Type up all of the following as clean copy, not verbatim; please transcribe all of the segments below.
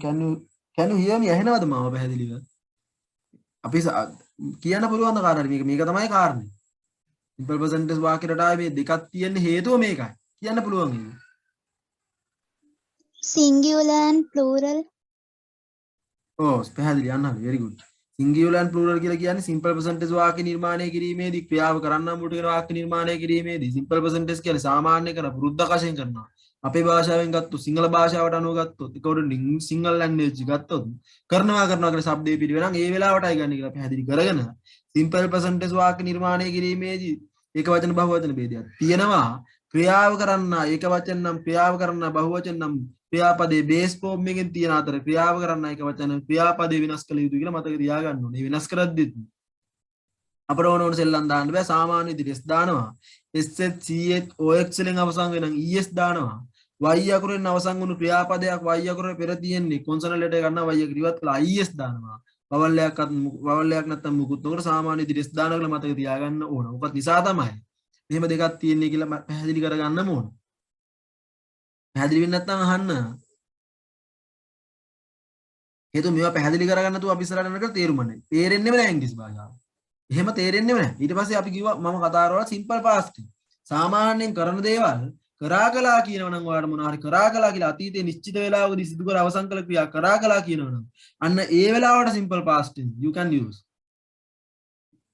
can you hear me ඇහෙනවද මාව පැහැදිලිව අපි කියන්න පුළුවන් කාරණා මේක තමයි කාරණේ simple percentage වාක්‍යයට ආවේ මේ දෙකක් තියෙන හේතුව මේකයි කියන්න පුළුවන් ඒක singular and plural පැහැදිලි යන්න හරි very good singular and plural කියලා කියන්නේ simple percentage වාක්‍ය නිර්මාණය කිරීමේදී ක්‍රියාව කරන්නා මුට වෙන වාක්‍ය නිර්මාණය කිරීමේදී simple percentage කියන්නේ සාමාන්‍ය කරන වෘද්ධ වශයෙන් කරනවා අපේ භාෂාවෙන් ගත්තොත් සිංහල භාෂාවට අනුව ගත්තොත් according single language ගත්තොත් කරනවා කියන શબ્දේ පිළිවෙල නම් ඒ වෙලාවටයි ගන්න කියලා පැහැදිලි කරගෙන simple percentage වාක්‍ය නිර්මාණය කිරීමේදී ඒක වචන බහුවචන ભેදයක් තියෙනවා ක්‍රියාව කරන්නා ඒක වචන නම් ක්‍රියාව කරන්නා බහුවචන නම් ක්‍රියාපදයේ බේස් ෆෝම් එකෙන් තියෙන අතර ක්‍රියාව කරන්නා ඒක වචන ක්‍රියාපදේ වෙනස් කළ යුතු කියලා මතක තියාගන්න ඕනේ. වෙනස් කරද්දිත් අපර ඕන සෙල්ලම් දාන්න බෑ සාමාන්‍ය විදිහට S දානවා. SH CH OX වලින් අවසන් වෙන ES දානවා. y අකුරෙන් අවසන් වුණු ක්‍රියාපදයක් y අකුරේ පෙර තියෙන්නේ කොන්සනන්ට් ලෙටර් ගන්නවා y අකුර ඉවත් කළා IS දානවා. වවල් එකක් නැත්තම් මුකුත් නොකර සාමාන්‍ය විදිහට S දානවා කියලා මතක තියාගන්න ඕන. මොකද නිසා තමයි මෙහෙම දෙකක් තියෙන්නේ කියලා පැහැදිලි කරගන්න ඕන. පැහැදිලි වෙන්නේ නැත්නම් අහන්න. හේතුව මේවා පැහැදිලි කරගන්න තු අපි ඉස්සරහට යනකොට තේරුම නැහැ. තේරෙන්නේම නැහැ ඉංග්‍රීසි භාෂාව. එහෙම තේරෙන්නේම නැහැ. ඊට පස්සේ අපි කිව්වා මම කතා කරනවා සිම්පල් පාස්ට්. සාමාන්‍යයෙන් කරන දේවල් කරා කළා කියනවනම් ඔයාලට මොනවා හරි කරා කළා කියලා අතීතයේ නිශ්චිත වේලාවකදී සිදු කර අවසන් කළ ක්‍රියා කරා කළා කියනවනම් අන්න ඒ වෙලාවට simple past you can use.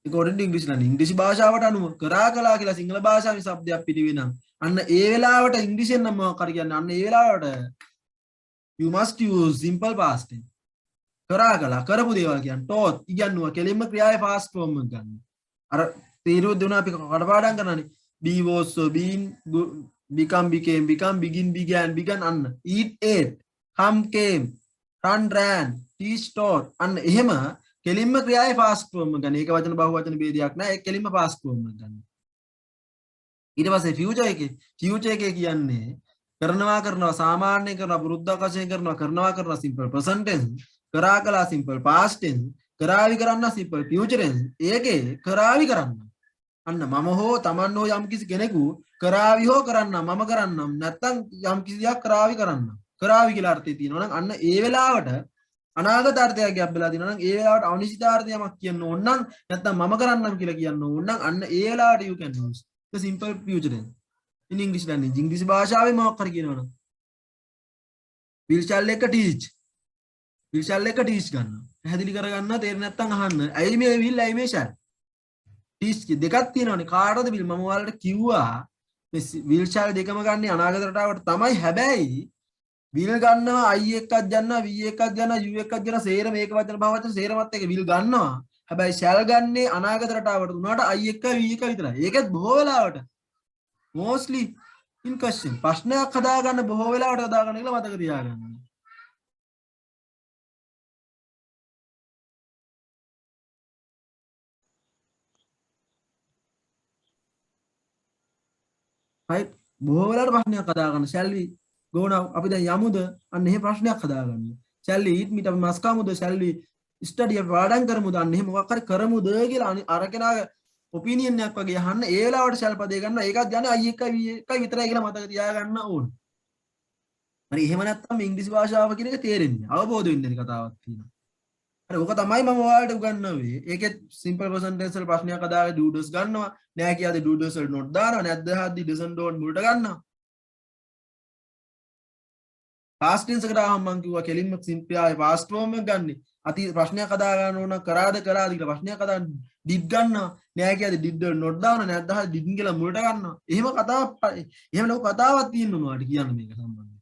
according to English නම් ඉංග්‍රීසි භාෂාවට අනුව කරා කළා කියලා සිංහල භාෂාවේ શબ્දයක් පිටිවෙනම් අන්න ඒ වෙලාවට ඉංග්‍රීසියෙන් නම් මොකක් හරි කියන්නේ අන්න ඒ වෙලාවට you must use simple past tense. කරා කළා කරපු දේවල් කියන්නේ taught ඉගෙනුවා කෙලින්ම ක්‍රියාවේ past form එක ගන්න. අර තීරුව දුන්නා අපි කඩපාඩම් කරනනේ be was so been become became become begin began අන්න eat ate come came run ran teach taught අන්න එහෙම කෙලින්ම ක්‍රියාවේ past form එක ගන්න. ඒක වචන බහුවචන ભેදයක් නෑ. ඒක කෙලින්ම past form එක ගන්න. ඊට පස්සේ future එකේ කියන්නේ කරනවා සාමාන්‍ය කරනවා වෘද්ධ වශයෙන් කරනවා simple present tense කරා කළා simple past tense කරાવી කරන්න simple future tense ඒකේ කරાવી කරන්න අන්න මම හෝ තමන් හෝ යම් කිසි කෙනෙකු කරાવી හෝ කරන්න මම කරන්නම් නැත්නම් යම් කිසියක් කරાવી කියලා අර්ථය තියෙනවා නම් අන්න ඒ වෙලාවට අනාගත අර්ථයක් ගැබ්බලා දිනවා නම් ඒ වෙලාවට අනිශ්චිතාර්ථයක් කියන්න ඕන නම් නැත්නම් මම කරන්නම් කියලා කියන්න ඕන නම් අන්න ඒ වෙලාවට you can use the simple future tense in English language. ඉංග්‍රීසි භාෂාවේ මොකක් හරි කියනවනම් will shall එක teach ගන්න. පැහැදිලි කරගන්න තේරෙන්නේ නැත්නම් අහන්න. ඇයි මේ will ඇයි මේ shall teach දෙකක් තියෙනවනේ. කාටද will මම ඔයාලට කිව්වා මේ will shall දෙකම ගන්න අනාගත රටාවට තමයි. හැබැයි will ගන්නවා I එකක් ගන්නවා v එකක් ගන්නවා u එකක් ගන්නවා සේරම මේක වචන භාවවචන සේරමත් එක will ගන්නවා. හැබැයි shall ගන්නේ අනාගත රටාවට උනාට I එක v එක විතරයි. ඒකත් බොහෝ වෙලාවට mostly in question ප්‍රශ්නයක් හදාගන්න බොහෝ වෙලාවට හදාගන්න කියලා මතක තියාගන්න. right බොහෝ වෙලාවට ප්‍රශ්නයක් හදාගන්න shall we go now අපි දැන් යමුද අන්න එහෙම ප්‍රශ්නයක් හදාගන්න. shall we eat meat අපි මස් කමුද shall we study අපි පාඩම් කරමුද අන්න එහෙම මොකක් හරි කරමුද කියලා අර කෙනාගේ ඔපිනියන් එකක් වගේ අහන්න ඒ වෙලාවට shall පදේ ගන්නවා. ඒකත් යන්නේ I එකයි v එකයි විතරයි කියලා මතක තියාගන්න ඕන. හරි එහෙම නැත්නම් ඉංග්‍රීසි භාෂාව කියන එක තේරෙන්නේ අවබෝධ වෙන්නේ නැති කතාවක් තියෙනවා. හරි ඔක තමයි මම ඔයාලට උගන්වන්නේ. ඒකෙත් simple present tense වල ප්‍රශ්නයක් අදාගෙන do does ගන්නවා. නෑ කියාදී do does වල not දානවා. නැද්ද හද්දි doesn't don't මුලට ගන්නවා. past tense එකට ආවම මම කිව්වා කෙලින්ම simple ආයේ past form එක ගන්න. අතීත ප්‍රශ්නයක් අදා ගන්න ඕන කරාද කියලා ප්‍රශ්නයක් අදා did ගන්නවා. නෑ කියාදී did වල not දානවා. නැද්ද හද්දි didn't කියලා මුලට ගන්නවා. එහෙම කතාවක් තියෙනවා ඔයාලට කියන්න මේක සම්බන්ධයෙන්.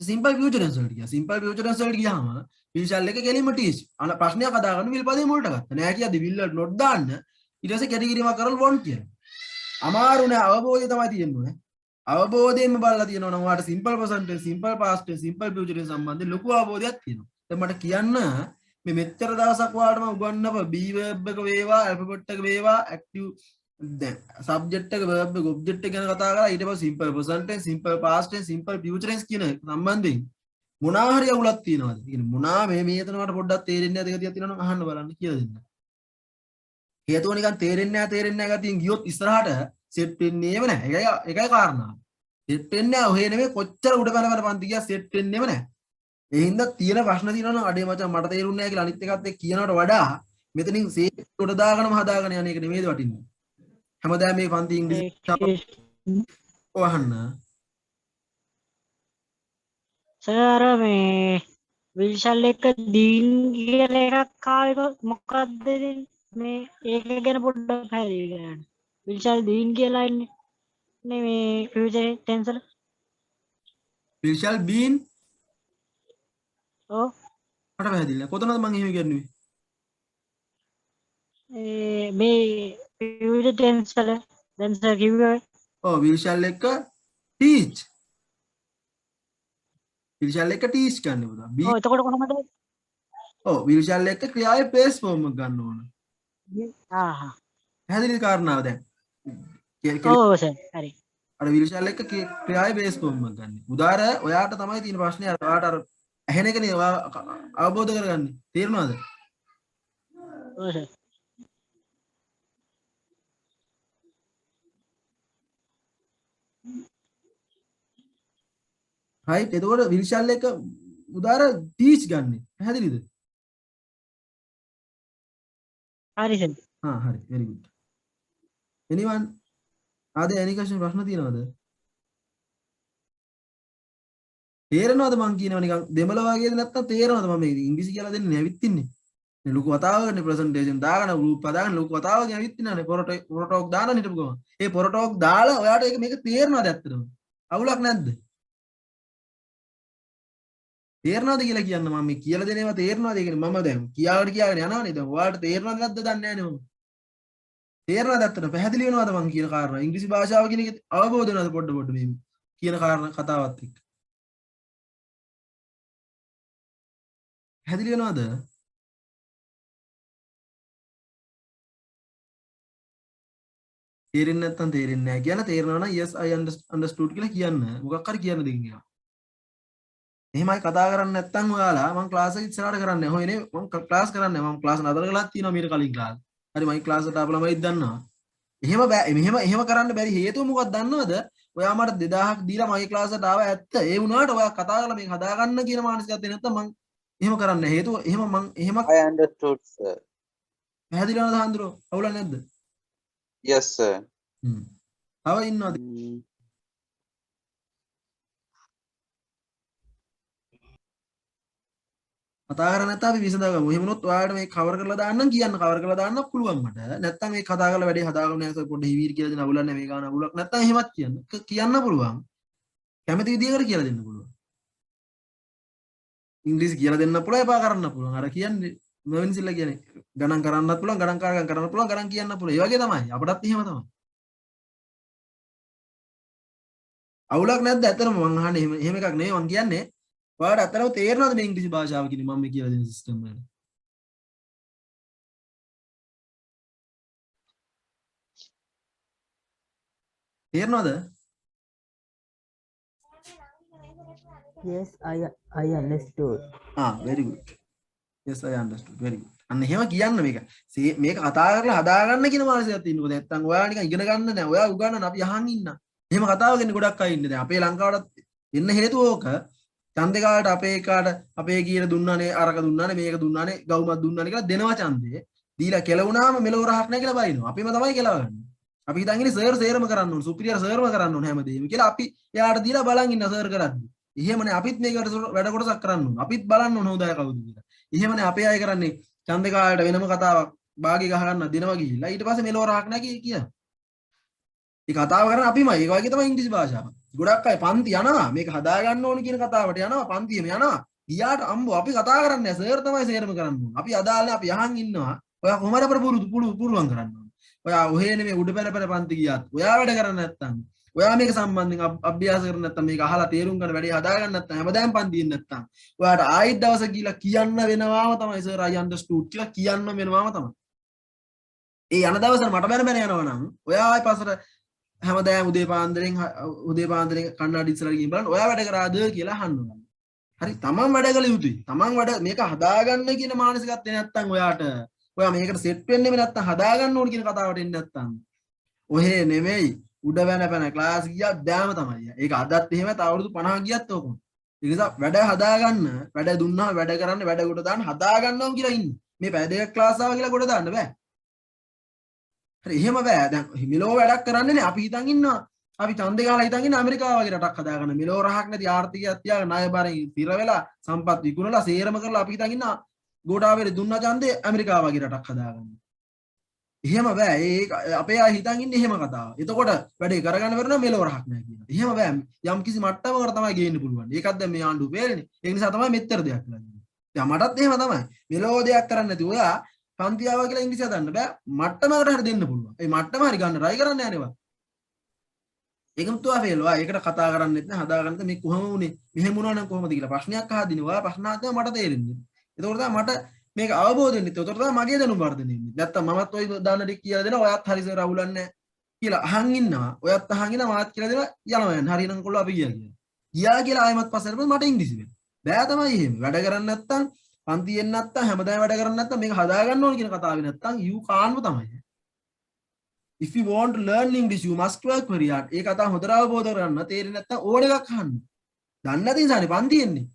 simple future tense වලට ගියා. simple future tense වලට ගියාම will shall එක කෙලින්ම teach. අන ප්‍රශ්නයක් හදාගන්න will පදේ මුලට ගත්තා. නෑ කියද්දි will වල not දාන්න. ඊට පස්සේ කැටගරියක් කරලා want කියලා. අමාරු නෑ අවබෝධය තමයි තියෙන්නේ. අවබෝධයෙන්ම බලලා තියෙනවා නම් ඔයාලට simple present tense, simple past tense, simple future tense සම්බන්ධයෙන් ලොකු අවබෝධයක් තියෙනවා. දැන් මට කියන්න මේ මෙච්චර දවසක් ඔයාලට මම උගන්වප be verb එක වේවා, alphabet එක වේවා, active දැන් subject එක verb එක object එක ගැන කතා කරලා ඊට පස්සේ simple present tense, simple past tense, simple future tense කියන සම්බන්ධයෙන් මොනවා හරි අවුලක් තියෙනවද? ඒ කියන්නේ මොනවා මේ එතනකට පොඩ්ඩක් තේරෙන්නේ නැති ගතියක් තියෙනවා නම් අහන්න බලන්න කියලා දෙන්න. හේතුව නිකන් තේරෙන්නේ නැහැ ගතියෙන් ගියොත් ඉස්සරහට සෙට් වෙන්නේම නැහැ. ඒකයි කාරණාව. සෙට් වෙන්නේ නැහැ. ඔහේ නෙමෙයි කොච්චර උඩ පැන පන්ති ගියා සෙට් වෙන්නේම නැහැ. ඒ හින්දා තියෙන ප්‍රශ්න තියෙනවා නම් අඩේ මචං මට තේරුන්නේ නැහැ කියලා අනිත් එකත් එක්ක කියනවට වඩා මෙතනින් සේප් උඩ දාගෙනම හදාගෙන යන එක නෙමෙයිද වටින්නේ. හැමදාම මේ පන්ති ඉංග්‍රීසි අහන්න. සර් මේ විල්ෂල් එක දීන් කියලා එකක් ආවේක මොකක්ද මේ ඒක ගැන පොඩ්ඩක් පැහැදිලි කරන්න. විල්ෂල් දීන් කියලා ඉන්නේ මේ ෆියුචර් ටෙන්ස් වල. we shall been ඔව් මට පැහැදිලි නැහැ. කොතනද මම එහෙම කියන්නේ? මේ ෆියුචර් ටෙන්ස් වල දැන් සර් කිව්වේ ඔව් we shall එක teach. we shall එක teach ගන්න පුතා. ඔව් එතකොට කොහමද? ඔව් we shall එක ක්‍රියාවේ base form එක ගන්න ඕන. ආහා පැහැදිලි කාරණාව දැන්. ඔව් සර් හරි. අර we shall එක ක්‍රියාවේ base form එක ගන්න. උදාර ඔයාට තමයි තියෙන ප්‍රශ්නේ අර ඔයාට අර ඇහෙන එකනේ ඔයා අවබෝධ කරගන්නේ. තේරුණාද? ඔව් සර්. right එතකොට we shall එක උදාර teach ගන්න. පැහැදිලිද? හරි සර්. හරි very good. anyone are there any question ප්‍රශ්න තියෙනවද? තේරෙනවද මං කියනවා නිකන් දෙමළ වගේද නැත්නම් තේරෙනවද මම මේ ඉංග්‍රීසි කියලා දෙන්නේ නැවිත් ඉන්නේ. මේ ලොකු කතාවකනේ ප්‍රසන්ටේෂන් දාගෙන ගෲප් හදාගෙන ලොකු කතාවකින් ඇවිත් ඉන්නනේ පොරටෝක් දාන හිටපු ගමන්. ඒ පොරටෝක් දාලා ඔයාට මේක තේරෙනවද ඇත්තටම? අවුලක් නැද්ද? තේරෙනවද කියලා කියන්න මම මේ කියලා දෙන ඒවා තේරෙනවද? ඒ කියන්නේ මම දැන් කියාගෙන යනවනේ. දැන් ඔයාලට තේරෙනවද නැද්ද දන්නේ නැහැ නේ මම. තේරෙනවද ඇත්තට? පැහැදිලි වෙනවද මං කියන කාරණා? ඉංග්‍රීසි භාෂාව කියන එක අවබෝධ වෙනවද පොඩ මේ කියන කාරණා කතාවත් එක්ක? පැහැදිලි වෙනවද? තේරෙන්නේ නැත්නම් තේරෙන්නේ නැහැ කියලා තේරෙනවා නම් yes I understood කියලා කියන්න. මොකක් හරි කියන්න දෙකින් කියලා. එහෙමයි කතා කරන්නේ නැත්නම් ඔයාලා මම ක්ලාස් එක ඉස්සරහට කරන්නේ. හොයනේ මම ක්ලාස් කරන්නේ. මම ක්ලාස් නතර කළාත් තියෙනවා මීට කලින් ක්ලාස්. හරි මම ක්ලාස් එකට ආපු ළමයිත් දන්නවා. එහෙම බෑ එහෙම කරන්න බැරි හේතුව මොකක්ද දන්නවද? ඔයා මට 2000ක් දීලා මගේ ක්ලාස් එකට ආව ඇත්ත. ඒ වුණාට ඔයා කතා කරලා මේක හදාගන්න කියන මානසිකත්වය නැත්නම් මම එහෙම කරන්නේ. හේතුව එහෙම I understood, sir. පැහැදිලි වෙනවද හඳුරෝ? අවුලක් නැද්ද? Yes, sir. තව ඉන්නවද? කතා කරන්නේ නැත්නම් අපි විසඳගමු. එහෙම වුණොත් ඔයාලට මේ කවර් කරලා දාන්නම් කියන්න කවර් කරලා දාන්න පුළුවන් මට. නැත්නම් මේ කතා කරලා වැඩි හදාගන්න යනවා පොඩ්ඩ හිවීරි කියලා දෙන අවුලක් නැහැ මේ ගාන අවුලක් නැත්නම් එහෙමත් කියන්න පුළුවන්. කැමති විදියකට කියලා දෙන්න පුළුවන්. ඉංග්‍රීසි කියලා දෙන්න පුළුවන් එපා කරන්න පුළුවන්. අර කියන්නේ මෙවෙන්සිල්ලා කියන්නේ ගණන් කරන්නත් පුළුවන් ගණන් කාරකම් කරන්න පුළුවන් ගණන් කියන්න පුළුවන්. ඒ වගේ තමයි. අපටත් එහෙම තමයි. අවුලක් නැද්ද? ඇත්තටම මං අහන්නේ එහෙම එකක් නෙවෙයි මං කියන්නේ. ඔයාලට ඇත්තටම තේරෙනවද මේ ඉංග්‍රීසි භාෂාව කියන්නේ මම මේ කියලා දෙන සිස්ටම් එක? තේරෙනවද? Yes, I understood. very good. Yes I understood. very good. අන්න එහෙම කියන්න මේක. මේක කතා කරලා හදාගන්න කියන මානසිකයක් තියෙනකොට නැත්තම් ඔයා නිකන් ඉගෙන ගන්න නෑ. ඔයා උගන්නන අපි අහන් ඉන්න. එහෙම කතාව කියන්නේ ගොඩක් අය ඉන්නේ. දැන් අපේ ලංකාවටත් එන්න හේතුව ඕක. ඡන්දේ අපේ එකාට අපේ කීර දුන්නානේ අරක දුන්නානේ මේක දුන්නානේ ගවුමක් දුන්නානේ කියලා දෙනවා ඡන්දේ. දීලා කෙලවුණාම මෙලව රහක් නැහැ කියලා බයිනවා. අපිම තමයි කෙලවගන්නේ. අපි හිතන් ඉන්නේ සර් සේරම කරන්න ඕන සුපිරියර් සර්ම කරන්න ඕන හැමදේම කියලා අපි එයාට දීලා බලන් ඉන්න සර් කරද්දි. එහෙමනේ අපිත් මේකට වැඩ කොටසක් කරන්න ඕන. අපිත් බලන්න ඕන හොඳයි කවුද කියලා. එහෙමනේ අපේ අය කරන්නේ ඡන්දේ කාලයට වෙනම කතාවක් භාගි ගහ ගන්න දෙනවා ගිහිල්ලා ඊට පස්සේ මෙලව රහක් නැහැ කියන. මේ කතාව කරන අපිමයි. ඒක වගේ තමයි ඉංග්‍රීසි භාෂාව. ගොඩක් අය පන්ති යනවා මේක හදා ගන්න ඕන කියන කතාවට යනවා පන්තියෙම යනවා. ගියාට අම්බෝ අපි කතා කරන්නේ නැහැ සර් තමයි සේරම කරන්න ඕන. අපි අදාළනේ අපි අහන් ඉන්නවා. ඔයා කොහමද අපර පුරුවන් කරන්න ඕන. ඔයා ඔහේ නෙමෙයි උඩ පැන පන්ති ගියාත් ඔයා වැඩ කරන්නේ නැත්තම් ඔයා මේක සම්බන්ධයෙන් අභ්‍යාස කරන්නේ නැත්තම් මේක අහලා තේරුම් ගන්න වැඩි හදා ගන්න නැත්තම් හැමදාම පන්තියෙන් නැත්තම් ඔයාට ආයෙත් දවසක් ගිහලා කියන්න වෙනවාම තමයි සර් I understood කියලා කියන්න වෙනවාම තමයි. ඒ යන දවසට මට බැන යනවා නම් ඔයා ආයෙ පස්සට හැමදාම උදේ පාන්දරෙන් කණ්ණාඩි ඉස්සරහට ගිහින් බලන්න ඔයා වැඩ කරාද කියලා අහන්න ඕන. හරි තමන් වැඩ කළ යුතුයි. තමන් වැඩ මේක හදාගන්න කියන මානසිකත්වය නැත්තම් ඔයා මේකට සෙට් වෙන්නේ නැත්තම් හදාගන්න ඕන කියන කතාවට එන්නේ නැත්තම් ඔහේ නෙමෙයි උඩ වෙන පැන ක්ලාස් ගියා බෑම තමයි. ඒක අදත් එහෙම තව අවුරුදු 50 ගියත් ඕකම. ඒ නිසා වැඩ හදාගන්න, වැඩ දුන්නා වැඩ කරන්න, වැඩ කොට දාන්න හදාගන්නවා කියලා ඉන්න. මේ පැය දෙකක් ක්ලාස් ආවා කියලා කොට දාන්න බෑ. හරි එහෙම බෑ. දැන් මෙලෝ වැඩක් කරන්නේ නේ. අපි හිතන් ඉන්නවා. අපි ඡන්දේ ගහලා හිතන් ඉන්න ඇමරිකාව වගේ රටක් හදාගන්න. මෙලෝ රහක් නැති ආර්ථිකයක් තියාගෙන ණය බරින් තිර වෙලා සම්පත් විකුණලා සේරම කරලා අපි හිතන් ඉන්නවා ගෝඨාභය දුන්නා ඡන්දේ ඇමරිකාව වගේ රටක් හදාගන්න. එහෙම බෑ. ඒක අපේ අය හිතන් ඉන්නේ එහෙම කතාව. එතකොට වැඩේ කරගන්න බැරි නම් මෙලෝ රහක් නැහැ කියනවා. එහෙම බෑ. යම් කිසි මට්ටමකට තමයි ගේන්න පුළුවන්. ඒකත් දැන් මේ ආණ්ඩුව පේන්නේ. ඒ නිසා තමයි මෙච්චර දෙයක් කරන්නේ. දැන් මටත් එහෙම තමයි. මෙලෝ දෙයක් කරන්නේ නැති ඔයා පන්ති ආවා කියලා ඉංග්‍රීසි හදන්න බෑ. මට්ටමකට හරි දෙන්න පුළුවන්. ඒ මට්ටම හරි ගන්න try කරන්න යන්නේවා. ඒකම තුවා ෆේල්. ඔයා ඒකට කතා කරන්නෙත් නෑ, හදාගන්නත් මේ කොහම වුනේ? මෙහෙම වුණා නම් කොහමද කියලා ප්‍රශ්නයක් අහදිනේ. ඔයා ප්‍රශ්න අහද්දී මට තේරෙන්නේ. එතකොට තමයි මට මේක අවබෝධ වෙන්නේ. එතකොට තමයි මගේ දැනුම වර්ධනය වෙන්නේ. නැත්තම් මමත් ඔය දාන ටික කියලා දෙනවා. ඔයත් හරි සර් අවුලන්නේ නැහැ කියලා අහන් ඉන්නවා. ඔයත් අහන් ඉන්නවා මාත් කියලා දෙනවා. යනවා යන්නේ. හරිනම් කොල්ල අපි ගියා කියලා. ගියා කියලා ආයෙමත් පස්සට මට ඉංග්‍රීසි වෙනවා. බෑ තමයි එහෙම. වැඩ කරන්නේ නැත්තම් පන්තියෙන් නැත්තම් හැමදාම වැඩ කරන්නේ නැත්තම් මේක හදා ගන්න ඕන කියන කතාවේ නැත්තම් you can't තමයි. If you want to learn English you must work very hard. ඒ කතාව හොඳට අවබෝධ කරගන්න. තේරෙන්නේ නැත්තම් ඕන එකක් අහන්න. දන්නේ නැති නිසානේ පන්ති එන්නේ.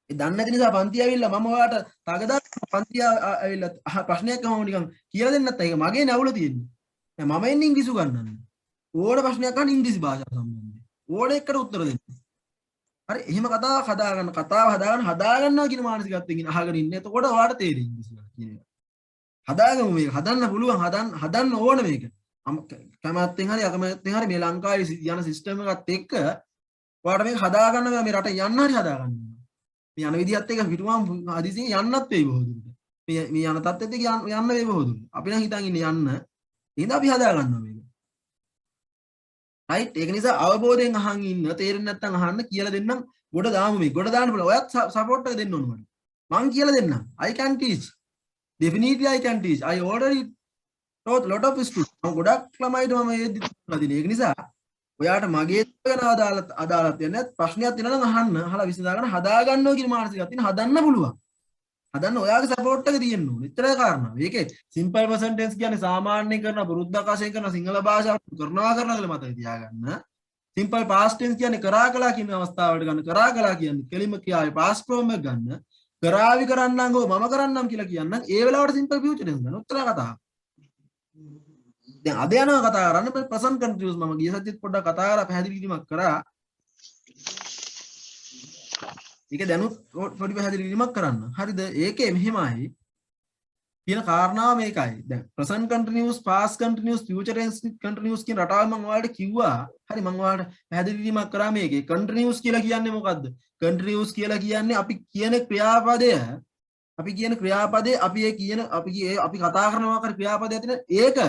ඒ දන්නේ නැති නිසා පන්ති ඇවිල්ලා මම ඔයාලට තගදා පන්ති ඇවිල්ලා ප්‍රශ්නයක් අහමු නිකන් කියලා දෙන්න නැත්නම් ඒක මගේ නැවුල තියෙන්නේ. දැන් මම එන්නේ ඉංග්‍රීසි උගන්නන්න. ඕන ප්‍රශ්නයක් අහන්න ඉංග්‍රීසි භාෂාව සම්බන්ධයෙන්. ඕන එකකට උත්තර දෙන්න. හරි එහෙම කතාවක් හදාගන්නවා කියන මානසිකත්වයෙන් අහගෙන ඉන්න. එතකොට ඔයාලට තේරෙයි ඉංග්‍රීසි කියන එක. හදාගමු මේක. හදන්න පුළුවන්. හදන්න ඕන මේක. කැමැත්තෙන් හරි අකමැත්තෙන් හරි මේ ලංකාවේ යන සිස්ටම් එකත් එක්ක ඔයාලට මේක හදාගන්න මේ රට යන්න හරි හදාගන්න. මේ යන විදිහත් එක්ක පිටුවම් හදිසියෙන් යන්නත් වෙයි බොහෝ දුරට. මේ යන තත්ත්වෙත් එක්ක යන්න වෙයි බොහෝ දුරට. අපි නම් හිතන් ඉන්නේ යන්න. එහෙනම් අපි හදාගන්නවා මේක. රයිට් ඒක නිසා අවබෝධයෙන් අහන් ඉන්න තේරෙන්නේ නැත්නම් අහන්න කියලා දෙන්නම් ගොඩ දාමු මේ ගොඩ දාන්න පුළුවන් ඔයත් සපෝට් එක දෙන්න ඕන මට මං කියලා දෙන්නම් I can teach definitely I can teach I already taught lot of students මම ගොඩක් ළමයිට මම ඒ දෙන්න ඒක නිසා ඔයාට මගේ ගැන අදාළත් වෙන්නේ ප්‍රශ්නයක් තියෙනවා නම් අහන්න අහලා විසඳාගෙන හදා ගන්නවා කියන මානසිකයක් තියෙන හදන්න පුළුවන් හදන්න ඔයාගේ සපෝට් එක තියෙන්න ඕනේ එච්චරයි කාරණා මේකේ සිම්පල් ප්‍රසන්ට් ටෙන්ස් කියන්නේ සාමාන්‍යයෙන් කරන බුරුද්දාකාශයෙන් කරන සිංහල භාෂාව කරනවා කියලා මතක තියාගන්න සිම්පල් පාස්ට් ටෙන්ස් කියන්නේ කරා කළා කියන අවස්ථාවට ගන්න කරා කළා කියන්නේ කෙලිම කියාවේ පාස්ට් ෆෝම් එක ගන්න කරාවි කරන්නම් ගෝ මම කරන්නම් කියලා කියන්නම් ඒ වෙලාවට සිම්පල් ෆියුචර් ටෙන්ස් ගන්න උත්තර කතාව දැන් අද යනවා කතා කරන්න ප්‍රසන්ට් කන්ටිනියස් මම ගිය සතියේත් පොඩ්ඩක් කතා කරලා පැහැදිලි කිරීමක් කරා ඒක දැනුත් පොඩි පැහැදිලි කිරීමක් කරන්න හරිද ඒකේ මෙහෙමයි කියන කාරණාව මේකයි දැන් present continuous past continuous future continuous කියන රටාව මම ඔයාලට කිව්වා හරි මම ඔයාලට පැහැදිලි කිරීමක් කරා මේකේ continuous කියලා කියන්නේ මොකද්ද continuous කියලා කියන්නේ අපි කියන ක්‍රියාපදය අපි කතා කරනවා කර ක්‍රියාපදය තියෙන ඒක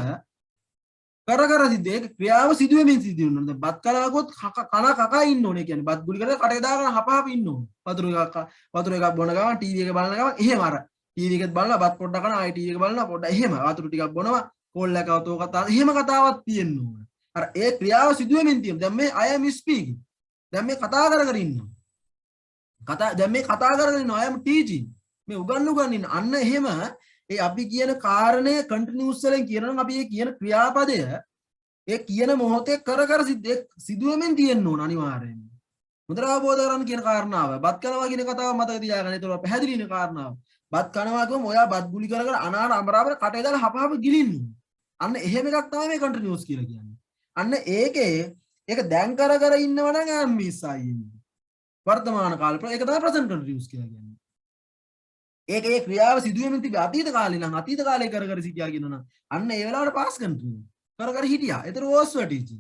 කර සිද්ධ ඒක ක්‍රියාව සිදු වෙමින් සිදු වෙනවා දැන් බත් කලාවකොත් කන කකා ඉන්න ඕනේ කියන්නේ බත් ගුලි කරලා කටේ දාගෙන හපහප ඉන්න ඕනේ වතුර එකක් බොන ගමන් ටීවී එක බලන ගමන් එහෙම අර ටීවී එකත් බලලා බත් පොඩ්ඩක් කන ආයි ටීවී එක බලනවා පොඩ්ඩක් එහෙම වතුර ටිකක් බොනවා කෝල් එකක් අවතෝ කතා එහෙම කතාවක් තියෙන්න ඕනේ අර ඒ ක්‍රියාව සිදු වෙමින් තියෙන දැන් මේ I am speaking දැන් මේ කතා කර ඉන්නවා දැන් මේ කතා කරගෙන ඉන්නවා I am teaching මේ උගන්වන්න ඉන්න අන්න එහෙම ඒ අපි කියන කාරණය කන්ටිනියුස් වලින් කියනනම් අපි ඒ කියන ක්‍රියාපදය ඒ කියන මොහොතේ කර සිදු වෙමින් තියෙන්න ඕන අනිවාර්යයෙන්ම. හොඳට අවබෝධ කරගන්න කියන කාරණාව. බත් කනවා කියන කතාව මතක තියාගන්න. ඒක පැහැදිලි වෙන කාරණාව. බත් කනවා කියවම ඔයා බත් ගුලි කර අනාර අමරාවර කටේ දාලා හපහප ගිලින්න. අන්න එහෙම එකක් තමයි මේ කන්ටිනියුස් කියලා කියන්නේ. අන්න ඒක දැන් කර ඉන්නව නම් මිස්සයි ඉන්නේ. වර්තමාන කාලේ ඒක තමයි ප්‍රසන්ට් කන්ටිනියුස් කියලා කියන්නේ. ඒ ක්‍රියාව සිදුවෙමින් තිබේ අතීත කාලේ නම් අතීත කාලේ කර සිටියා කියනවනම් අන්න ඒ වෙලාවට පාස් කන්ටිනියු කර හිටියා. ඒතර වෝස් වැටිචි.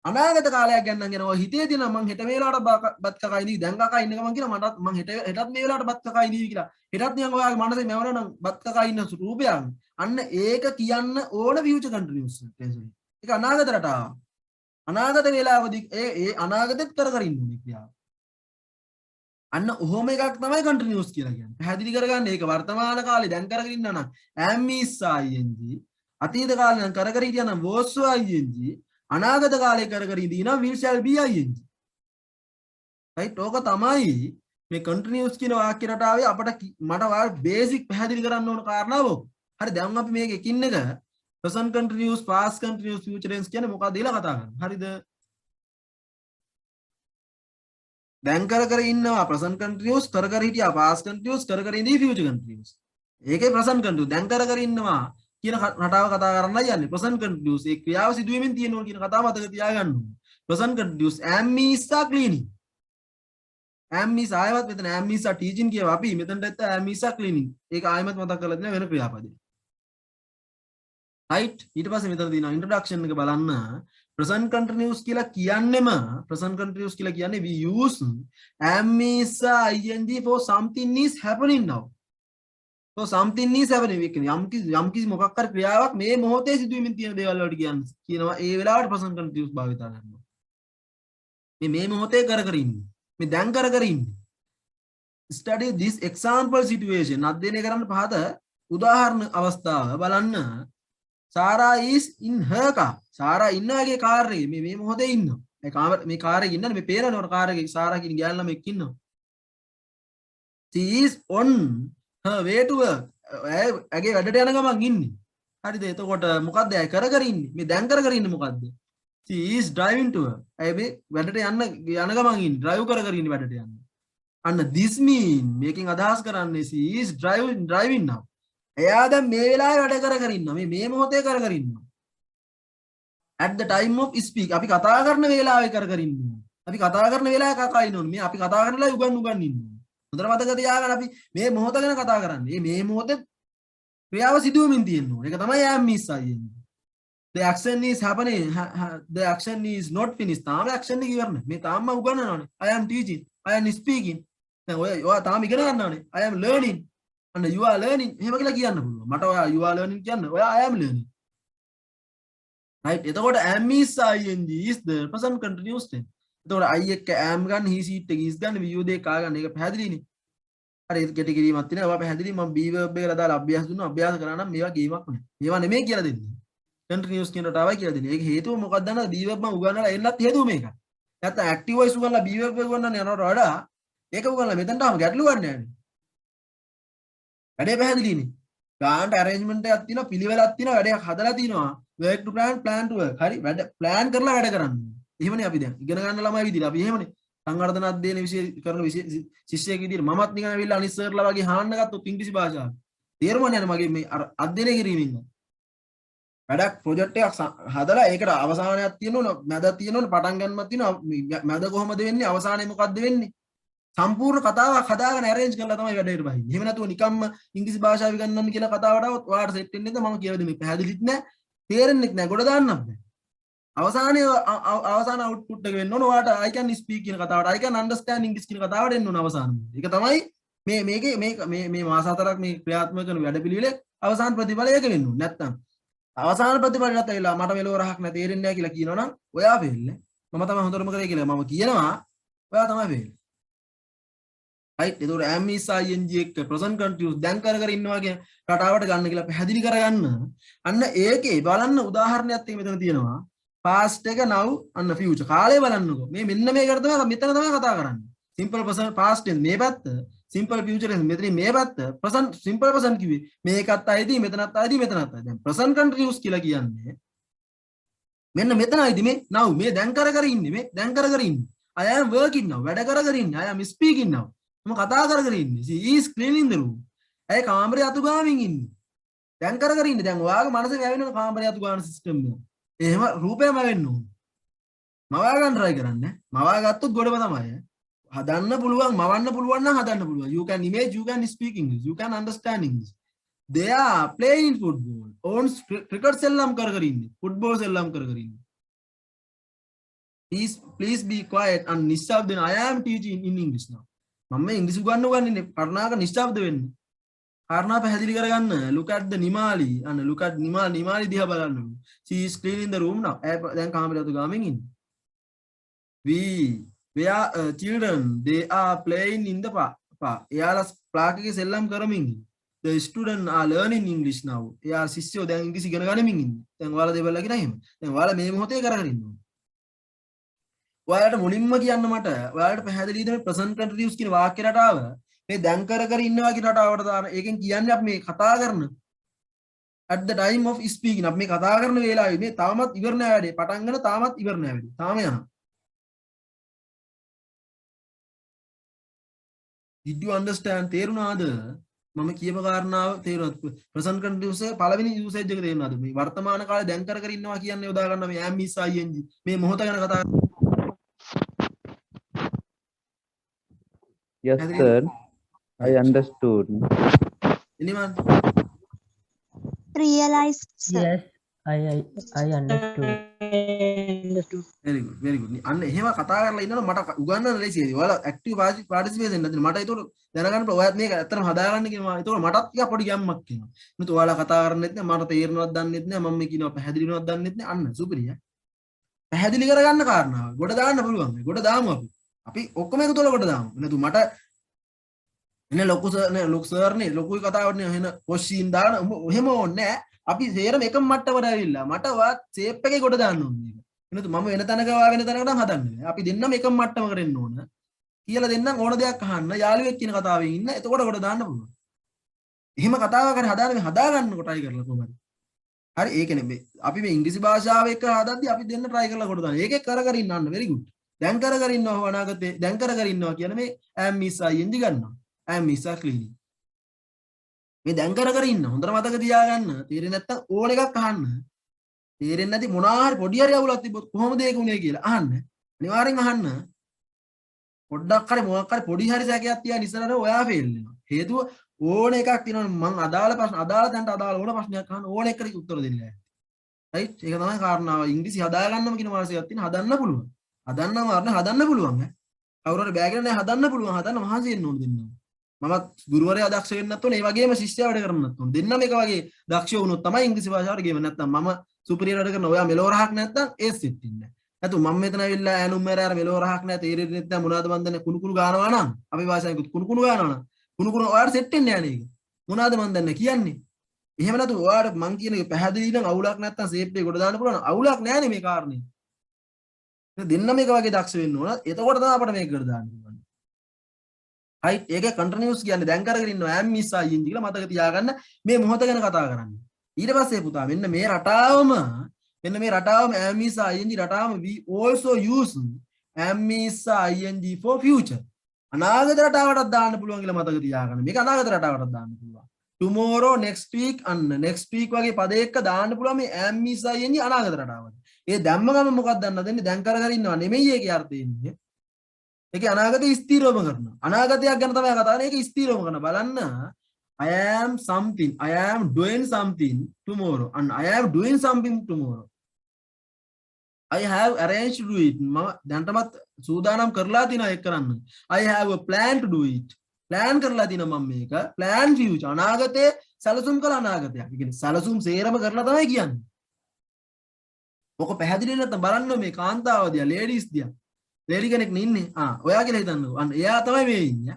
අනාගත කාලයක් ගැන නම් කියනවා හිතේ දින මං හෙට මේ වෙලාවට බත් කකා ඉඳී දැන් කකා ඉන්න ගමන් කියලා මට මං හෙටත් මේ වෙලාවට බත් කකා ඉඳී කියලා. හෙටත් නිකන් ඔයාගේ මනසේ මෙවන නම් බත් කකා ඉන්න රූපයක්. අන්න ඒක කියන්න ඕන ෆියුචර් කන්ටිනියුස් ටෙන්ස්. ඒක අනාගත රටාව. අනාගත වේලාවදී ඒ අනාගතෙත් කර ඉන්න ඕනේ ක්‍රියාව. අන්න ඔහොම එකක් තමයි කන්ටිනියුස් කියලා කියන්නේ. පැහැදිලි කරගන්න ඒක වර්තමාන කාලේ දැන් කරගෙන ඉන්නා නම් am is ing අතීත කාලේ නම් කර හිටියා නම් was ing අනාගත කාලේ කර ඉඳී නම් will shall be ing. right ඕක තමයි මේ කන්ටිනියුස් කියන වාක්‍ය රටාවේ අපිට මට ඔයාලට බේසික් පැහැදිලි කරන්න ඕන කාරණාව. හරි දැන් අපි මේක එකින් එක present continuous past continuous future tense කියන්නේ මොකක්ද කියලා කතා කරමු. හරිද? දැන් කර ඉන්නවා present continuous කර හිටියා past continuous කර ඉඳී future continuous. ඒකේ present continuous දැන් කර ඉන්නවා කියන රටාව කතා කරන්නයි යන්නේ. present continuous ඒ ක්‍රියාව සිදු වෙමින් තියෙනවා කියන කතාව මතක තියාගන්න ඕනේ. present continuous am is cleaning. am is ආයවත් මෙතන am is teaching කියව අපි මෙතනට ඇත්ත am is cleaning. ඒක ආයමත් මතක් කරලා දෙන වෙන ක්‍රියාපදයක්. right ඊට පස්සේ මෙතන තියෙනවා introduction එක බලන්න. present continuous කියලා කියන්නෙම present continuous කියලා කියන්නේ we use am is ing for something is happening now. so something is happening යම් කිසි මොකක් හරි ක්‍රියාවක් මේ මොහොතේ සිදුවීමෙන් තියෙන දේවල් වලට කියනවා ඒ වෙලාවට present continuous භාවිතා කරනවා. මේ මොහොතේ කර ඉන්නේ. මේ දැන් කර ඉන්නේ. study this example situation අධ්‍යයනය කරන්න පහත උදාහරණ අවස්ථාව බලන්න. Sarah is in her car. Sarah ඉන්නවාගේ කාර් එකේ මේ මොහොතේ ඉන්නවා. මේ කාර් එකේ ඉන්නනේ මේ පේනවනේ කාර් එකේ Sarah කියන ගෑනු ළමෙක් ඉන්නවා. She is on her way to work. ඇගේ වැඩට යන ගමන් ඉන්නේ. හරිද? එතකොට මොකද්ද ඇය කර ඉන්නේ? මේ දැන් කර ඉන්නේ මොකද්ද? She is driving to work. ඇය මේ වැඩට යන ගමන් ඉන්නේ. drive කර ඉන්නේ වැඩට යන්න. අන්න this mean මේකෙන් අදහස් කරන්නේ she is driving now. එයා දැන් මේ වෙලාවේ වැඩ කර ඉන්නවා. මේ මොහොතේ කර ඉන්නවා. at the time of speak අපි කතා කරන වෙලාවේ කර ඉන්නවා. අපි කතා කරන වෙලාවේ කකා ඉන්නෝනේ. මේ අපි කතා කරන වෙලාවේ උගන් ඉන්නවා. හොඳට මතක තියාගන්න අපි මේ මොහොත ගැන කතා කරන්නේ. මේ මොහොතේ ක්‍රියාව සිදුවමින් තියෙනවා. ඒක තමයි am is ing. the action is happening. the action is not finished. තාම action එක ඉවර නැහැ. මේ තාම උගන්වනවානේ. I am teaching. I am speaking. දැන් ඔය තාම ඉගෙන ගන්නවානේ. I am learning. and you are learning. එහෙම කියලා කියන්න පුළුවන්. මට ඔයා you are learning කියන්න. ඔයා I am learning. right එතකොට am is ing is the present continuous tense. එතකොට I එක am ගන්න he she එක is ගන්න we දෙක කා ගන්න. ඒක පැහැදිලිනේ. හරි ඒක කෙටි කිරීමක් තියෙනවා. ඔයා පැහැදිලි මම be verb එකකට දාලා අභ්‍යාස දුන්නා. අභ්‍යාස කරා නම් මේවා ගේමක් නේ. මේවා නෙමෙයි කියලා දෙන්නේ. continuous කියන රටාවයි කියලා දෙන්නේ. ඒක හේතුව මොකක්ද දන්නවද? be verb මම උගන්වලා එන්නත් හේතුව මේක. නැත්නම් active voice උගන්වලා be verb එක උගන්වන්න යනවට වඩා ඒක උගන්වලා මෙතනට ආවම ගැටලුවක් නැහැ. වැඩේ පැහැදිලිනේ. ගානට arrangement එකක් තියෙනවා, පිළිවෙලක් තියෙනවා, වැඩයක් හදලා තියෙනවා. work to plan to work. හරි වැඩ plan කරලා වැඩ කරන්න. එහෙමනේ අපි දැන් ඉගෙන ගන්න ළමයි විදිහට අපි එහෙමනේ. සංවර්ධන අධ්‍යයන විෂය කරන ශිෂ්‍යයෙක් විදිහට මමත් නිකන් ඇවිල්ලා අනිත් සර්ලා වගේ හාන්න ගත්තොත් ඉංග්‍රීසි භාෂාව. තේරුම නැහැ මගේ මේ අර අධ්‍යයනය කිරීමෙන්. වැඩක් ප්‍රොජෙක්ට් එකක් හදලා ඒකට අවසානයක් තියෙනවනේ, මැදක් තියෙනවනේ, පටන් ගන්නමක් තියෙනවා. මැද කොහොමද වෙන්නේ? අවසානයේ මොකද්ද වෙන්නේ? සම්පූර්ණ කතාවක් හදාගෙන arrange කරලා තමයි වැඩේට බහින්නේ. එහෙම නැතුව නිකම්ම ඉංග්‍රීසි භාෂාව ඉගෙනන්න කියලා කතාවට આવොත් ඔයාලට සෙට් වෙන්නේ නැද්ද? මම කියලා දෙන්නේ පැහැදිලිත් නැහැ, තේරෙන්නෙත් නැහැ, ගොඩ දාන්නත් බෑ. අවසානයේ අවසාන output එක වෙන්න ඕන ඔයාලට I can speak කියන කතාවට I can understand English කියන කතාවට එන්න ඕන අවසානයේ. ඒක තමයි මේ මාස හතරක් මේ ක්‍රියාත්මක කරන වැඩපිළිවෙලේ අවසාන ප්‍රතිඵලය ඒක වෙන්න ඕන. නැත්තම් අවසාන ප්‍රතිඵලයට ඇවිල්ලා මට මෙලෝ රහක් නැ තේරෙන්නේ නැහැ කියලා කියනවනම් ඔයා වෙන්නේ. මම තමයි හොඳටම කරේ කියලා මම කියනවා. ඔයා තමයි වෙන්නේ. right එතකොට am is ing එක present continuous දැන් කර ඉන්නවා කියන රටාවට ගන්න කියලා පැහැදිලි කරගන්න. අන්න ඒකේ බලන්න උදාහරණයක් මෙතන තියෙනවා. past එක now අන්න future කාලය බලන්නකෝ. මෙන්න මේකට තමයි මෙතන තමයි කතා කරන්නේ. simple present past tense මේ පැත්ත, simple future tense මෙතන මේ පැත්ත, present simple present කිව්වේ මේකත් අයිති මෙතනත් අයිති මෙතනත් අයිති. දැන් present continuous කියලා කියන්නේ මෙන්න මෙතන අයිති මේ now මේ දැන් කර ඉන්නේ මේ දැන් කර ඉන්නේ. I am working now වැඩ කර ඉන්නේ. I am speaking now මම කතා කර ඉන්නේ. she is cleaning the room. ඇයි කාමරේ අතු ගාමින් ඉන්නේ. දැන් කර ඉන්නේ. දැන් ඔයාගේ මනසේ වැවෙන කාමරේ අතු ගාන සිස්ටම් එක. එහෙම රූපයම වෙන්න ඕන. මවා ගන්න try කරන්න. මවා ගත්තොත් ගොඩම තමයි. හදන්න පුළුවන්, මවන්න පුළුවන් නම් හදන්න පුළුවන්. You can image, you can speak English, you can understand English. They are playing football. on cricket සෙල්ලම් කර ඉන්නේ. football සෙල්ලම් කර ඉන්නේ. Please be quiet and නිශ්ශබ්ද වෙන්න. I am teaching in English now. මම මේ ඉංග්‍රීසි උගන්වන්නේ කරුණාක නිශ්ශබ්ද වෙන්න. කාරණා පැහැදිලි කරගන්න. look at the Nimali. අන්න look at Nimali දිහා බලන්න. she is cleaning the room now. දැන් කාමරේ අතු ගාමින් ඉන්නේ. we are children. they are playing in the park. එයාලා පාර්ක් එකේ සෙල්ලම් කරමින් ඉන්නේ. the students are learning English now. එයා ශිෂ්‍යයෝ දැන් ඉංග්‍රීසි ඉගෙන ගනිමින් ඉන්නේ. දැන් ඔයාලා දෙවල්ලා කියන එහෙම. දැන් ඔයාලා මේ මොහොතේ කරගෙන ඉන්නවා. ඔයාලට මුලින්ම කියන්න මට ඔයාලට පැහැදිලිද මේ present continuous කියන වාක්‍ය රටාව මේ දැන් කර ඉන්නවා කියන රටාවට දාන ඒකෙන් කියන්නේ අපි මේ කතා කරන at the time of speaking අපි මේ කතා කරන වෙලාවේ මේ තාමත් ඉවර නෑ වැඩේ පටන් ගන්න තාමත් ඉවර නෑ වැඩේ තාම යනවා did you understand තේරුණාද මම කියපු කාරණාව තේරුණාද present continuous පළවෙනි usage එක තේරුණාද මේ වර්තමාන කාලේ දැන් කර කර ඉන්නවා කියන්නේ යොදා ගන්න මේ am is ing මේ මොහොත ගැන කතා Yes, sir. I understood. anyone realized, sir. Yes, I understood. very good අන්න එහෙම කතා කරලා ඉන්නකොට මට උගන්නන්න ලේසියි ඔයාලා active participation නැත්නම් මට ඒක දැනගන්න ඔයාත් මේක ඇත්තටම හදාගන්න කියනවා ඒක මටත් ටිකක් පොඩි ගැම්මක් කියනවා මොකද ඔයාලා කතා කරන්නෙත් නෑ මට තේරෙනවත් දන්නෙත් නෑ මම මේ කියනවා පැහැදිලිවවත් දන්නෙත් නෑ අන්න සුපිරිය පැහැදිලි කරගන්න කාරණාව ගොඩ දාන්න පුළුවන් මේ ගොඩ දාමු අපි ඔක්කොම එකතු වෙලා ගොඩ දාමු නැතු මට එනේ ලොකු සර් නේ ලොකුයි කතාවනේ එහෙන කොස්චින් දාන එහෙම ඕනේ නෑ අපි සේරම එකම මට්ටමට ඇවිල්ලා මට වත් ෂේප් එකේ ගොඩ දාන්න ඕනේ මේක එනතු මම වෙන තැනක වෙන තැනකට නම් හදන්නේ අපි දෙන්නම එකම මට්ටමකට එන්න ඕන කියලා දෙන්නම් ඕන දෙයක් අහන්න යාළුවෙක් කියන කතාවෙන් ඉන්න එතකොට ගොඩ දාන්න පුළුවන් එහෙම කතාවක් හරි හදා ගන්න try කරලා කොහමද හරි ඒ කියන්නේ අපි මේ ඉංග්‍රීසි භාෂාව එක්ක හදද්දි අපි දෙන්න try කරලා ගොඩ දාන්න ඒකේ කර කර ඉන්න very good දැන් කර කර ඉන්නවා අනාගතේ දැන් කර කර ඉන්නවා කියන්නේ මේ am is ing ගන්නවා am is cleaning මේ දැන් කර කර ඉන්න හොඳට මතක තියාගන්න තේරෙන්නේ නැත්තම් ඕන එකක් අහන්න තේරෙන්නේ නැති මොනවා හරි පොඩි හරි අවුලක් තිබ්බොත් කොහොමද ඒක උනේ කියලා අහන්න අනිවාර්යෙන් අහන්න පොඩ්ඩක් හරි මොකක් හරි පොඩි හරි සැකයක් තියාගෙන ඉස්සරහට ඔයා ෆේල් වෙනවා හේතුව ඕන එකක් තියෙනවා මම අදාළ ප්‍රශ්න අදාළ තැනට අදාළ ඕන ප්‍රශ්නයක් අහන්න ඕන එකට උත්තර දෙන්න නැහැ රයිට් ඒක තමයි කාරණාව ඉංග්‍රීසි හදාගන්නම කියන මානසිකයක් තියෙන හදන්න පුළුවන් හදන්න පුළුවන් කවුරු හරි බෑගෙන නැහැ හදන්න පුළුවන් හදන්න මහන්සි වෙන්න ඕන දෙන්නා මමත් ගුරුවරයා දක්ෂ වෙන්නත් ඕනේ ඒ වගේම ශිෂ්‍යයා වැඩ කරන්නත් ඕනේ දෙන්නම එක වගේ දක්ෂ වුණොත් තමයි ඉංග්‍රීසි භාෂාවට ගේම නැත්නම් මම සුපිරියර් වැඩ කරන ඔයා මෙලෝ රහක් නැත්නම් ඒ සෙට් ඉන්නේ නැතු මම මෙතන ඇවිල්ලා ඈනුම් මෑරාර මෙලෝ රහක් නැත තේරෙන්නේ නැත්නම් මොනවද මන් දන්නේ කුණු ගානවා නම් අපි භාෂාවෙන් කුණු ගානවා නම් කුණු ඔයාලට සෙට් වෙන්නේ නැහැ නේද මොනවද මන් දන්නේ කියන්නේ එහෙම නැතු ඔයාලට මං කියන එක පැහැදිලි නම් අවුලක් නැත්නම් සේප් එකේ ගොඩ දාන්න පුළුවන් අවුලක් නැහැනේ මේ කාරණේ දෙන්නම එක වගේ දක්ෂ වෙන්න ඕන එතකොට තමයි අපිට මේක කර දාන්න පුළුවන් right ඒකේ continuous කියන්නේ දැන් කරගෙන ඉන්නවා am is ing කියලා මතක තියාගන්න මේ මොහොත ගැන කතා කරන්නේ ඊට පස්සේ පුතා මෙන්න මේ රටාවම am is ing රටාවම we also use am is ing for future අනාගත රටාවටත් දාන්න පුළුවන් කියලා මතක තියාගන්න මේක අනාගත රටාවටත් දාන්න පුළුවන් tomorrow next week අන්න next week වගේ පද එක්ක දාන්න පුළුවන් මේ am is ing අනාගත රටාවට ඒ දැම්ම ගම මොකක්ද දන්නද දෙන්නේ දැන් කරගෙන ඉන්නවා නෙමෙයි ඒකේ අර්ථය ඉන්නේ ඒක අනාගතේ ස්ථිරවම කරනවා අනාගතයක් ගැන තමයි කතා කරන්නේ ඒක ස්ථිරවම කරනවා බලන්න I am doing something tomorrow and I am doing something tomorrow I have arranged to do it මම දැන්ටමත් සූදානම් කරලා තිනා ඒක කරන්න I have a plan to do it plan කරලා තිනා මම මේක plan future අනාගතේ සැලසුම් කළ අනාගතයක් ඒ කියන්නේ සැලසුම් සේරම කරලා තමයි කියන්නේ ඔක පැහැදිලි නැත්නම් බලන්න මේ කාන්තාව දිහා ladies දිහා ලේඩි කෙනෙක් ඉන්නේ ඔයා කියලා හිතන්නකෝ අන්න එයා තමයි මේ ඉන්නේ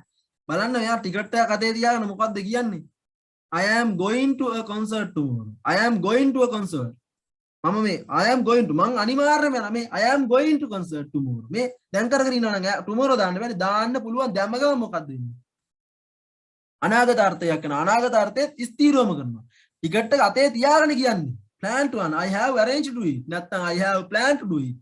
බලන්න එයා ටිකට් එකක් අතේ තියාගෙන මොකද්ද කියන්නේ I am going to a concert tomorrow I am going to a concert මම මේ I am going to මං අනිවාර්යයෙන්ම යනවා මේ I am going to concert tomorrow මේ දැන් කරගෙන ඉන්නවා නම් tomorrow දාන්න බෑනේ දාන්න පුළුවන් දැම්ම ගම මොකද්ද වෙන්නේ අනාගත අර්ථයක් කරන අනාගත අර්ථයේ ස්ථිරවම කරනවා ටිකට් එක අතේ තියාගෙන කියන්නේ plan to one I have arranged to do it නැත්නම් I have planned to do it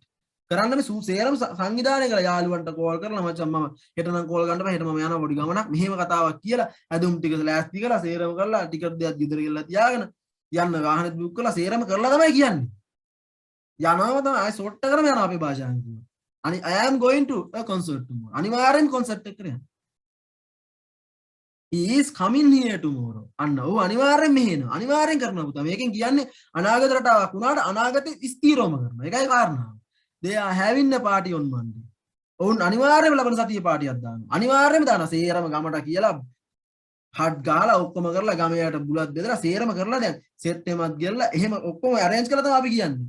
කරන්න මේ සේරම සංවිධානය කරලා යාළුවන්ට කෝල් කරලා මචං මම හෙට නම් කෝල් ගන්න බෑ හෙට මම යනවා පොඩි ගමනක් මෙහෙම කතාවක් කියලා ඇදුම් ටික ලෑස්ති කරලා සේරම කරලා ටිකට් දෙයක් ගෙදර ගෙල්ලා තියාගෙන යන්න වාහනේ බුක් කරලා සේරම කරලා තමයි කියන්නේ යනවා තමයි ආයි සෝට් කරම යනවා අපේ භාෂාවෙන් කියනවා I am going to a concert tomorrow අනිවාර්යෙන් කොන්සර්ට් එකකට යන්න he is coming here tomorrow අන්න ඔව් අනිවාර්යෙන් මෙහෙනවා අනිවාර්යෙන් කරනවා පුතා මේකෙන් කියන්නේ අනාගත රටාවක් වුණාට අනාගතේ ස්ථිරවම කරනවා ඒකයි කාරණාව they are having a party on Monday ඔවුන් අනිවාර්යයෙන්ම ලබන සතියේ පාටියක් දානවා අනිවාර්යයෙන්ම දානවා සේරම ගමට කියලා හට් ගාලා ඔක්කොම කරලා ගමයට බුලත් බෙදලා සේරම කරලා දැන් සෙට් එකමත් ගෙල්ලා එහෙම ඔක්කොම arrange කරලා තමයි අපි කියන්නේ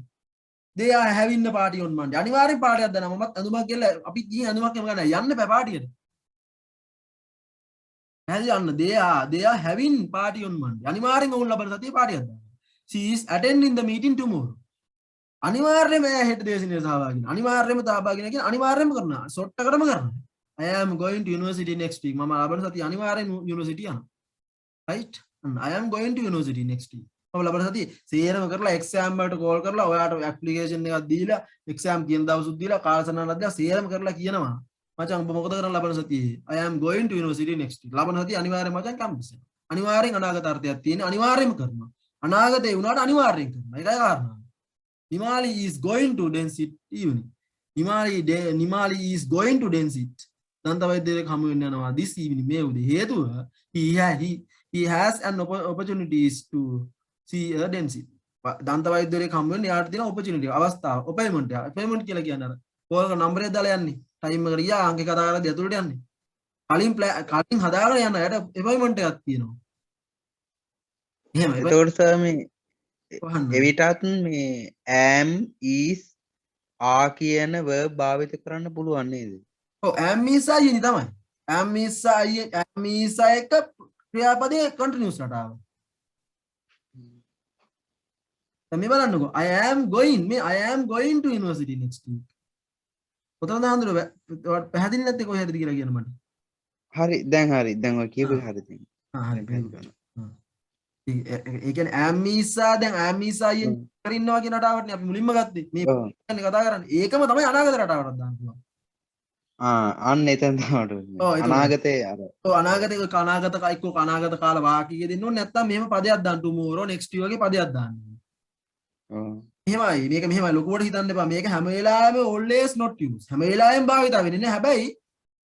they are having a party on Monday අනිවාර්යෙන් පාටියක් දානවා මමත් අඳුමක් ගෙල්ලා අපි ගිහින් අඳුමක් එම ගන්න යන්න බෑ පාටියට හැදි යන්න they are having party on Monday අනිවාර්යෙන් ඔවුන් ලබන සතියේ පාටියක් දානවා she is attending the meeting tomorrow අනිවාර්යයෙන්ම හෙට දේශනේ සහභාගී වෙනවා අනිවාර්යයෙන්ම සහභාගී වෙනවා කියන්නේ අනිවාර්යයෙන්ම කරනවා ෂොට් එකටම කරනවා I am going to university next week මම ලබන සතිය අනිවාර්යෙන් යුනිවර්සිටි යනවා right I am going to university next week මම ලබන සතිය සේරම කරලා එක්සෑම් වලට කෝල් කරලා ඔයාට ඇප්ලිකේෂන් එකක් දීලා එක්සෑම් කියන දවසුත් දීලා කාලසටහනක් දාලා සේරම කරලා කියනවා මචං ඔබ මොකද කරන්නේ ලබන සතියේ? I am going to university next week. ලබන සතියේ අනිවාර්යයෙන් මචං කැම්පස් එක. අනිවාර්යෙන් අනාගත අර්ථයක් තියෙන අනිවාර්යයෙන්ම කරනවා. අනාගතේ වුණාට අනිවාර්යෙන් කරනවා. ඒකයි කාරණාව. Nimali is going to Densit evening. Nimali is going to Densit. දන්තවෛද්‍යවරයෙක් හමු වෙන්න යනවා this evening මේ උදේ. හේතුව he has an opportunities to see a Densit. දන්තවෛද්‍යවරයෙක් හමු වෙන්න යාට තියෙන opportunity අවස්ථාව appointment කියලා කියන්නේ අර කෝල් එක නම්බර් එක දාලා යන්නේ. ටයිම් එකට ගියා අංක කතා කරලා ඇතුළට යන්නේ. කලින් හදාගෙන යන යට appointment එකක් තියෙනවා. එහෙම එතකොට සර් මේ වහන්න. එවිටත් මේ am is are කියන verb භාවිත කරන්න පුළුවන් නේද? ඔව් am is ine තමයි. am is එක ක්‍රියාපදයේ continuous රටාව. දැන් මේ බලන්නකෝ I am going to university next week. කොතනද හඳුර පැහැදිලි නැත්තේ කොහෙද කියලා කියන්න මට. හරි දැන් ඔය කියපු එක හරි දැන්. හරි ඒ කියන්නේ am is දැන් am is ine කරින්නවා කියන රටාවටනේ අපි මුලින්ම ගත්තේ. මේ කියන්නේ කතා කරන්නේ. ඒකම තමයි අනාගත රටාවටත් දාන්න පුළුවන්. අන්න එතන තමයි. අනාගතේ අර. ඔව් අනාගතේ අනාගත කාල වාක්‍යය දෙන්න ඕනේ නැත්තම් මෙහෙම පදයක් දාන්න tomorrow next year වගේ පදයක් දාන්න. ඔව්. එහෙමයි මේක මෙහෙමයි ලොකුවට හිතන්න එපා. මේක හැම වෙලාවෙම always not use. හැම වෙලාවෙම භාවිත වෙන්නේ නැහැ. හැබැයි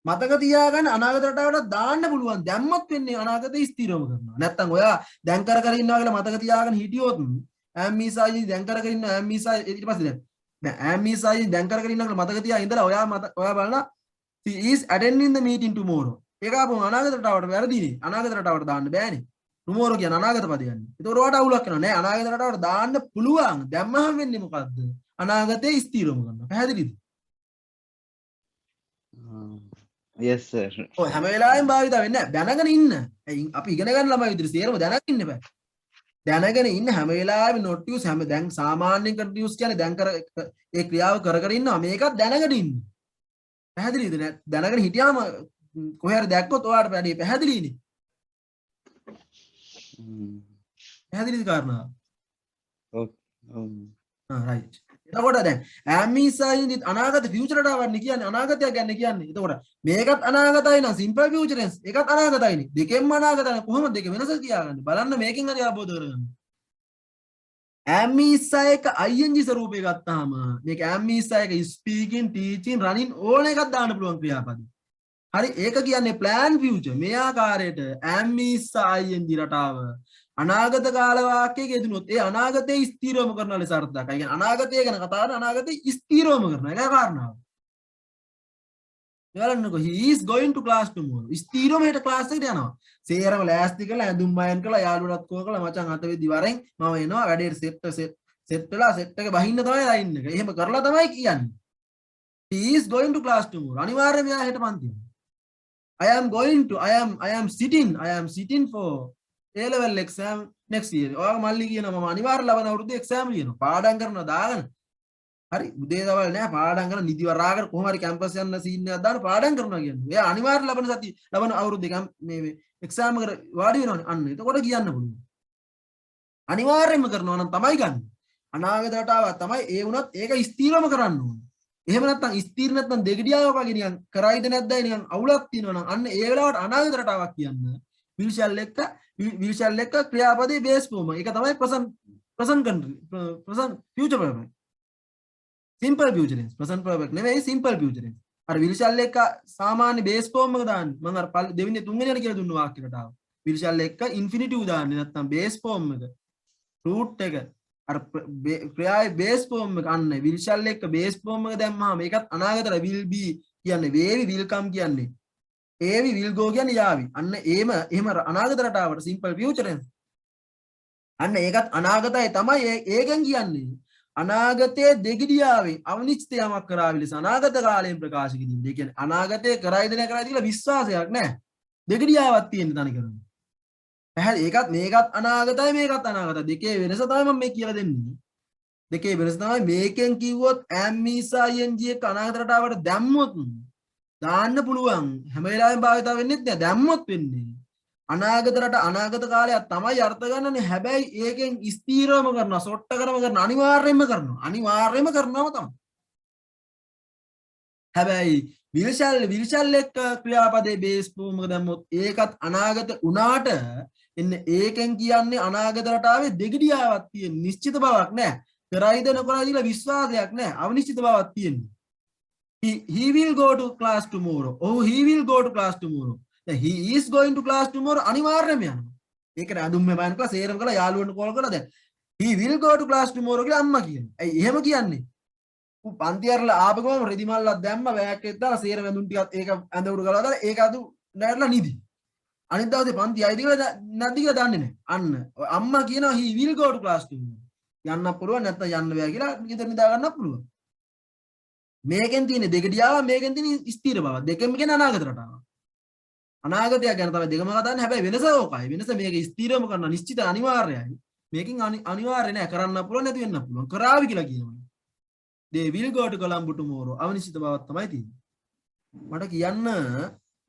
මතක තියාගන්න අනාගත රටාවට දාන්න පුළුවන්. දැම්මත් වෙන්නේ අනාගතේ ස්ථිරවම කරනවා. නැත්තම් ඔයා දැන් කර ඉන්නවා කියලා මතක තියාගෙන හිටියොත් am is I දැන් කර ඉන්න am is I ඊට පස්සේ දැන් am is I දැන් කර ඉන්නවා කියලා මතක තියා ඉඳලා ඔයා බලන she is attending the meeting tomorrow. ඒක අපෝ අනාගත රටාවට වැරදිනේ. අනාගත රටාවට දාන්න බෑනේ. tomorrow කියන අනාගත පදයන්නේ. ඒතකොට ඔයාට අවුලක් වෙනවා නෑ. අනාගත රටාවට දාන්න පුළුවන්. දැම්මහම වෙන්නේ මොකද්ද? අනාගතේ ස්ථිරවම කරනවා. පැහැදිලිද? yes sir. ඔය හැම වෙලාවෙම භාවිත වෙන්නේ නැහැ. දැනගෙන ඉන්න. අපි ඉගෙන ගන්න ළමයි විදිහට සේරම දැනගෙන ඉන්න බෑ. දැනගෙන ඉන්න හැම වෙලාවෙම not use හැම දැන් සාමාන්‍යයෙන් continuous කියන්නේ දැන් කර ඒ ක්‍රියාව කර ඉන්නවා. මේකත් දැනගෙන ඉන්න. පැහැදිලිද? දැනගෙන හිටියාම කොහේ හරි දැක්කොත් ඔයාලට වැඩි පැහැදිලිනේ. පැහැදිලිද කාරණා? ඔව්. right. එතකොට දැන් am is I අනාගත future රටාවක් කියන්නේ අනාගතයක් ගැන කියන්නේ. එතකොට මේකත් අනාගතයි නම් simple future tense ඒකත් අනාගතයිනේ. දෙකෙන්ම අනාගතයි. කොහොමද දෙක වෙනස කියාගන්නේ? බලන්න මේකෙන් හරි අවබෝධ කරගන්න. am is එක ing ස්වරූපය ගත්තාම මේක am is එක speaking teaching running ඕන එකක් දාන්න පුළුවන් ක්‍රියාපද. හරි ඒක කියන්නේ plan future. මේ ආකාරයට am is ing රටාව අනාගත කාල වාක්‍යයක යෙදුනොත් ඒ අනාගතයේ ස්ථිරවම කරන ලෙස අර්ථයක්. ඒ කියන්නේ අනාගතය ගැන කතා කරන අනාගතයේ ස්ථිරවම කරන එක කාරණාව. බලන්නකො he is going to class tomorrow. ස්ථිරවම හෙට ක්ලාස් එකට යනවා. සේරම ලෑස්ති කරලා ඇඳුම් අයන් කරලා යාළුවලත් කෝ කරලා මචං අත වෙදි වරෙන් මම එනවා වැඩේට සෙට් වෙලා සෙට් එක බහින්න තමයි ලයින් එක. එහෙම කරලා තමයි කියන්නේ. he is going to class tomorrow. අනිවාර්යයෙන්ම යා හෙට පන්ති යනවා. I am sitting for A level exam next year. ඔයාලා මල්ලි කියනවා මම අනිවාර්ය ලබන අවුරුද්දේ exam ලියනවා. පාඩම් කරනවා දාගෙන. හරි උදේ දවල් නෑ පාඩම් කරන නිදි වරාගෙන කොහොම හරි කැම්පස් යන්න සීන් එකක් දාන පාඩම් කරනවා කියන්නේ. එයා අනිවාර්ය ලබන අවුරුද්දේ මේ exam එකට වාඩි වෙනවනේ. අන්න එතකොට කියන්න පුළුවන්. අනිවාර්යයෙන්ම කරනවා නම් තමයි ගන්න. අනාගත රටාවක් තමයි ඒ වුණත් ඒක ස්ථිරවම කරන්න ඕනේ. එහෙම නැත්නම් ස්ථිර නැත්නම් දෙගිඩියාවක් වගේ නිකන් කරයිද නැද්දයි නිකන් අවුලක් තියෙනවා නම් අන්න ඒ වෙලාවට අනාගත රටාවක් කියන්න. will shall එක ක්‍රියාපදයේ base form. ඒක තමයි present future perfect. simple future tense. present perfect නෙවෙයි simple future tense. අර will shall එක සාමාන්‍ය base form එක දාන්න. මම අර දෙවෙනි තුන්වෙනි යන කියලා දුන්න වාක්‍යයකට ආවා. will shall එක infinitive දාන්නේ නැත්නම් base form එක. root එක අර ක්‍රියාවේ base form එක අන්න will shall එක base form එක දැම්මහම ඒකත් අනාගතට will be කියන්නේ වේවි will come කියන්නේ ඒවි will go කියන්නේ යාවි. අන්න එහෙම අනාගත රටාවට simple future tense. අන්න ඒකත් අනාගතයි තමයි ඒකෙන් කියන්නේ. අනාගතයේ දෙගිඩියාවෙන් අනිශ්චිත යමක් කරාවි ලෙස අනාගත කාලයෙන් ප්‍රකාශ කිරීම. ඒ කියන්නේ අනාගතයේ කරයිද නැකරයිද කියලා විශ්වාසයක් නැහැ. දෙගිඩියාවක් තියෙන තනි කරන්නේ. පැහැදිලි ඒකත් මේකත් අනාගතයි මේකත් අනාගතයි. දෙකේ වෙනස තමයි මම මේ කියලා දෙන්නේ. දෙකේ වෙනස තමයි මේකෙන් කිව්වොත් am is ing එක අනාගත රටාවට දැම්මොත් දාන්න පුළුවන්. හැම වෙලාවෙම භාවිත වෙන්නේ නැහැ. දැම්මොත් වෙන්නේ. අනාගත රට අනාගත කාලයක් තමයි අර්ථ ගන්නනේ. හැබැයි ඒකෙන් ස්ථීරවම කරනවා, සොට්ට කරම කරනවා, අනිවාර්යයෙන්ම කරනවා. අනිවාර්යයෙන්ම කරනවම තමයි. හැබැයි will shall එක්ක ක්‍රියාපදයේ බේස් ෆෝම් එක දැම්මොත් ඒකත් අනාගත උනාට එන්න ඒකෙන් කියන්නේ අනාගත රටාවේ දෙගිඩියාවක් තියෙන නිශ්චිත බවක් නැහැ. කරයිද නොකරයිද කියලා විශ්වාසයක් නැහැ. අවිනිශ්චිත බවක් තියෙනවා. He will go to class tomorrow. Oh, he will go to class tomorrow. He is going to class tomorrow. අනිවාර්යයෙන්ම යනවා. ඒකට අඳුම් මේ බයන් කළා සේරම කළා යාළුවන්ට කෝල් කරලා දැන් he will go to class tomorrow කියලා අම්මා කියනවා. ඇයි එහෙම කියන්නේ? පන්ති අරලා ආපු ගමන් රෙදි මල්ලක් දැම්ම බෑග් එකේ දාලා සේරම ඇඳුම් ටිකත් ඒක ඇඳ උඩ ගලවලා දාලා ඒක අදු නැරලා නිදි. අනිත් දවසේ පන්ති ආයිද කියලා නැද්ද කියලා දන්නේ නැහැ. අන්න අම්මා කියනවා he will go to class tomorrow. යන්න පුළුවන් නැත්නම් යන්න බෑ කියලා ගෙදර නිදා ගන්නත් පුළුවන්. මේකෙන් තියෙන දෙගඩියාව මේකෙන් තියෙන ස්ථිර බව දෙකෙන්ම කියන අනාගත රටාව. අනාගතය ගැන තමයි දෙකම කතා කරන්නේ. හැබැයි වෙනස ඕකයි. වෙනස මේක ස්ථිරම කරන නිශ්චිත අනිවාර්යයි. මේකෙන් අනිවාර්ය නෑ කරන්න පුළුවන් නැති වෙන්න පුළුවන්. කරાવી කියලා කියනවා. they will go to Colombo tomorrow. අනිශ්චිත බවක් තමයි තියෙන්නේ. මට කියන්න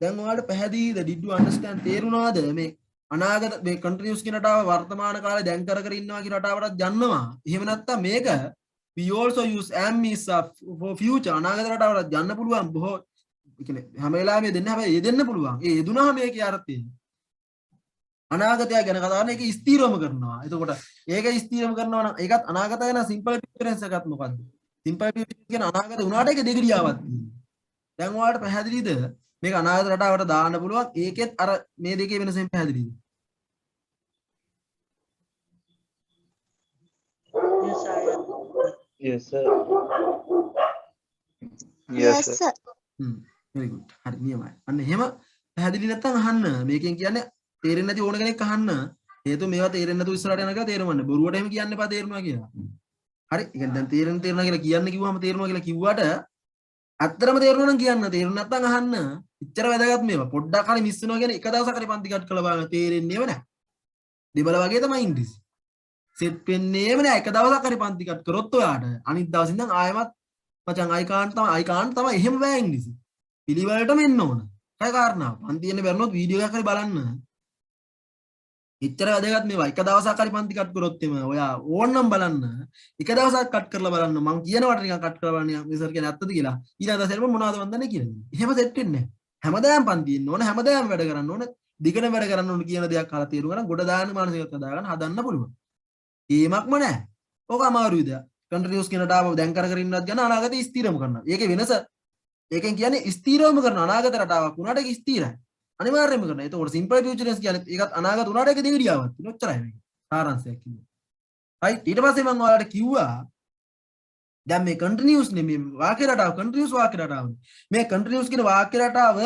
දැන් ඔයාලට පැහැදිලිද? did you understand? තේරුණාද මේ අනාගත මේ continuous කියන රටාව වර්තමාන කාලේ දැන් කර ඉන්නවා කියන රටාවටත් යන්නවා. එහෙම නැත්නම් මේක we also use am is for future අනාගත රටාවටත් යන්න පුළුවන්. බොහෝ කියන්නේ හැම වෙලාවෙම දෙන්න හැබැයි යෙදෙන්න පුළුවන්. ඒ යෙදුනහම මේකේ අර්ථය. අනාගතය ගැන කතා කරන එක ස්ථිරවම කරනවා. එතකොට ඒක ස්ථිරවම කරනවා නම් ඒකත් අනාගතය ගැන සිම්පල් ඩිෆරන්ස් එකක් මොකද්ද? සිම්පල් ඩිෆරන්ස් කියන අනාගත උනාට ඒක දෙගිඩියාවක් තියෙනවා. දැන් ඔයාලට පැහැදිලිද? මේක අනාගත රටාවට දාන්න පුළුවන්. ඒකෙත් අර මේ දෙකේ වෙනසෙන් පැහැදිලිද? Yes sir. Yes, sir. very good. හරි නියමයි. අන්න එහෙම පැහැදිලි නැත්නම් අහන්න. මේකෙන් කියන්නේ තේරෙන්නේ නැති ඕන කෙනෙක් අහන්න. හේතුව මේවා තේරෙන්නේ නැතුව ඉස්සරහට යනවා කියලා තේරුම් ගන්න. බොරුවට එහෙම කියන්න එපා තේරුණා කියලා. හරි. ඒ කියන්නේ දැන් තේරෙනවා කියලා කියන්න කිව්වම තේරුණා කියලා කිව්වට ඇත්තටම තේරුණා නම් කියන්න. තේරුණ නැත්නම් අහන්න. ඉච්චර වැදගත් මේවා. පොඩ්ඩක් හරි මිස් වෙනවා කියන්නේ එක දවසක් හරි පන්ති කට් කරලා බලන්න තේරෙන්නේම නැහැ. දෙබල වගේ තමයි ඉංග්‍රීසි. සෙට් වෙන්නේම නැහැ. එක දවසක් හරි පන්ති කට් කරොත් ඔයාට අනිත් දවසින් ඉඳන් ආයෙමත් මචං I can't තමයි එහෙම බෑ ඉංග්‍රීසි. පිළිවෙලටම එන්න ඕන. ඒකයි කාරණාව. පන්ති එන්න බැරිනොත් වීඩියෝ එකක් හරි බලන්න. ඉච්චර වැදගත් මේවා. එක දවසක් හරි පන්ති කට් කරොත් එම ඔයා ඕන්නම් බලන්න. එක දවසක් කට් කරලා බලන්න. මම කියනවට නිකන් කට් කරලා බලන්න. මේ සර් කියන්නේ ඇත්තද කියලා. ඊළඟ දවසේ මොනවද මන් දන්නේ කියලා. එහෙම සෙට් වෙන්නේ නැහැ. හැමදාම පන්ති එන්න ඕන. හැමදාම වැඩ කරන්න ඕන. දිගට වැඩ කරන්න ඕන කියන දෙයක් අහලා තේරුම් ගන්න ගොඩ දාන්න මානසිකව දාගන්න හදන්න පුළුවන්. ඒමක්ම නැහැ. ඕක අමාරුයි දෙයක්. කන්ටිනියස් කියන රටාව දැන් කර ඉන්නවත් ගන්න අනාගතේ ස්ථිරම කරනවා. ඒකේ වෙනස ඒකෙන් කියන්නේ ස්ථිරවම කරන අනාගත රටාවක් වුණාට ඒක ස්ථිරයි. අනිවාර්යයෙන්ම කරනවා. ඒතකොට සිම්පල් ෆියුචරස් කියන්නේ ඒකත් අනාගත වුණාට ඒක දෙගිඩියාවක් තියෙනවා. ඔච්චරයි මේක. සාරාංශයක් කියන්නේ. හරි ඊට පස්සේ මම ඔයාලට කිව්වා දැන් මේ කන්ටිනියස් නෙමෙයි වාක්‍ය රටාව කන්ටිනියස් වාක්‍ය රටාව. මේ කන්ටිනියස් කියන වාක්‍ය රටාව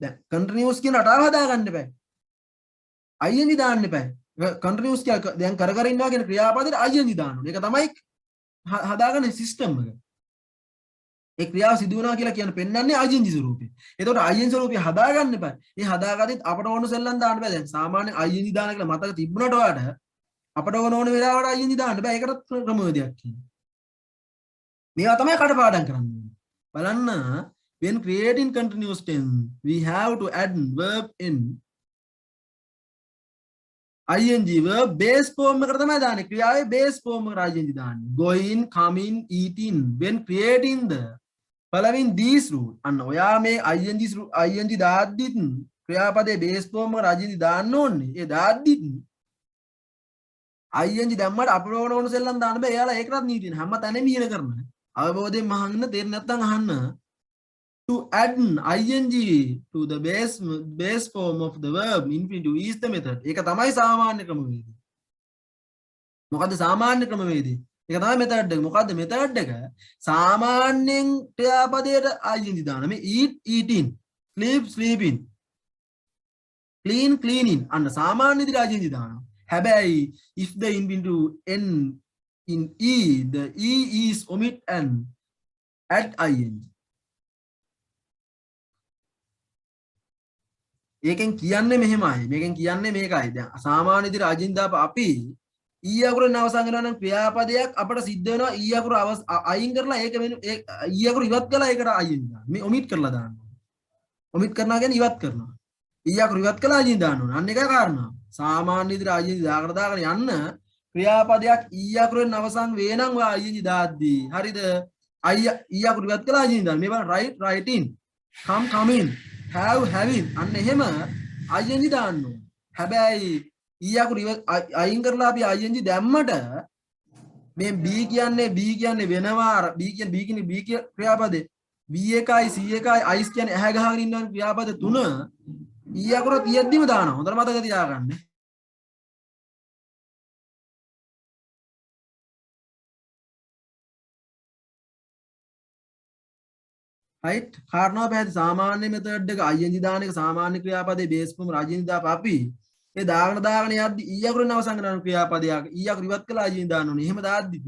දැන් කන්ටිනියස් කියන රටාව හදාගන්න බෑ. ing දාන්න බෑ. කන්ටිනියස් කියලා දැන් කර ඉන්නවා කියන ක්‍රියාපදයට ing දාන්න ඕනේ. ඒක තමයි හදාගන්න සිස්ටම් එක. ඒ ක්‍රියාව සිදු වෙනවා කියලා කියන පෙන්වන්නේ ing ස්වරූපේ. එතකොට ing ස්වරූපය හදාගන්න බෑ. මේ හදාගත්තත් අපට ඕන සෙල්ලම් දාන්න බෑ. දැන් සාමාන්‍ය ing දාන කියලා මතක තිබුණාට ඔයාලට අපට ඕන වෙලාවට ing දාන්න බෑ. ඒකට ක්‍රමවේදයක් කියනවා. මේවා තමයි කඩපාඩම් කරන්නේ. බලන්න when creating continuous tense we have to add verb in ing verb base form එකට තමයි දාන්නේ. ක්‍රියාවේ base form එකට ing දාන්නේ. going, coming, eating when creating the following these rule. අන්න ඔයා මේ ing දාද්දිත් ක්‍රියාපදයේ base form එකට ing දාන්න ඕනේ. ඒ දාද්දිත් ing දැම්මට අපිට ඕන සෙල්ලම් දාන්න බෑ. එයාලා ඒකටත් නීතිය හැම තැනම ඉහෙල කරනවා. අවබෝධයෙන් අහන්න තේරෙන්නේ නැත්නම් අහන්න. To add ing to the base form of the verb infinitive is the method. ඒක තමයි සාමාන්‍ය ක්‍රමවේදය. මොකද්ද සාමාන්‍ය ක්‍රමවේදය? ඒක තමයි method එක. මොකද්ද method එක? සාමාන්‍යයෙන් ක්‍රියාපදයට ing දාන. මේ eat eating, sleep sleeping, clean cleaning අන්න සාමාන්‍ය විදිහට ing දානවා. හැබැයි if the infinitive end in e the e is omit and add ing. ඒකෙන් කියන්නේ මෙහෙමයි. මේකෙන් කියන්නේ මේකයි. දැන් සාමාන්‍ය විදිහට ing දාප අපි ඊ අකුරෙන් අවසන් වෙනවා නම් ක්‍රියාපදයක් අපට සිද්ධ වෙනවා ඊ අකුර අයින් කරලා ඒක ඊ අකුර ඉවත් කළා ඒකට ing දාන්න. මේ omit කරලා දාන්න. omit කරනවා කියන්නේ ඉවත් කරනවා. ඊ අකුර ඉවත් කළා ing දාන්න ඕන. අන්න එකයි කාරණා. සාමාන්‍ය විදිහට ing දාගෙන යන්න ක්‍රියාපදයක් ඊ අකුරෙන් අවසන් වේ නම් ඔයා ing දාද්දී හරිද? ඊ අකුර ඉවත් කළා ing දාන්න. මේ බලන්න write writing come coming have having අන්න එහෙම ing දාන්න ඕනේ. හැබැයි ඊ අකුරු අයින් කරලා අපි ing දැම්මට මේ b කියන්නේ වෙනවා b කියන්නේ b ක්‍රියාපදේ b1යි c1යි ice කියන්නේ ඇහැ ගහගෙන ඉන්න ක්‍රියාපද තුන ඊ අකුර තියෙද්දිම දානවා. හොඳට මතක තියාගන්න. right කාරණාව පැහැදිලි. සාමාන්‍ය මෙතඩ් එක ing දාන එක සාමාන්‍ය ක්‍රියාපදේ බේස් ෆෝම් ing දාප අපි ඒ දාගෙන යද්දි ඊ අකුරෙන් අවසන් කරන ක්‍රියාපදයක් ඊ අකුර ඉවත් කළා ing දාන්න ඕනේ. එහෙම දාද්දි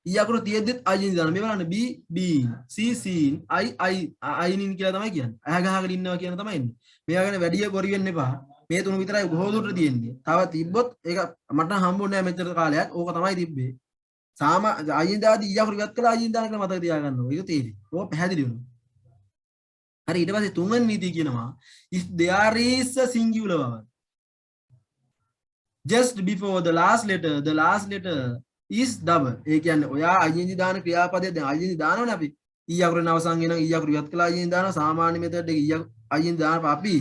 ඊ අකුර තියෙද්දිත් ing දාන්න. මේ බලන්න b b c c i නින් කියලා තමයි කියන්නේ. ඇහැ ගහගෙන ඉන්නවා කියන තමයි ඉන්නේ. මේවා ගැන වැඩි බොරි වෙන්න එපා. මේ තුන විතරයි බොහෝ දුරට තියෙන්නේ. තව තිබ්බොත් ඒක මට හම්බුන්නේ නැහැ මෙච්චර කාලයක්. ඕක තමයි තිබ්බේ. ing දාදී ඊ අකුර ඉවත් කළා ing දාන කියලා මතක තියාගන්න ඕනේ. ඒක තේරෙයි. ඕක පැහැදිලි වෙනවා. හරි ඊට පස්සේ තුන්වෙනි නීතිය කියනවා if there is a singular vowel just before the last letter is double. ඒ කියන්නේ ඔයා ing දාන ක්‍රියාපදයේ දැන් ing දානවනේ අපි. ඊ අකුරෙන් අවසන් වෙන ඊ අකුර ඉවත් කළා ing දානවා. සාමාන්‍ය මෙතඩ් එකේ ing දානවා අපි.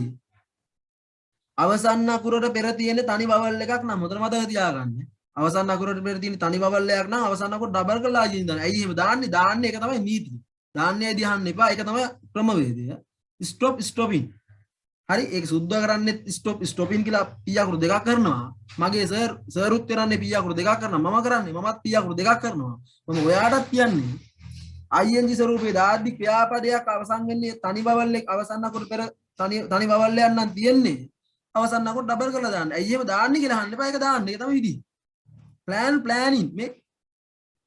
අවසන් අකුරට පෙර තියෙන තනි vowel එකක් නම් හොඳට මතක තියාගන්න. අවසන් අකුරට පෙර තියෙන තනි vowel එකක් නම් අවසන් අකුර ඩබල් කරලා ing දානවා. ඇයි එහෙම දාන්නේ? දාන්නේ ඒක තමයි නීතිය. දාන්නේ දිහන්න එපා. ඒක තමයි ක්‍රමවේදය. stop stopping. හරි ඒක සුද්ධ කරන්නේ stop stopping කියලා p අකුරු දෙකක් කරනවා. මගේ සර් උත් කරන්නේ p අකුරු දෙකක් කරනවා. මම කරන්නේ මමත් p අකුරු දෙකක් කරනවා. මම ඔයාටත් කියන්නේ ing ස්වරූපේ දාද්දි ක්‍රියාපදයක් අවසන් වෙන්නේ තනි vowel එක අවසන් අකුරු පෙර තනි vowel එකක් නම් තියෙන්නේ. අවසන් අකුරු ඩබල් කරලා දාන්න. ඇයි එහෙම දාන්නේ කියලා අහන්න එපා. ඒක දාන්න. ඒක තමයි විදිහ. planning මේ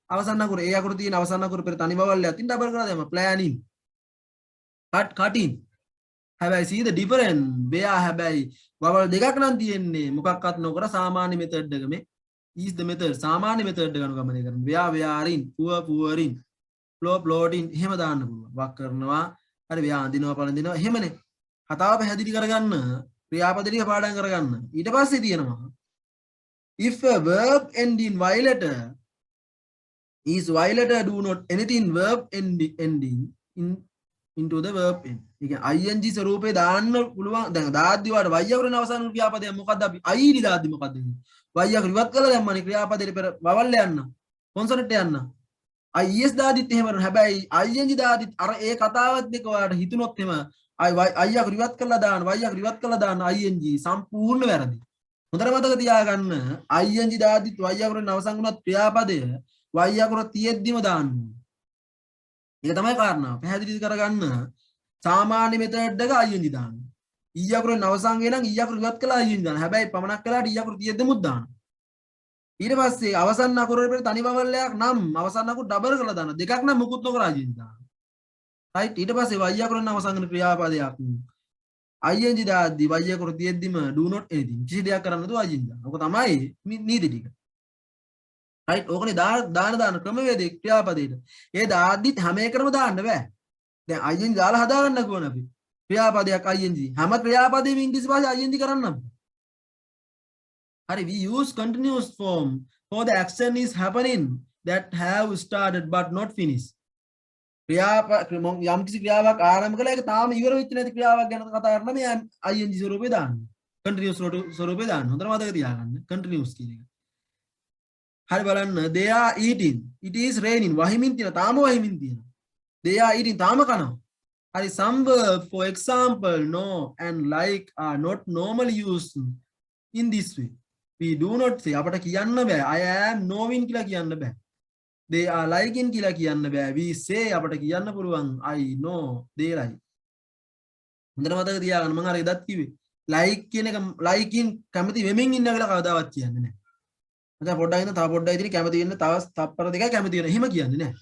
අවසන් අකුර ඒ අකුරු තියෙන අවසන් අකුරු පෙර තනි vowel එකක් තියෙන ඩබල් කරලා දාන්න. planning cutting. හැබැයි see the difference where හැබැයි vowel දෙකක් නම් තියෙන්නේ මොකක්වත් නොකර සාමාන්‍ය method එක මේ is the method සාමාන්‍ය method එක අනුගමනය කරන where in pouring floating එහෙම දාන්න පුළුවන්. වක් කරනවා හරි where අඳිනවා පළඳිනවා එහෙමනේ. කතාව පැහැදිලි කරගන්න ක්‍රියාපද ටික පාඩම් කරගන්න. ඊට පස්සේ තියෙනවා if a verb end in y letter is y letter do not anything verb ending into the verb end. ඒ කියන්නේ ing ස්වරූපේ දාන්න පුළුවන්. දැන් දාද්දි වාට y අකුරෙන් අවසන් වුණු ක්‍රියාපදයක් මොකද්ද අපි i ඩි දාද්දි මොකද්ද වෙන්නේ? y අකුර ඉවත් කළා දැම්මනේ ක්‍රියාපදෙට පෙර vowel යන්න. කොන්සොනන්ට් යන්න. is දාද්දිත් එහෙම කරනවා. හැබැයි ing දාද්දිත් අර ඒ කතාවත් දෙක ඔයාලට හිතුනොත් එහෙම i අකුර ඉවත් කළා දාන්න y අකුර ඉවත් කළා දාන්න ing සම්පූර්ණ වැරදි. හොඳට මතක තියාගන්න ing දාද්දිත් y අකුරෙන් අවසන් වුණත් ක්‍රියාපදය y අකුර තියෙද්දිම දාන්න. ඒක තමයි කාරණාව. පැහැදිලි කරගන්න සාමාන්‍ය මෙතඩ් එක ing දාන්න. ඊ අකුරෙන් අවසන් වෙනනම් ඊ අකුර ඉවත් කළා ing දාන්න. හැබැයි පමණක් කළාට ඊ අකුර තියෙද්දිමුත් දාන්න. ඊට පස්සේ අවසන් අකුරේ පෙර තනි vowel එකක් නම් අවසන් අකුර ඩබල් කරලා දාන්න. දෙකක් නම් මුකුත් නොකර ing දාන්න. right ඊට පස්සේ y අකුරෙන් අවසන් වෙන ක්‍රියාපදයක් ing දාද්දි y අකුර තියෙද්දිම do not anything කිසි දෙයක් කරන්න නැතුව ing දාන්න. ඔක තමයි නීති ටික. right ඕකනේ දාන ක්‍රමවේදේ ක්‍රියාපදේට. ඒ දාද්දිත් හැම එකම දාන්න බෑ. දැන් ing දාලා හදාගන්න ඕන අපි. ක්‍රියාපදයක් ing හැම ක්‍රියාපදෙම ඉංග්‍රීසි භාෂාවේ ing කරන්නම්. හරි we use continuous form for the action is happening that have started but not finished. යම් කිසි ක්‍රියාවක් ආරම්භ කළා ඒක තාම ඉවර වෙච්ච නැති ක්‍රියාවක් ගැන කතා කරන මේ ing ස්වරූපේ දාන්න. continuous ස්වරූපේ දාන්න. හොඳට මතක තියාගන්න continuous කියන එක. හරි බලන්න they are eating it is raining වහිමින් තියෙන තාම වහිමින් තියෙන they are eating තාම කනවා. හරි some verb for example no and like are not normally used in this way. we do not say අපට කියන්න බෑ I am knowing කියලා කියන්න බෑ. they are liking කියලා කියන්න බෑ. we say අපට කියන්න පුළුවන් I know they like. හොඳට මතක තියාගන්න මම අර එදත් කිව්වේ like කියන එක liking කැමති වෙමින් ඉන්න කියලා කවදාවත් කියන්නේ නැහැ. මචං පොඩ්ඩක් ඉන්න තව පොඩ්ඩක් ඉතින් කැමති වෙන්න තව තප්පර දෙකයි කැමති වෙන. එහෙම කියන්නේ නැහැ.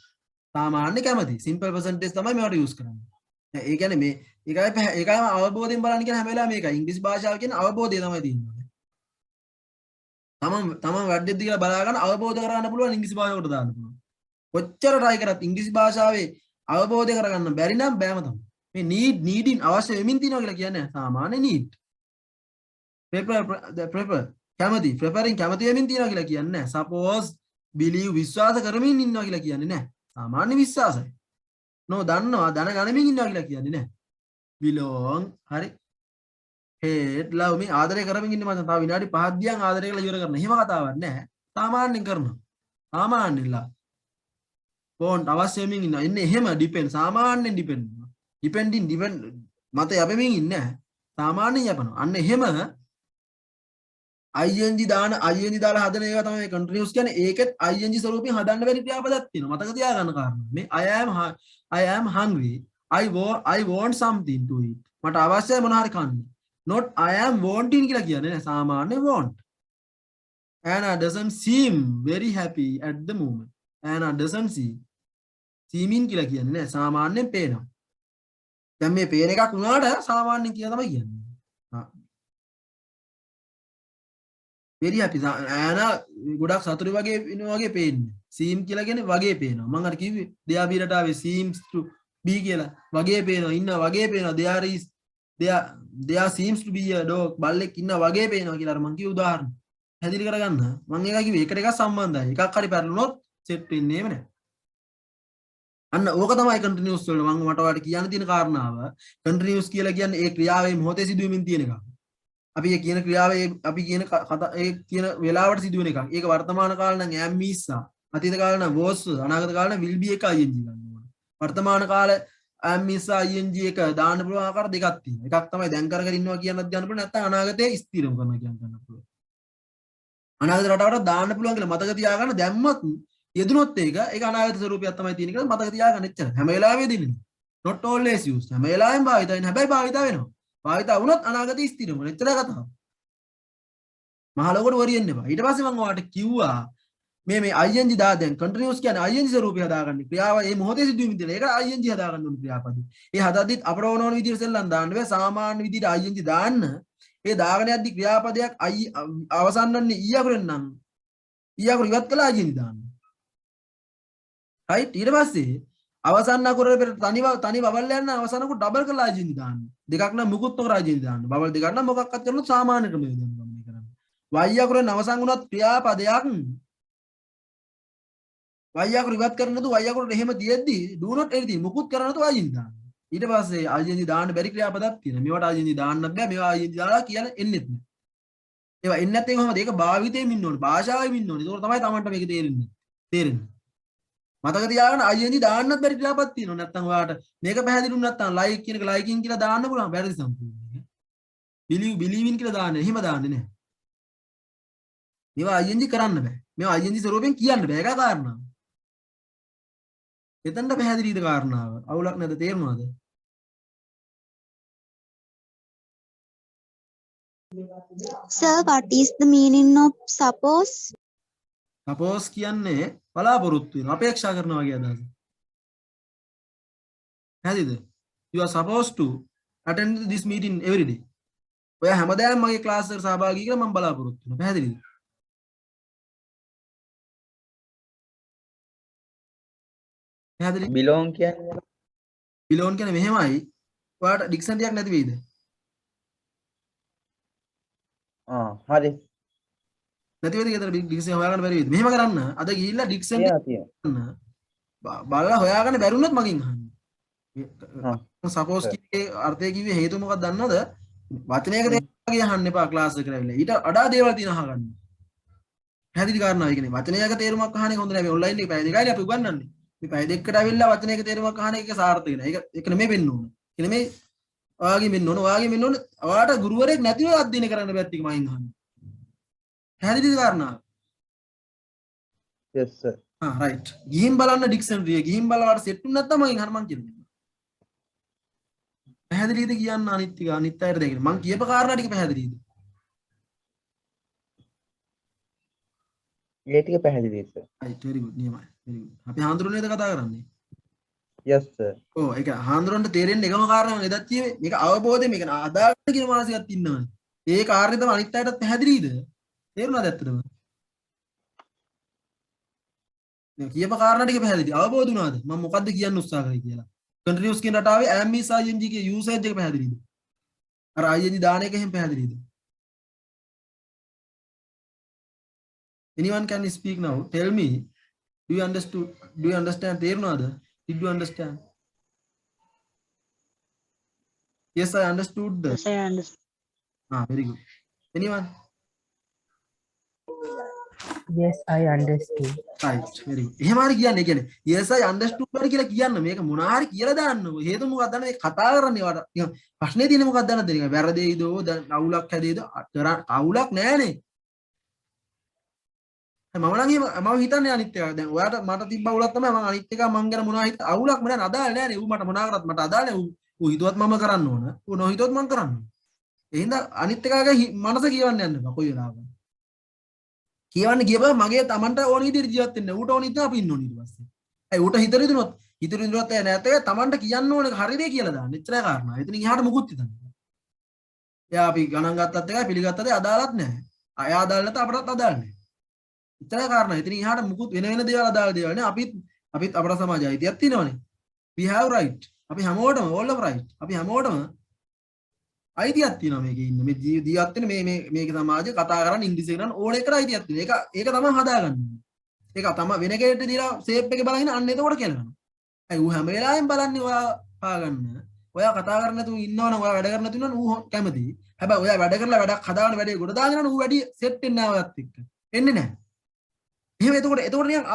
සාමාන්‍ය කැමති simple percentage තමයි මේවට use කරන්නේ. ඒ කියන්නේ මේ ඒකයි අවබෝධයෙන් බලන්න කියන හැම වෙලාවෙම මේකයි. ඉංග්‍රීසි භාෂාව කියන අවබෝධය තමයි තියෙන්නේ. තමන් වැඩිද්දි කියලා බලා ගන්න අවබෝධ කරගන්න පුළුවන් ඉංග්‍රීසි භාෂාවට දාන්න පුළුවන්. කොච්චර try කරත් ඉංග්‍රීසි භාෂාවේ අවබෝධ කරගන්න බැරි නම් බෑම තමයි. මේ needing අවශ්‍ය වෙමින් තියෙනවා කියලා කියන්නේ සාමාන්‍ය need. prepare කැමති preparing කැමති වෙමින් තියෙනවා කියලා කියන්නේ නැහැ. suppose believe විශ්වාස කරමින් ඉන්නවා කියලා කියන්නේ නැහැ. සාමාන්‍ය විශ්වාසයි. no දන්නවා දැනගනිමින් ඉන්නවා කියලා කියන්නේ නෑ. belong හරි. hate love මේ ආදරය කරමින් ඉන්න මම තව විනාඩි 5ක් දියන් ආදරය කරලා ඉවර කරනවා. එහෙම කතාවක් නෑ. සාමාන්‍යයෙන් කරනවා. සාමාන්‍යලා want අවශ්‍යමින් ඉන්න. ඉන්නේ එහෙම depend සාමාන්‍යයෙන් depend වෙනවා. depend මත යැපෙමින් ඉන්නේ නැහැ. සාමාන්‍යයෙන් යැපෙනවා. අන්න එහෙම ing දාලා හදන ඒවා තමයි continuous කියන්නේ. ඒකෙත් ing ස්වරූපයෙන් හදන්න බැරි ක්‍රියාපදයක් තියෙනවා. මතක තියාගන්න කාරණා. මේ I am hungry. I want something to eat. මට අවශ්‍යයි මොනවා හරි කන්න. not I am wanting කියලා කියන්නේ නෑ. සාමාන්‍ය want. Anna doesn't seem very happy at the moment. Anna doesn't seeming කියලා කියන්නේ නෑ. සාමාන්‍යයෙන් පේනවා. දැන් මේ පේන එකක් වුණාට සාමාන්‍යයෙන් කියලා තමයි කියන්නේ. very happy. Anna ගොඩක් සතුටු වගේ වෙනවා වගේ පේන්නේ. seem කියලා කියන්නේ වගේ පේනවා. මම අර කිව්වේ there be රටාවේ seems to be කියලා වගේ පේනවා. ඉන්නවා වගේ පේනවා. there seems to be a dog. බල්ලෙක් ඉන්නවා වගේ පේනවා කියලා අර මම කිව්ව උදාහරණ. හැදිලි කරගන්න. මම ඒක කිව්වේ එකට එකක් සම්බන්ධයි. එකක් හරි පැටලුනොත් සෙට් වෙන්නේ නැහැ. අන්න ඕක තමයි කන්ටිනියුස් වල මම මට ඔයාලට කියන්න තියෙන කාරණාව. කන්ටිනියුස් කියලා කියන්නේ ඒ ක්‍රියාවේ මොහොතේ සිදුවීමින් තියෙන එකක්. අපි ඒ කියන ක්‍රියාවේ අපි කියන ඒ කියන වෙලාවට සිදුවෙන එකක්. ඒක වර්තමාන කාල නම් am is අතීත කාල නම් was අනාගත කාල නම් will be එක ing ගන්න ඕන. වර්තමාන කාල am is ing එක දාන්න පුළුවන් ආකාර දෙකක් තියෙනවා. එකක් තමයි දැන් කර ඉන්නවා කියනත් ගන්න පුළුවන්. නැත්නම් අනාගතයේ ස්ථිරව කරනවා කියන්න ගන්න පුළුවන්. අනාගත රටාවට දාන්න පුළුවන් කියලා මතක තියාගන්න දැම්මත් යෙදුනොත් ඒක අනාගත ස්වරූපයක් තමයි තියෙන කියලා මතක තියාගන්න එච්චර. හැම වෙලාවෙම දෙන්නේ. not always used. හැම වෙලාවෙම භාවිත වෙන. හැබැයි භාවිත වෙනවා. භාවිත වුණොත් අනාගතයේ ස්ථිරම. එච්චර කතාව. මහ ලොකුට වරියෙන්න එපා. ඊට පස්සේ මම ඔයාලට කිව්වා මේ ing දා දැන් continuous කියන්නේ ing ස්වරූපය හදාගන්න. ක්‍රියාව මේ මොහොතේ සිදුවීම තියෙන. ඒක ing හදාගන්න ඕන ක්‍රියාපදේ. ඒ හදද්දිත් අපට ඕන විදිහට සෙල්ලම් දාන්න බෑ. සාමාන්‍ය විදිහට ing දාන්න. ඒ දාගෙන යද්දි ක්‍රියාපදයක් අවසන් වන්නේ ඊ අකුරෙන් නම් ඊ අකුර ඉවත් කළා ing දාන්න. right ඊට පස්සේ අවසන් අකුරේ පෙර තනි බබල් යන අවසන් අකුර ඩබල් කරලා ing දාන්න. දෙකක් නම් මුකුත් නොකර ing දාන්න. බබල් දෙකක් නම් මොකක්වත් කරනොත් සාමාන්‍ය ක්‍රමය දාන්න කරන්නේ. y අකුරෙන් අවසන් වුණත් ක්‍රියාපදයක් y අකුර ඉවත් කරන්න නේද y අකුරට එහෙම තියෙද්දි do not anything මුකුත් කරන්න නේද ing දාන්න. ඊට පස්සේ ing දාන්න බැරි ක්‍රියාපදයක් තියෙනවා. මේවට ing දාන්නත් බෑ. මේවා ing දාලා කියලා එන්නෙත් නෑ. ඒවා එන්නේ නැත්නම් කොහොමද? ඒක භාවිතයෙන් ඉන්න ඕනේ. භාෂාවෙම ඉන්න ඕනේ. ඒක තමයි Tamanට මේක තේරෙන්නේ. මතක තියාගන්න ing දාන්නත් බැරි ක්‍රියාපදයක් තියෙනවා. නැත්නම් ඔයාලට මේක පැහැදිලි නැත්නම් like කියන එක liking කියලා දාන්න පුළුවන්. බැරිද සම්පූර්ණයෙන්. believe in කියලා දාන්නේ. එහෙම දාන්නේ නෑ. මේවා ing කරන්න බෑ. මේවා ing ස්වරූපයෙන් කියන්න බෑ. ඒක කාරණාව. එතනට පැහැදිලිද කාරණාව? අවුලක් නැද? තේරුණාද? Sir, what is the meaning of suppose? suppose කියන්නේ බලාපොරොත්තු වෙන අපේක්ෂා කරනවා වගේ අදහස. හරිද? You are supposed to attend this meeting every day. ඔය හැමදාම මගේ ක්ලාස් එකට සහභාගී කියලා මම බලාපොරොත්තු වෙනවා. පැහැදිලිද? පැහැදිලි? belong කියන්නේ belong කියන්නේ මෙහෙමයි. ඔයාලට ඩික්ෂනරියක් නැති වෙයිද? හරි. නැති වෙයිද කියලා ඩික්ෂනරි හොයාගන්න බැරි වෙයිද? මෙහෙම කරන්න. අද ගිහිල්ලා ඩික්ෂනරි තියෙනවා. බලලා හොයාගන්න බැරුණොත් මගෙන් අහන්න. suppose කියේ අර්ථය කිව්වේ හේතුව මොකක්ද දන්නවද? වචනයක තේරුමක් අහන්න එපා ක්ලාස් එකට ඇවිල්ලා. ඊට වඩා දේවල් තියෙන අහගන්න. පැහැදිලි කාරණාව කියන්නේ වචනයක තේරුමක් අහන එක හොඳ නෑ. මේ ඔන්ලයින් එකේ පැය දෙකයි අපි උගන්වන්නේ. මේ පැය දෙකකට ඇවිල්ලා වචනයක තේරුමක් අහන එක සාර්ථක නෑ. ඒක නෙමෙයි වෙන්න ඕන. ඒක නෙමෙයි ඔයාගේ මෙන්න ඕන. ඔයාගේ මෙන්න ඕන. ඔයාට ගුරුවරයෙක් නැතිව අධ්‍යයනය කරන්න බැත් ටික මයින් අහන්න. පැහැදිලිද කාරණාව? yes sir. right. ගිහින් බලන්න ඩික්ෂනරි එක. ගිහින් බලලා සෙට් වුණ නැත්නම් මගෙන් අහන්න මං කියන්නේ. පැහැදිලිද කියන්න අනිත් අයට දෙන්න. මං කියප කාරණා ටික පැහැදිලිද? ඒ ටික පැහැදිලි sir. right very good. නියමයි. very good. අපි හාමුදුරනේද කතා කරන්නේ? yes sir. ඔව් ඒක හාමුදුරන්ට තේරෙන්න එකම කාරණා මම එදත් කිව්වේ. මේක අවබෝධය මේක අදාළ කියන මානසිකයක් ඉන්නවා. ඒ කාර්යය තමයි අනිත් අයටත් පැහැදිලිද? තේරුණාද ඇත්තටම? මේ කියප කාරණා ටික පැහැදිලි. අවබෝධ වුණාද? මම මොකද්ද කියන්න උත්සාහ කරේ කියලා. continuous කියන රටාවේ am is ing ගේ usage එක පැහැදිලිද? අර ing දාන එක එහෙම පැහැදිලිද? anyone can speak now. Tell me, do you understand? තේරුණාද? Did you understand? Yes, I understood. Yes, I understood. Very good. Anyone? Yes, I understood. Right, very good. එහෙම හරි කියන්නේ කියන්නේ yes I understood හරි කියලා කියන්න මේක මොනවා හරි කියලා දාන්නකො. හේතුව මොකක්ද දන්නවද? මේ කතා කරන්නේ වට. නිකන් ප්‍රශ්නේ තියෙන්නේ මොකක්ද දන්නවද? නිකන් වැරදෙයිද? දැන් අවුලක් හැදෙයිද? අවුලක් නෑනේ. මම නම් එහෙම මම හිතන්නේ අනිත් එක. දැන් ඔයාට මට තිබ්බ අවුලක් තමයි මම අනිත් එක මං ගැන මොනවා හිත අවුලක් මට අදාළ නෑනේ. ඌ මට මොනවා කරත් මට අදාළ නෑ. ඌ හිතුවත් මම කරන්න ඕන. ඌ නොහිතුවත් මං කරන්න ඕන. ඒ හින්දා අනිත් එකාගේ මනස කියවන්න යන්න එපා කොයි වෙලාවක. කියවන්න ගියපම මගේ Tamanට ඕන විදිහට ජීවත් වෙන්න. ඌට ඕන විදිහට අපි ඉන්න ඕන ඊට පස්සේ. ඇයි ඌට හිතරිදුනොත් නැත්නම් Tamanට කියන්න ඕන හරි දේ කියලා දාන්න. එච්චරයි කාරණා. එතනින් එහාට මුකුත් හිතන්නේ. එයා අපි ගණන් ගත්තත් එකයි පිළිගත්තත් අදාළත් නැහැ. අයා අදාළ නැත්නම් අපටත් අදාළ නැහැ. එච්චරයි කාරණා. එතනින් එහාට මුකුත් වෙන දේවල් අදාළ දේවල් නේ. අපිත් අපේ සමාජ අයිතියක් තියෙනවනේ. we have right. අපි හැමෝටම all of right. අපි හැමෝටම අයිතියක් තියෙනවා මේකේ ඉන්න. මේ ජීවත් වෙන මේක සමාජය කතා කරන් ඉංග්‍රීසි කරන් ඕන එකට අයිතියක් තියෙනවා. ඒක තමයි හදාගන්න. ඒක තමයි වෙන කෙනෙක්ට දීලා ෂේප් එකේ බලගෙන අන්න එතකොට කියනවා. ඇයි ඌ හැම වෙලාවෙම බලන්නේ ඔයා පාගන්න. ඔයා කතා කරන්නේ නැතුව ඉන්නවනම් ඔයා වැඩ කරන්නේ නැතුව ඉන්නවනම් ඌ කැමතියි. හැබැයි ඔයා වැඩ කරලා වැඩක් හදාගෙන වැඩේ ගොඩ දාගෙන ඌ වැඩි සෙට් වෙන්නේ නැහැ ඔයත් එක්ක. එන්නේ නැහැ. එහෙම එතකොට නිකන්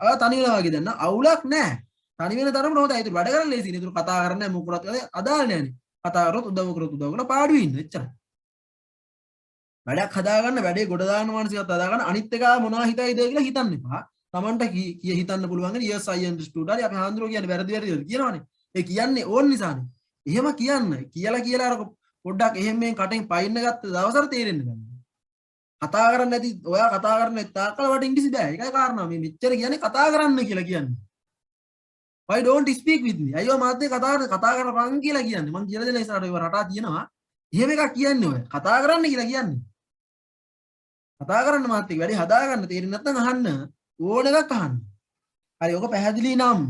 ඔයා තනි වෙලා වගේ දැන් අවුලක් නැහැ. තනි වෙන තරමට හොඳයි. ඒක වැඩ කරලා ලේසියි. ඒක කතා කරන්නේ මොකක්වත් අදාළ නැහැනේ. කතා කරොත් උදව් කරලා පාඩුවේ ඉන්න එච්චරයි. වැඩක් හදාගන්න වැඩේ ගොඩ දාන්න මානසිකව හදාගන්න අනිත් එක මොනවා හිතයිද කියලා හිතන්න එපා. Tamanට හිතන්න පුළුවන් නේ yes I understood. හරි අපි හාන්දරෝ කියන්නේ වැරදි කියනවනේ. ඒ කියන්නේ ඕන නිසානේ. එහෙම කියන්න කියලා අර පොඩ්ඩක් එහෙම මේ කටෙන් පයින්න ගත්ත දවසට තේරෙන්න ගන්න. කතා කරන්නේ නැති ඔයා කතා කරන්නේ තාක්කල වට ඉංග්‍රීසි බෑ. ඒකයි කාරණා. මේ මෙච්චර කියන්නේ කතා කරන්න කියලා කියන්නේ. Why don't speak with me? අයියෝ මාත් එක්ක කතා කරපන් කියලා කියන්නේ. මං කියලා දෙන ඉස්සරහට ඔය රටා තියෙනවා. එහෙම එකක් කියන්නේ ඔය. කතා කරන්න කියලා කියන්නේ. කතා කරන්න මාත් එක්ක වැඩි හදාගන්න තේරෙන්නේ නැත්නම් අහන්න. ඕන එකක් අහන්න. හරි ඔක පැහැදිලි නම්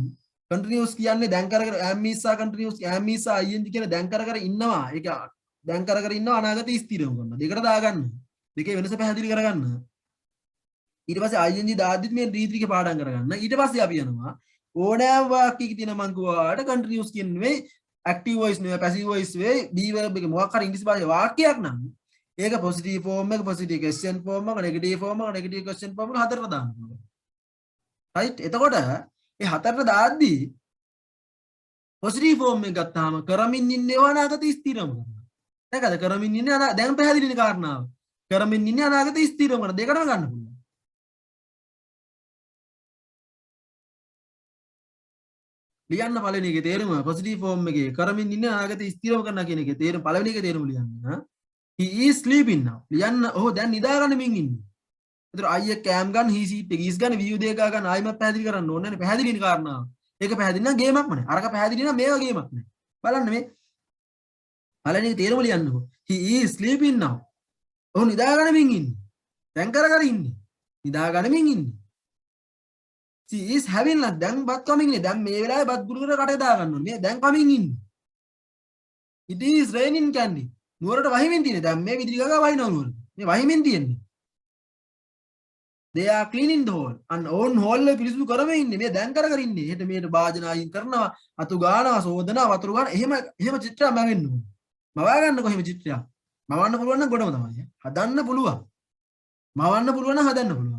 continuous කියන්නේ දැන් කර am is continuous am is ing කියන දැන් කර ඉන්නවා. ඒක දැන් කර ඉන්නවා අනාගත ස්ථිරව කරනවා. දෙකට දාගන්න. දෙකේ වෙනස පැහැදිලි කරගන්න. ඊට පස්සේ ing දාද්දිත් මේ D3 ගේ පාඩම් කරගන්න. ඊට පස්සේ අපි යනවා ඕනෑම වාක්‍යයක තියෙන මං කිව්වාට continuous කියන්නේ නෙවෙයි active voice නෙවෙයි passive voice වෙයි be verb එක මොකක් හරි ඉංග්‍රීසි භාෂාවේ වාක්‍යයක් නම් ඒක positive form එක positive question form එක negative form එක negative question form එක හතරට දාන්න පුළුවන්. right එතකොට මේ හතරට දාද්දී positive form එක ගත්තාම කරමින් ඉන්නේ අනාගත ස්ථිරම කරනවා. දැකද කරමින් ඉන්නේ දැන් පැහැදිලිනේ කාරණාව. කරමින් ඉන්නේ අනාගත ස්ථිරම කරන දෙකටම ගන්න පුළුවන්. ලියන්න පළවෙනි එකේ තේරුම පොසිටිව් ෆෝම් එකේ කරමින් ඉන්න අනාගත ස්ථිරව කරනවා කියන එකේ තේරුම පළවෙනි එකේ තේරුම ලියන්න. he is sleeping now. ලියන්න ඔහු දැන් නිදාගන්නමින් ඉන්නේ. ඒතර අයියේ කෑම් ගන්න he seat එක is ගන්න view දෙක ගන්න ආයිමත් පැහැදිලි කරන්න ඕනේ නේ. පැහැදිලිනේ කාරණාව. ඒක පැහැදිලි නම් ගේමක්ම නේ. අරක පැහැදිලි නම් මේවා ගේමක් නේ. බලන්න මේ පළවෙනි එකේ තේරුම ලියන්නකෝ. he is sleeping now. ඔහු නිදාගන්නමින් ඉන්නේ. දැන් කර ඉන්නේ. නිදාගන්නමින් ඉන්නේ. she is having lunch. දැන් බත් කමින් ඉන්නේ. දැන් මේ වෙලාවේ බත් ගුරු කර කටේ දා ගන්න ඕනේ. මේ දැන් කමින් ඉන්නේ. it is raining candy. නුවරට වහිමින් තියෙන්නේ. දැන් මේ විදුලි ගගා වහිනවා නුවර. මේ වහිමින් තියෙන්නේ. they are cleaning the hall. අන්න ඕන් හෝල් එක පිරිසිදු කරමින් ඉන්නේ. මේ දැන් කර ඉන්නේ. හෙට මේට භාජන අයින් කරනවා, අතු ගානවා, සෝදනවා, වතුර ගන්න. එහෙම චිත්‍රයක් මවෙන්න ඕනේ. මවා ගන්නකො එහෙම චිත්‍රයක්. මවන්න පුළුවන් නම් ගොඩම තමයි. හදන්න පුළුවන්. මවන්න පුළුවන් නම් හදන්න පුළුවන්.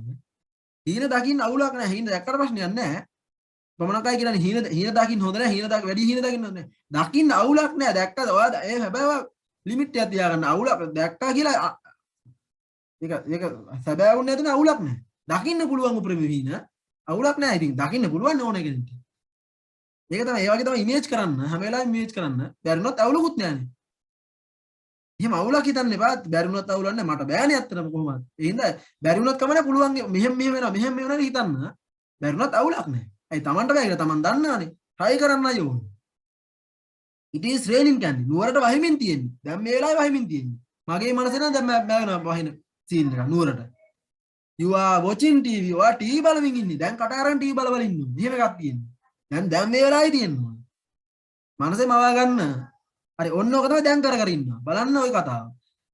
හීන දකින්න අවුලක් නැහැ. හීන දැක්කට ප්‍රශ්නයක් නැහැ. කොමනකයි කියන්නේ හීන දකින්න හොඳ නැහැ. හීන දකින්න වැඩි හීන දකින්න හොඳ නැහැ. දකින්න අවුලක් නැහැ. දැක්කද ඔයා ඒ හැබැයි ලිමිට් එකක් තියාගන්න. අවුලක් දැක්කා කියලා ඒක සැබෑ වුණ නැතුන අවුලක් නැහැ. දකින්න පුළුවන් උපරිම හීන. අවුලක් නැහැ. ඉතින් දකින්න පුළුවන් ඕන කෙනෙක්ට. ඒක තමයි ඒ වගේ තමයි ඉමේජ් කරන්න. හැම වෙලාවෙම ඉමේජ් කරන්න. බැරිනොත් අවුලකුත් නැහැනේ. එහෙම අවුලක් හිතන්න එපා. බැරි වුණත් අවුලක් නැහැ. මට බෑනේ ඇත්තටම කොහොමද? ඒ හින්දා බැරි වුණත් කමන්නේ පුළුවන් මෙහෙම වෙනවා හිතන්න. බැරි වුණත් අවුලක් නැහැ. ඇයි Tamanට බෑ කියලා Taman දන්නවනේ. try කරන්න අය ඕනේ. it is raining candy. නුවරට වහිමින් තියෙන්නේ. දැන් මේ වෙලාවේ වහිමින් තියෙන්නේ. මගේ මනසේ නම් දැන් මෑවෙනවා වහින සීන් එක නුවරට. you are watching TV. ඔයා TV බලමින් ඉන්නේ. දැන් කට අරන් TV බල ඉන්නවා. එහෙම එකක් තියෙන්නේ. දැන් මේ වෙලාවේ තියෙනවා. මනසේ මවා ගන්න. හරි ඔන්න ඔක තමයි දැන් කර ඉන්නවා. බලන්න ওই කතාව.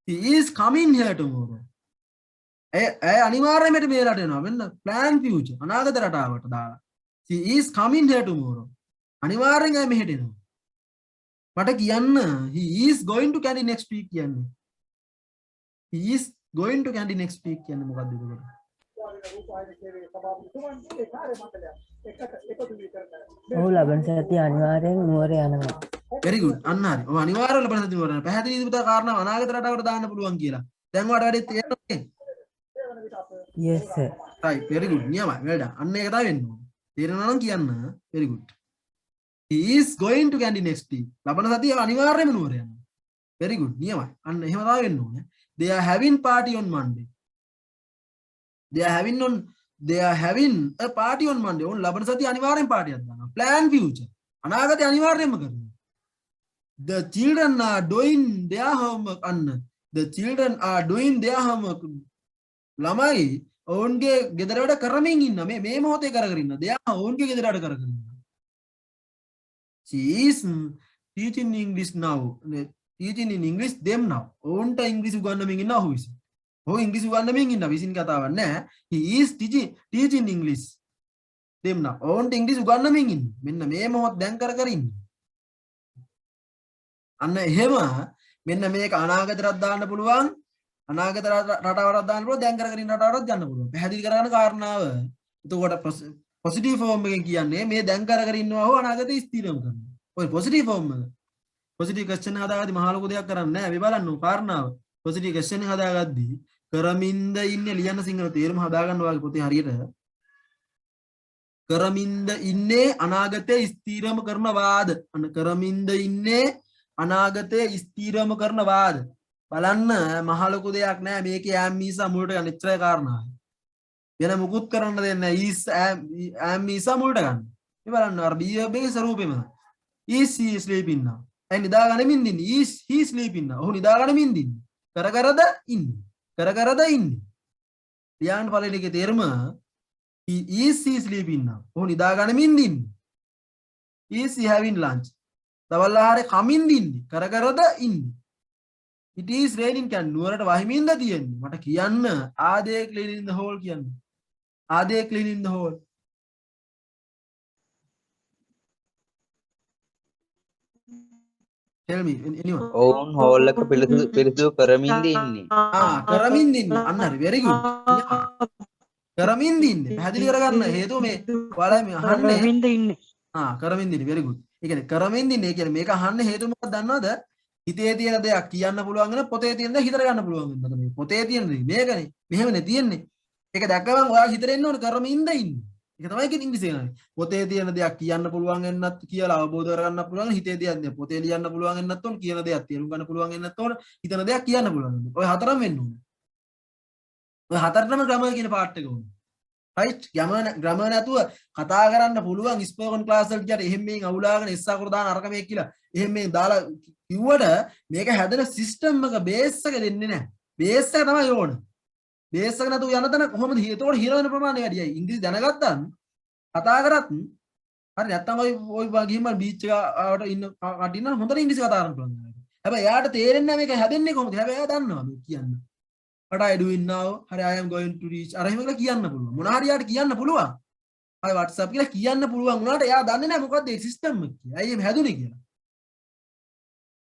he is coming here tomorrow. ඒ අනිවාර්යයෙන්ම මේ රට එනවා. මෙන්න plan future අනාගත රටාවට දාලා. he is coming here tomorrow. අනිවාර්යෙන් මෙහෙට එනවා. මට කියන්න he is going to Kandy next week කියන්නේ. he is going to Kandy next week කියන්නේ මොකක්ද එතකොට? ඔහු ලබන සතිය අනිවාර්යෙන් නුවර යනවා. very good. අන්න හරි. ඔව් අනිවාර්යයෙන් ලබන සතිය නුවර යනවා. පැහැදිලිද පුතා කාරණා අනාගත රටාවට දාන්න පුළුවන් කියලා. දැන් ඔයාලට වැඩි තේරෙන්නේ? Yes sir. right very good. නියමයි. well done. අන්න ඒක තමයි වෙන්න ඕනේ. තේරෙනවා නම් කියන්න. very good. he is going to Kandy next week. ලබන සතිය අනිවාර්යයෙන්ම නුවර යනවා. very good. නියමයි. අන්න එහෙම තමයි වෙන්න ඕනේ. they are having party on Monday. they are having a party on Monday. ඔන්න ලබන සතිය අනිවාර්යෙන් පාටියක් දානවා. plan future. අනාගතය අනිවාර්යෙන්ම කරනවා. the children are doing their homework. අන්න the children are doing their homework. ළමයි ඔවුන්ගේ ගෙදර වැඩ කරමින් ඉන්න. මේ මොහොතේ කරගෙන ඉන්න. they are ඔවුන්ගේ ගෙදර වැඩ කරගෙන ඉන්න. she is teaching English now. teaching in English them now. ඔවුන්ට ඉංග්‍රීසි උගන්වමින් ඉන්න ඔහු විසින්. ඔහු ඉංග්‍රීසි උගන්වමින් ඉන්න විසින් කතාවක් නෑ. he is teaching English them now. ඔවුන්ට ඉංග්‍රීසි උගන්වමින් ඉන්න. මෙන්න මේ මොහොත දැන් කර කර ඉන්න. අන්න එහෙම මෙන්න මේක අනාගතයට දාන්න පුළුවන්. අනාගත රටාවටත් දාන්න පුළුවන්. දැන් කර කර ඉන්න රටාවටත් යන්න පුළුවන්. පැහැදිලි කරගන්න කාරණාව. එතකොට පොසිටිව් ෆෝම් එකෙන් කියන්නේ මේ දැන් කර කර ඉන්නවා හෝ අනාගතේ ස්ථිරව කරනවා. ඔය පොසිටිව් ෆෝම් එක. පොසිටිව් ක්වෙස්චන් හදාගද්දි මහ ලොකු දෙයක් කරන්නේ නැහැ. අපි බලන්න කාරණාව. පොසිටිව් ක්වෙස්චන් හදාගද්දි කරමින්ද ඉන්නේ ලියන්න සිංහල තේරුම හදාගන්න ඔයාගේ පොතේ හරියට. කරමින්ද ඉන්නේ අනාගතේ ස්ථිරම කරන වාද. අන්න කරමින්ද ඉන්නේ අනාගතේ ස්ථිරම කරන වාද. බලන්න මහ ලොකු දෙයක් නෑ මේකේ ඈම් මීසා මුලට ගන්න එච්චරයි කාරණාව. වෙන මුකුත් කරන්න දෙන්නේ නෑ. ඊස් ඈම් මීසා මුලට ගන්න. මේ බලන්න අර බීවර්බ් එකේ ස්වරූපෙම. is he sleeping now? ඇයි නිදාගන්න මින්දින්නේ? is he sleeping now? ඔහු නිදාගන්න මින්දින්නේ. කර කරද ඉන්නේ. කර කරද ඉන්නේ. ලියන්න පළවෙනි එකේ තේරුම is he sleeping now? ඔහු නිදාගන්න මින්දින්නේ. is he having lunch? දවල් ආහාරේ කමින් දින්නේ. කර කරද ඉන්නේ. it is raining කියන්නේ නුවරට වහිමින්ද තියෙන්නේ. මට කියන්න are they cleaning the hall කියන්නේ. are they cleaning the hall? tell me anyone. ඔවුන් හෝල් එක පිරිසිදු කරමින්ද ඉන්නේ. කරමින් දින්නේ. අන්න හරි very good. කරමින් දින්නේ. පැහැදිලි කරගන්න හේතුව මේ ඔයාලා මේ අහන්නේ කරමින්ද ඉන්නේ. කරමින් දින්නේ very good. ඒ කියන්නේ කරමින් දින්නේ. ඒ කියන්නේ මේක අහන්න හේතුව මොකක්ද දන්නවද? හිතේ තියෙන දෙයක් කියන්න පුළුවන් වෙන පොතේ තියෙන දේ හිතට ගන්න පුළුවන් වෙනවා. මේ පොතේ තියෙන දේ මේකනේ. මෙහෙමනේ තියෙන්නේ. ඒක දැක්කම ඔයා හිතට එන්න ඕනේ කරමින්ද ඉන්නේ. ඒක තමයි කියන්නේ ඉංග්‍රීසියෙන් කියන්නේ. පොතේ තියෙන දෙයක් කියන්න පුළුවන් වෙන්නත් කියලා අවබෝධ කරගන්න පුළුවන්. හිතේ තියෙන දේ පොතේ ලියන්න පුළුවන් වෙන්නත් ඕන. කියන දෙයක් තේරුම් ගන්න පුළුවන් වෙන්නත් ඕන. හිතන දෙයක් කියන්න පුළුවන් වෙන්න. ඔය හතරම වෙන්න ඕනේ. ඔය හතරටම ග්‍රැමර් කියන පාර්ට් එක ඕනේ. right? ග්‍රැමර් නැතුව කතා කරන්න පුළුවන් ස්පෝකන් ක්ලාස් වලට ගියට එහෙම මේන් අවුලාගෙන එස්සා කර දාන අරක මේක කියලා. එහෙම මේන් දාලා කිව්වට මේක හැදෙන සිස්ටම් එක බේස් එක දෙන්නේ නැහැ. බේස් එක තමයි ඕන. බේස් එක නැතුව යන තැන කොහොමද ඒතකොට හිර වෙන ප්‍රමාණය වැඩියි. ඉංග්‍රීසි දැනගත්තත් කතා කරත් හරි නැත්තම් ඔය වගේම බීච් එකට ඉන්න කටින්න හොඳට ඉංග්‍රීසි කතා කරන්න පුළුවන්. හැබැයි එයාට තේරෙන්නේ නැහැ මේක හැදෙන්නේ කොහොමද. හැබැයි එයා දන්නවා මේ කියන්න. what I doing now? හරි I am going to reach. අර එහෙම කියලා කියන්න පුළුවන්. මොන හරි යාට කියන්න පුළුවන්. හරි WhatsApp කියලා කියන්න පුළුවන් උනාට එයා දන්නේ නැහැ මොකද්ද ඒ සිස්ටම් එක කියලා. ඇයි එහෙම හැදුනේ කියලා.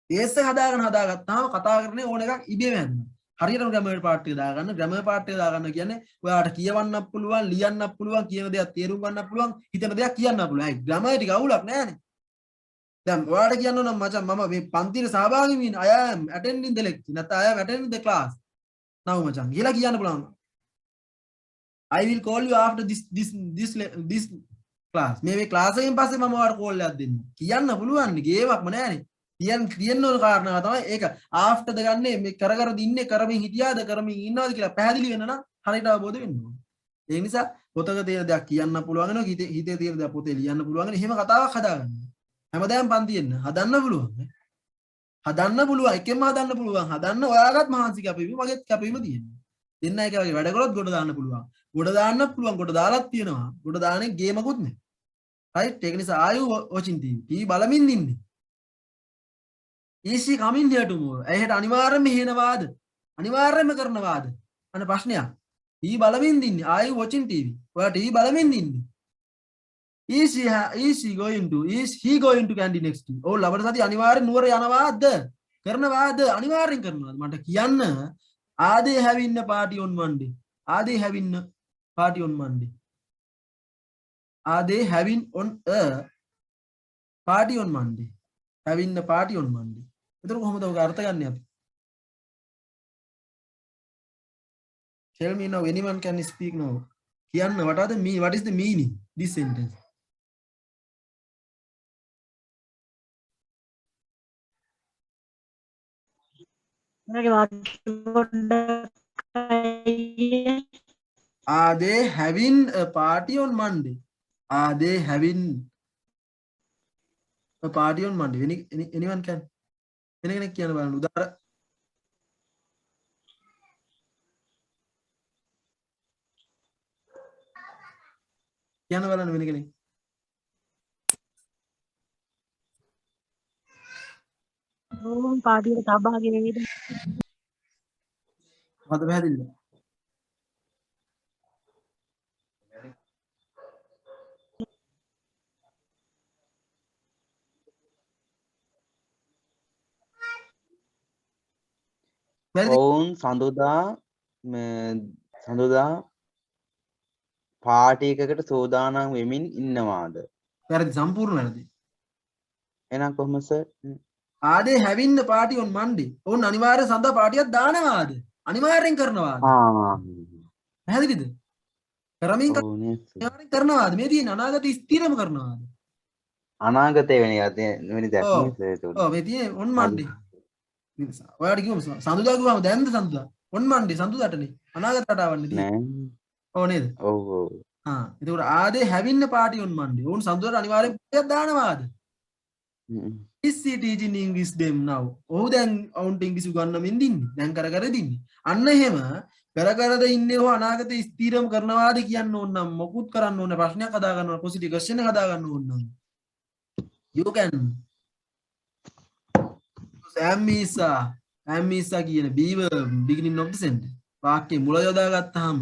බේස් එක හදාගත්තාම කතා කරන්නේ ඕන එකක් ඉබේම හැදෙනවා. හරියටම ග්‍රැමර් පාර්ට් එක දාගන්න. ග්‍රැමර් පාර්ට් එක දාගන්න කියන්නේ ඔයාට කියවන්නත් පුළුවන්, ලියන්නත් පුළුවන්, කියන දේක් තේරුම් ගන්නත් පුළුවන්, හිතන දේක් කියන්නත් පුළුවන්. ඇයි ග්‍රැමර් ටික අවුලක් නැහැනේ. දැන් ඔයාට කියන්න නම් මචං මම මේ පන්තියේ සහභාගී වෙන්න I am attending the lecture. නැත්නම් I am attending the class. now මචං කියලා කියන්න පුළුවන්. I will call you after this class. මේ ක්ලාස් එකෙන් පස්සේ මම ඔයාලට කෝල් එකක් දෙන්න. කියන්න පුළුවන් නේ. ගේමක්ම නෑනේ. තියෙන්න ඕන කාරණාව තමයි ඒක after ද ගන්නේ මේ කර කර දින්නේ කරමින් හිටියාද කරමින් ඉන්නවද කියලා පැහැදිලි වෙන්න නම් හරියට අවබෝධ වෙන්න ඕනේ. ඒ නිසා පොතක තියෙන දෙයක් කියන්න පුළුවන් වෙනවා. හිතේ තියෙන දේ පොතේ ලියන්න පුළුවන් වෙනවා. එහෙම කතාවක් හදාගන්න. හැමදාම පන්තියෙන් හදන්න පුළුවන්. හදන්න පුළුවන්. එකෙන්ම හදන්න පුළුවන්. හදන්න ඔයාගත් මහන්සි කැපවීම මගේත් කැපවීම තියෙනවා. දෙන්න එක වගේ වැඩ කරොත් ගොඩ දාන්න පුළුවන්. ගොඩ දාන්න පුළුවන්. ගොඩ දාලත් තියෙනවා. ගොඩ දාන්නේ ගේමකුත් නේ. right? ඒක නිසා ආයු watching TV. TV බලමින් ඉන්නේ. is she coming here tomorrow? ඇයට අනිවාර්යයෙන්ම හේනවාද? අනිවාර්යයෙන්ම කරනවාද? අන්න ප්‍රශ්නයක්. TV බලමින් ඉන්නේ. ආයු watching TV. ඔයා TV බලමින් ඉන්නේ. is he going to candy next week? ඔව් ලබන සතිය අනිවාර්යෙන් නුවර යනවාද? කරනවාද? අනිවාර්යෙන් කරනවාද? මට කියන්න. Are they having a party on Monday? Are they having a party on Monday? Are they having on a party on Monday? Having a party on Monday. එතකොට කොහොමද ඔක අර්ථ ගන්න අපි? Tell me now, anyone can speak now. කියන්න what is the meaning this sentence? මගේ වාක්‍ය පොඩ්ඩක් අයියේ. Are they having a party on Monday? Are they having a party on Monday? Anyone can? වෙන කෙනෙක් කියන්න බලන්න. උදාර කියන්න බලන්න වෙන කෙනෙක්. ඕම් පාටියට සහභාගී වෙයිද? මට පැහැදිලිද? ඔවුන් සඳුදා පාටි එකකට සූදානම් වෙමින් ඉන්නවාද? වැරදි සම්පූර්ණ වැරදි. එහෙනම් කොහොමද sir? Are they having a party on Monday? ඔවුන් අනිවාර්යෙන් සඳ පාටියක් දානවාද? අනිවාර්යෙන් කරනවාද? පැහැදිලිද? කරමින් අනිවාර්යෙන් කරනවාද? මේ තියෙන අනාගත ස්ථිරම කරනවාද? අනාගතේ වෙන දෙයක් නේ සර්. ඔව් මේ තියෙන on Monday. ඔයාලට කිව්වම සඳුදා කිව්වම දැන්ද සඳුදා? on Monday සඳුදාටනේ. අනාගතට ආවන්නේ තියෙන්නේ. නෑ. ඔව් නේද? ඔව් ඔව්. එතකොට are they having a party on Monday? ඔවුන් සඳුදාට අනිවාර්යෙන් පාටියක් දානවාද? Is he teaching English them now? ඔහු දැන් ඔවුන්ට ඉංග්‍රීසි උගන්වමින් ඉන්නේ. දැන් කර කර දින්නේ. අන්න එහෙම කර කරද ඉන්නේ ඔහු අනාගත ස්ථිරම කරනවාද කියන්න ඕන නම් මොකුත් කරන්න ඕන ප්‍රශ්නයක් හදා ගන්න ඕන පොසිටිව් ක්වෙස්චන් එක හදා ගන්න ඕන නම් you can am is කියන be verb beginning of the sentence වාක්‍යයේ මුල යොදා ගත්තාම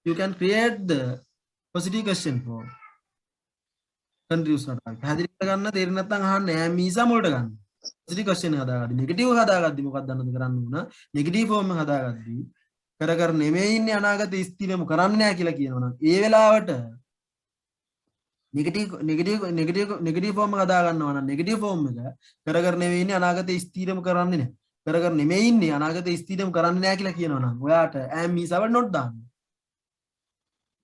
you can create the positive question form. Confuse not. පැහැදිලි කරගන්න තේරෙන්නේ නැත්නම් අහන්න am is මොලට ගන්න. positive question එක හදාගන්න. negative හදාගද්දි මොකක්ද දන්නවද කරන්න ඕන? negative form එක හදාගද්දි කර කර නෙමෙයි ඉන්නේ අනාගත ස්ථිරම කරන්නේ නැහැ කියලා කියනවනම් ඒ වෙලාවට negative form එක හදා ගන්නවා නම් negative form එක කර කර නෙමෙයි ඉන්නේ අනාගත ස්ථිරම කරන්නේ නැහැ. කර කර නෙමෙයි ඉන්නේ අනාගත ස්ථිරම කරන්නේ නැහැ කියලා කියනවනම් ඔයාට am is අවල් not දාන්න.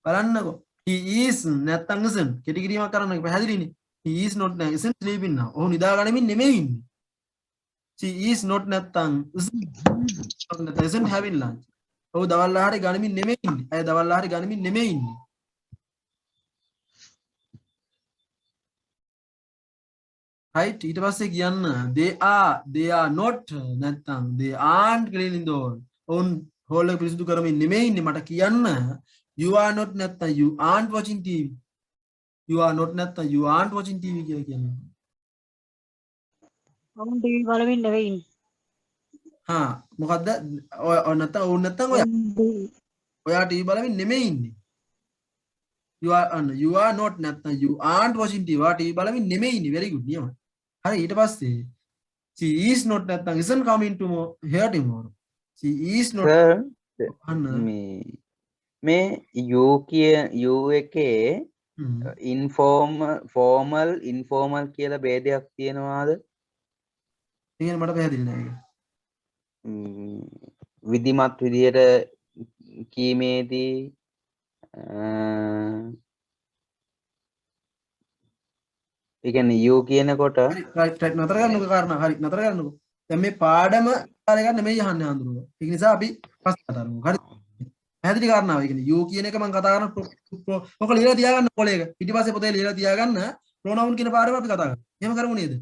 බලන්නකෝ. He is නැත්තම් isn't කෙටි කිරීමක් කරන්න පැහැදිලිනේ. He is not isn't sleeping now. ඔහු නිදා ගනිමින් නෙමෙයි ඉන්නේ. She is not නැත්තම් isn't having lunch. ඔහු දවල් ආහාරය ගනිමින් නෙමෙයි ඉන්නේ. අය දවල් ආහාරය ගනිමින් නෙමෙයි ඉන්නේ. right ඊට පස්සේ කියන්න they are not නැත්තම් they aren't cleaning the hall. ඔවුන් hall එක පිරිසිදු කරමින් නෙමෙයි ඉන්නේ. මට කියන්න you are not නැත්තම් you aren't watching TV. you are not නැත්තම් you aren't watching TV කියලා කියන්නේ. ඔවුන් ටීවී බලමින් නෙවෙයි ඉන්නේ. මොකද්ද? ඔය නැත්තම් ඔවුන් නැත්තම් ඔයා ටීවී බලමින් නෙමෙයි ඉන්නේ. you are not නැත්තම් you aren't watching TV. ඔයා ටීවී බලමින් නෙමෙයි ඉන්නේ. very good නියම. හරි ඊට පස්සේ she is not නැත්තම් isn't coming here tomorrow. she is not මේ you එකේ formal informal කියලා ભેදයක් තියෙනවාද? ඒක මට පැහැදිලි නෑ ඒක. විධිමත් විදියට කීමේදී ඒ කියන්නේ you කියනකොට right නතර කරන්නකෝ කාරණා. හරි නතර කරන්නකෝ. දැන් මේ පාඩම කාර්යයක් නෙමෙයි අහන්නේ හඳුනනවා. ඒක නිසා අපි පස්සේ කතා කරමු. හරි. පැහැදිලි කාරණාව. ඒ කියන්නේ you කියන එක මම කතා කරන ඔක ලියලා තියාගන්න පොලේක. පිටිපස්සේ පොතේ ලියලා තියාගන්න pronoun කියන පාඩම අපි කතා කරමු. එහෙම කරමු නේද?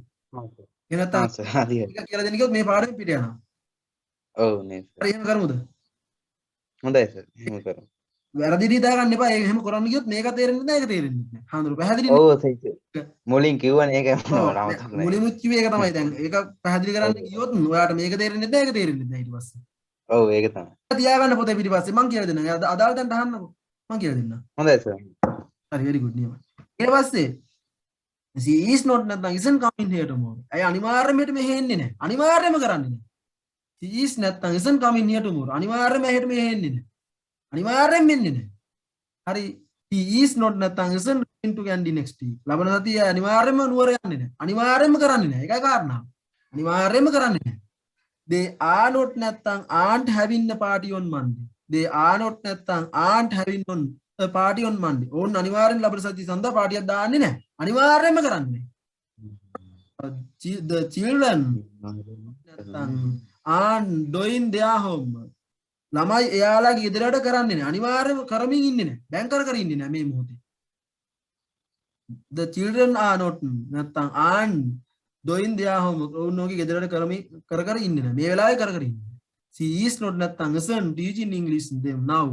එහෙම නැත්නම් හරි. ඒක කියලා දෙන්න කිව්වොත් මේ පාඩම පිට යනවා. ඔව් නේද. හරි එහෙම කරමුද? හොඳයි සර්. එහෙම කරමු. වැරදි දී දාගන්න එපා. ඒක එහෙම කරන්න ගියොත් මේක තේරෙන්නේ නැහැ ඒක තේරෙන්නේ නැහැ. හඳුරු පැහැදිලි ඔව් සර්. මුලින් කිව්වනේ ඒක මුලින්ම කිව්වේ ඒක තමයි. දැන් ඒක පැහැදිලි කරන්න ගියොත් ඔයාට මේක තේරෙන්නේ නැහැ ඒක තේරෙන්නේ නැහැ ඊට පස්සේ. ඔව් ඒක තමයි. තියාගන්න පොතේ පිටිපස්සේ මම කියලා දෙන්නම්. අදාළ දැන් අහන්නකෝ. මම කියලා දෙන්නම්. හොඳයි සර්. හරි very good නියමයි. ඊට පස්සේ she is not නැත්නම් isn't coming here tomorrow. ඇයි අනිවාර්යයෙන්ම මෙහෙට මෙහෙ එන්නේ නැහැ. අනිවාර්යයෙන්ම කරන්නේ නැහැ. she is නැත්නම් isn't coming here tomorrow. අනිවාර්යයෙන්ම මෙහෙට මෙහෙ එන්නේ නැහැ. අනිවාර්යයෙන්ම එන්නේ නැහැ. හරි he is not නැත්නම් isn't going to Kandy next week. ලබන සතිය අනිවාර්යයෙන්ම නුවර යන්නේ නැහැ. අනිවාර්යයෙන්ම කරන්නේ නැහැ. ඒකයි කාරණාව. අනිවාර්යයෙන්ම කරන්නේ නැහැ. they are not නැත්නම් aren't having a party on Monday. they are not නැත්නම් aren't having on a party on Monday. ඕන් අනිවාර්යෙන් ලබන සතිය සඳහා පාටියක් දාන්නේ නැහැ. අනිවාර්යයෙන්ම කරන්නේ. the children නැත්නම් aren't doing their homework. ළමයි එයාලාගේ ගෙදර වැඩ කරන්නේ නැහැ. අනිවාර්යයෙන්ම කරමින් ඉන්නේ නැහැ. දැන් කර ඉන්නේ නැහැ මේ මොහොතේ. the children are not නැත්නම් aren't doing their homework. ඕනෝගේ ගෙදර වැඩ කර ඉන්නේ නැහැ. මේ වෙලාවේ කර ඉන්නේ. she is not නැත්නම් isn't teaching English them now.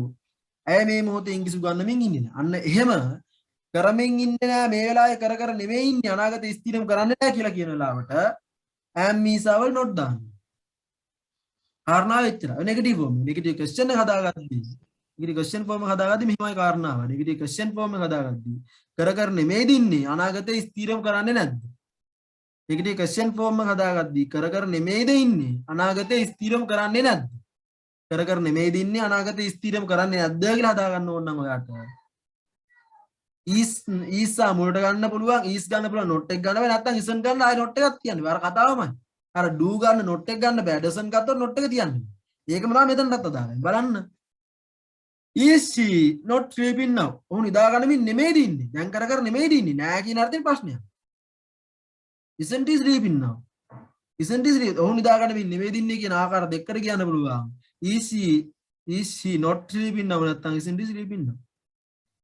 ඇය මේ මොහොතේ ඉංග්‍රීසි උගන්වමින් ඉන්නේ නැහැ. අන්න එහෙම කරමින් ඉන්නේ නැහැ. මේ වෙලාවේ කර නෙමෙයි ඉන්නේ. අනාගතේ ස්ථිරම කරන්නේ නැහැ කියලා කියන වෙලාවට am is will not done. කාරණාව එච්චර. Negative form. නෙගටිව් ක්වෙස්චන් එක හදාගත්තී. නෙගටිව් ක්වෙස්චන් ෆෝම් එක හදාගත්තී මෙහෙමයි කාරණාව. නෙගටිව් ක්වෙස්චන් ෆෝම් එක හදාගත්තී. කර නෙමෙයි දින්නේ. අනාගතේ ස්ථිරම කරන්නේ නැද්ද? නෙගටිව් ක්වෙස්චන් ෆෝම් එක හදාගත්තී. කර නෙමෙයිද ඉන්නේ. අනාගතේ ස්ථිරම කරන්නේ නැද්ද? කර නෙමෙයි දින්නේ. අනාගතේ ස්ථිරම කරන්නේ නැද්ද කියලා හදාගන්න ඕන නම් ඔයාට. is මුලට ගන්න පුළුවන්. is ගන්න පුළුවන්. not එක ගන්න බෑ. නැත්නම් isn't ගන්න ආයෙ not එකක් තියන්නේ. අර කතාවමයි. අර do ගන්න not එක ගන්න බෑ. doesn't ගත්තොත් not එක තියන්නේ. ඒකම තමයි මෙතනටත් අදාළයි. බලන්න. is she not sleeping now? ඔහු නිදා ගන්නමින් නෙමෙයිද ඉන්නේ. දැන් කර නෙමෙයිද ඉන්නේ. නෑ කියන අර්ථයෙන් ප්‍රශ්නයක්. isn't he sleeping now? isn't he sleeping? ඔහු නිදා ගන්නමින් නෙමෙයිද ඉන්නේ කියන ආකාර දෙකකට කියන්න පුළුවන්. is she not sleeping now? නැත්නම් isn't he sleeping now?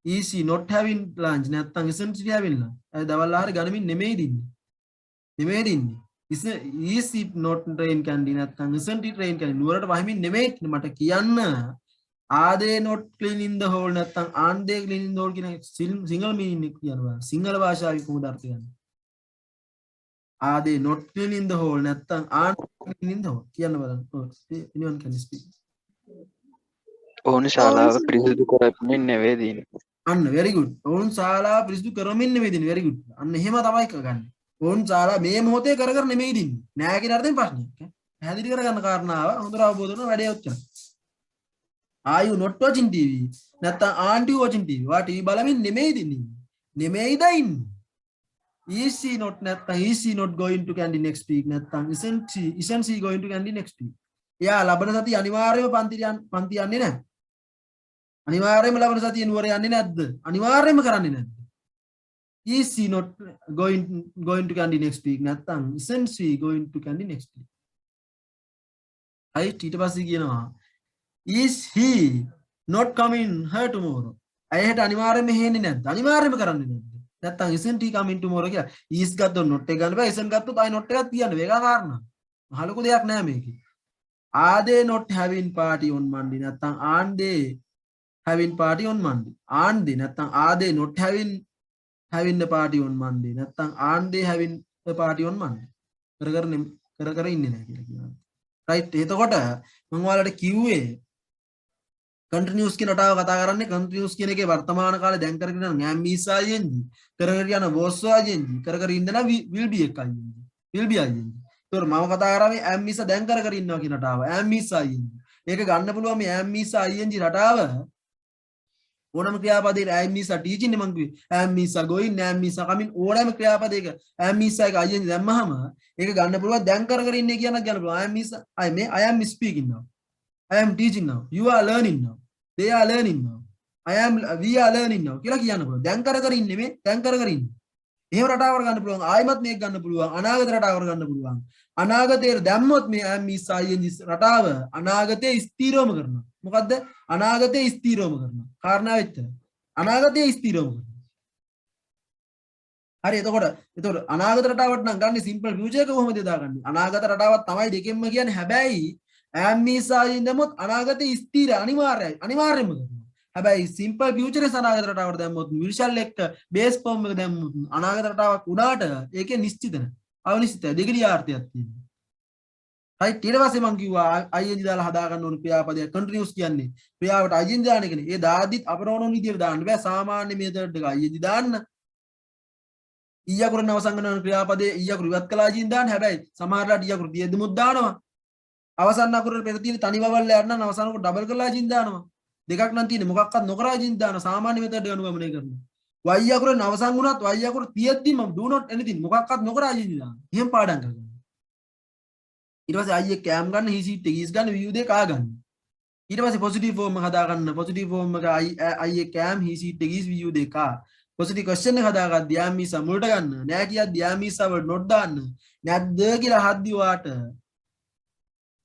is she not having lunch? නැත්නම් isn't she having lunch? අය දවල් ආහාර ගන්නමින් නෙමෙයිද ඉන්නේ. නෙමෙයිද ඉන්නේ. is it not train Kandy නැත්නම් isn't it train Kandy නුවරට වහිමින් නෙමෙයි මට කියන්න are they not cleaning the hole නැත්නම් aren't they cleaning the hole කියන සිංහල මීනින් එක කියනවා සිංහල භාෂාවේ කොහොමද අර්ථය යන්නේ are they not cleaning the hole නැත්නම් aren't they cleaning the hole කියන්න බලන්න anyone can speak ඔවුන් ශාලාව පිරිසිදු කරමින් නෙවෙයි දින්නේ අන්න very good ඔවුන් ශාලාව පිරිසිදු කරමින් නෙවෙයි දින්නේ very good අන්න එහෙම තමයි කරගන්නේ ඕන් ශාලා මේ මොහොතේ කර නෙමෙයි දින්නේ නෑ කියන අර්ථයෙන් ප්‍රශ්නයක් ඈ පැහැදිලි කරගන්න කාරණාව හොඳට අවබෝධ කරගන්න වැඩේ ඔච්චර are you not watching TV නැත්නම් aren't you watching TV වා TV බලමින් නෙමෙයි දින්නේ නෙමෙයිද ඉන්නේ is she not නැත්නම් is she not going to Kandy next week නැත්නම් isn't she going to Kandy next week එයා ලබන සතිය අනිවාර්යයෙන්ම පන්ති යන්නේ නැහැ අනිවාර්යයෙන්ම ලබන සතිය නුවර යන්නේ නැද්ද අනිවාර්යයෙන්ම කරන්නේ නැද්ද is she not going to Kandy next week නැත්නම් isn't she going to Kandy next week ඊට පස්සේ කියනවා is he not coming here tomorrow අයහෙට අනිවාර්යයෙන්ම හේන්නේ නැද්ද අනිවාර්යයෙන්ම කරන්නේ නැද්ද නැත්නම් isn't he coming tomorrow කියලා is ගත්තොත් not එක ගන්න බෑ isn't ගත්තොත් ආයි not එකක් තියන්න මේක කාරණා මහලුකු දෙයක් නෑ මේකේ are they not having party on Monday නැත්නම් aren't they having party on Monday aren't they නැත්නම් are they not having a party on Monday නැත්නම් aren't they having a party on Monday කර ඉන්නේ නැහැ කියලා කියනවා right එතකොට මම ඔයාලට කිව්වේ continuous කියන රටාව කතා කරන්නේ continuous කියන එකේ වර්තමාන කාලේ දැන් කරගෙන යන am is ing කරගෙන යන was ing කර ඉන්න නම් will be එක ing will be ing ඒතකොට මම කතා කරන්නේ am is දැන් කර ඉන්නවා කියන රටාව am is ing ඒක ගන්න පුළුවන් මේ am is ing රටාව ඕනම ක්‍රියාපදයකට am is teaching මම කිව්වේ am is going am is coming ඕනම ක්‍රියාපදයක am is එක ing දැම්මහම ඒක ගන්න පුළුවන් දැන් කර ඉන්නේ කියනක් ගන්න පුළුවන් am is I am speaking now I am teaching now you are learning now they are learning now we are learning now කියලා කියන්න පුළුවන් දැන් කර ඉන්නේ මේ දැන් කර ඉන්නේ එහෙම රටාවකට ගන්න පුළුවන් ආයිමත් මේක ගන්න පුළුවන් අනාගත රටාවකට ගන්න පුළුවන් අනාගතයේ දැම්මොත් මේ am is ing රටාව අනාගතයේ ස්ථිරවම කරනවා මොකද්ද අනාගතයේ ස්ථිරවම කරනවා කාරණාව එච්චර අනාගතයේ ස්ථිරවම කරනවා හරි එතකොට අනාගත රටාවට නම් ගන්න සිම්පල් ෆියුචර් එක කොහොමද දාගන්නේ අනාගත රටාවක් තමයි දෙකෙන්ම කියන්නේ හැබැයි am is ing දැම්මොත් අනාගතයේ ස්ථිර අනිවාර්යයෙන්ම කරනවා හැබැයි සිම්පල් ෆියුචර් එක අනාගත රටාවට දැම්මොත් විශාල එක්ක බේස් ෆෝම් එක දැම්මොත් අනාගත රටාවක් උඩාට ඒකේ නිශ්චිත නැහැ අනිශ්චිතයි දෙකේ අර්ථයක් තියෙනවා right ඊට පස්සේ මම කිව්වා ing දාලා හදා ගන්න ඕන ක්‍රියාපදයක් continuous කියන්නේ ක්‍රියාවට ing දාන එකනේ ඒ දාද්දිත් අපරෝණ විදියට දාන්න බෑ සාමාන්‍ය මෙතඩ් එක ing දාන්න ඊ අකුරෙන් අවසන් වෙන ක්‍රියාපදයේ ඊ අකුර ඉවත් කළා ජීන් දාන්න. හැබැයි සමහරලාට ඊ අකුර තියෙද්දිමුත් දානවා. අවසන් අකුරේ පෙර තියෙන තනි වවල් යන්න නම් අවසන් අකුර ඩබල් කරලා ජීන් දානවා. දෙකක් නම් තියෙන්නේ මොකක්වත් නොකරා ජීන් දානවා. සාමාන්‍ය මෙතඩ් එක අනුගමනය කරනවා. y අකුරෙන් අවසන් වුණත් y අකුර තියෙද්දිම do not anything මොකක්වත් නොකරා ජීන් දානවා. එහෙම පාඩම් කරගන්න. ඊට පස්සේ i එක කැම් ගන්න, he seat එක is ගන්න, view දෙක ආ ගන්න. ඊට පස්සේ පොසිටිව් ෆෝම් එක හදා ගන්න. පොසිටිව් ෆෝම් එක i එක කැම්, he seat එක is, view දෙක ආ. පොසිටිව් ක්වෙස්චන් එක හදාගත්ත am is මුලට ගන්න. නෑ කියද්දි am is වල not දාන්න. නැද්ද කියලා හද්දි වාට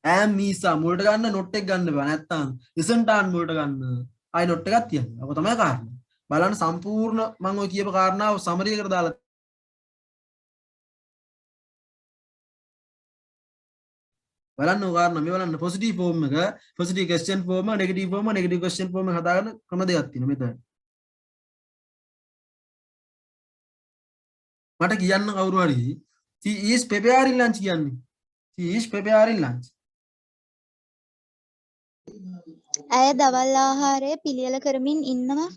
am is මුලට ගන්න, not එක ගන්න බෑ. නැත්තම් isn't an මුලට ගන්න. ආයි not එකක් තියන්න. ඔක තමයි කාරණා. බලන්න සම්පූර්ණ මම ඔය කියපු කාරණාව සමරි එකට දාලා බලන්න ඔය කාරණා මේ බලන්න පොසිටිව් ෆෝම් එක, පොසිටිව් ක්වෙස්චන් ෆෝම් එක, නෙගටිව් ෆෝම් එක, නෙගටිව් ක්වෙස්චන් ෆෝම් එක හදාගන්න ක්‍රම දෙකක් තියෙනවා මෙතන. මට කියන්න කවුරු හරි she is preparing lunch කියන්නේ. she is preparing lunch. ඇය දවල් ආහාරය පිළියෙල කරමින් ඉන්නවා.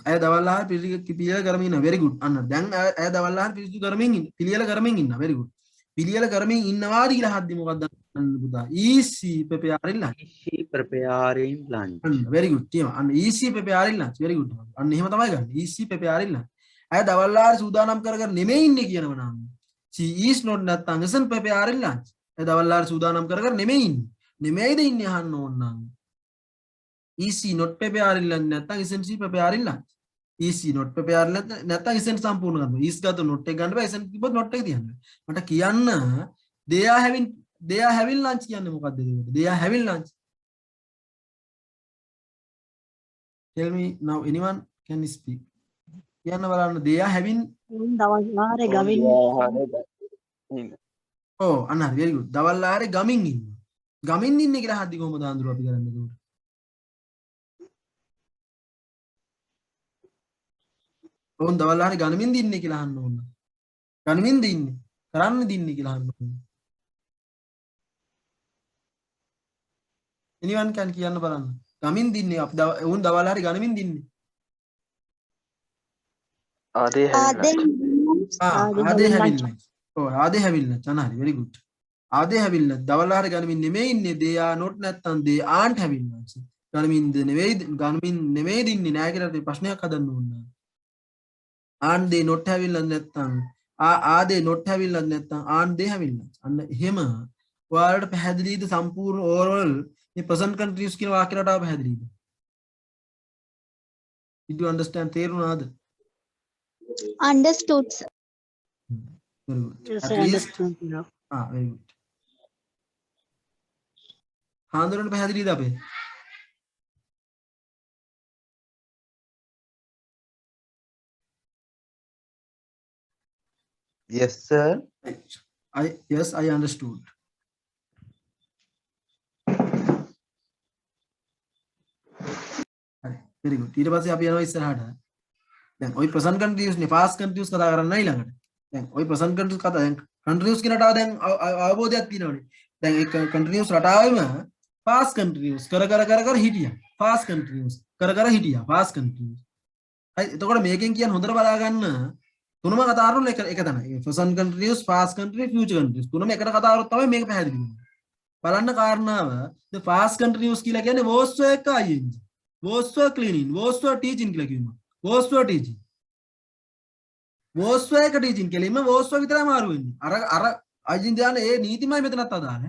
ඇය දවල් ආහාර පිළියෙල කරමින් ඉන්නවා. very good. අන්න දැන් ඇය දවල් ආහාර පිළියෙල කරමින් ඉන්නවා. very good. පිළියෙල කරමින් ඉන්නවාද කියලා හද්දි මොකක්ද අන්න පුතා. is she preparing lunch? Is she preparing lunch? අන්න very good. කියම අන්න is she preparing lunch? very good. අන්න එහෙම තමයි ගන්න. is she preparing lunch? ඇය දවල් ආහාර සූදානම් කර නෙමෙයි ඉන්නේ කියනවා නම් she is not නැත්තම් isn't preparing lunch. ඇය දවල් ආහාර සූදානම් කර නෙමෙයි ඉන්නේ. නෙමෙයිද ඉන්නේ අහන්න ඕන නම් is she not preparing lunch නැත්තම් isn't she preparing lunch? is she not preparing lunch නැත්තම් isn't සම්පූර්ණ කරනවා. is ගත්ත not එක ගන්න බෑ. isn't කිව්වොත් not එක තියන්න. මට කියන්න they are having lunch කියන්නේ මොකක්ද එතකොට? they are having lunch. tell me now anyone can speak. කියන්න බලන්න they are having දවල් ආහාරේ ගමින් ඔව් අන්න හරි very good. දවල් ආහාරේ ගමින් ඉන්නවා. ගමින් ඉන්නේ කියලා හද්දි කොහමද ආන්දර අපි කරන්නේ එතකොට? ඕන් දවල් ආහාරේ ගනිමින් දින්නේ කියලා අහන්න ඕන. ගනිමින් දින්නේ. කරන්න දින්නේ කියලා අහන්න ඕන. anyone can කියන්න බලන්න. ගමින් දින්නේ අපි ඕන් දවල් ආහාරේ ගනිමින් දින්නේ. ආදේ හැවිලා ආදේ හැවිල්ලා. ඔව් ආදේ හැවිල්ලා. චනහරි very good. ආදේ හැවිල්ලා දවල් ආහාරේ ගනිමින් නෙමෙයි ඉන්නේ. they are not නැත්තම් they aren't having lunch. ගනිමින් නෙමෙයි දින්නේ නෑ කියලා අපි ප්‍රශ්නයක් හදන්න ඕන. aren't they not having lunch නැත්තම් are they not having lunch නැත්තම් aren't they having lunch. අන්න එහෙම ඔයාලට පැහැදිලිද සම්පූර්ණ overall මේ present continuous කියන වාක්‍ය රටාව පැහැදිලිද? did you understand? තේරුණාද? Understood, sir. very good. yes At I least understand now. very good. හාන්දුරන්ට පැහැදිලිද අපේ? Yes, sir. Yes, I understood. very good. ඊට පස්සේ අපි යනවා ඉස්සරහට. දැන් ওই present continuous නේ past continuous කතා කරන්නේ ඊළඟට. දැන් ওই present continuous කතා දැන් continuous කියන රටාව දැන් අවබෝධයක් තියෙනවනේ. දැන් ඒ continuous රටාවෙම past continuous කර හිටියා. past continuous කර හිටියා. past continuous. හරි එතකොට මේකෙන් කියන්නේ හොඳට බලා ගන්න තුනම කතා කරන එක තමයි. present continuous, past continuous, future continuous. තුනම එකට කතා කරොත් තමයි මේක පැහැදිලි වෙන්නේ. බලන්න කාරණාව the past continuous කියලා කියන්නේ was එක ing. was cleaning, was teaching කියලා කියනවා. was teaching. was එක teaching කියලා ඉන්න was විතරයි මාරු වෙන්නේ. අර ing දාන ඒ නීතිමයි මෙතනත් අදාළ.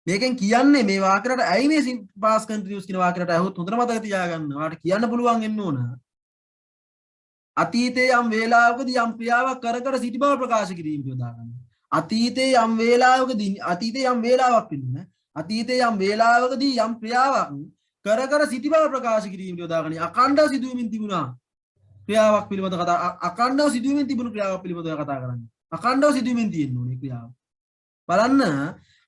මේකෙන් කියන්නේ මේ වාක්‍යයට ඇයි මේ past continuous කියන වාක්‍යයට ඇහුවොත් හොඳට මතක තියාගන්න. ඔයාලට කියන්න පුළුවන් වෙන්න ඕන. අතීතයේ යම් වේලාවකදී යම් ක්‍රියාවක් කර සිටි බව ප්‍රකාශ කිරීම යොදා ගන්න. අතීතයේ යම් වේලාවකදී අතීතයේ යම් වේලාවක් වෙන්නේ අතීතයේ යම් වේලාවකදී යම් ක්‍රියාවක් කර සිටි බව ප්‍රකාශ කිරීම යොදා ගන්න. අකණ්ඩව සිදුවමින් තිබුණා ක්‍රියාවක් පිළිබඳව කතා අකණ්ඩව සිදුවමින් තිබුණු ක්‍රියාවක් පිළිබඳව කතා කරන්නේ. අකණ්ඩව සිදුවමින් තියෙන්න ඕනේ ක්‍රියාව. බලන්න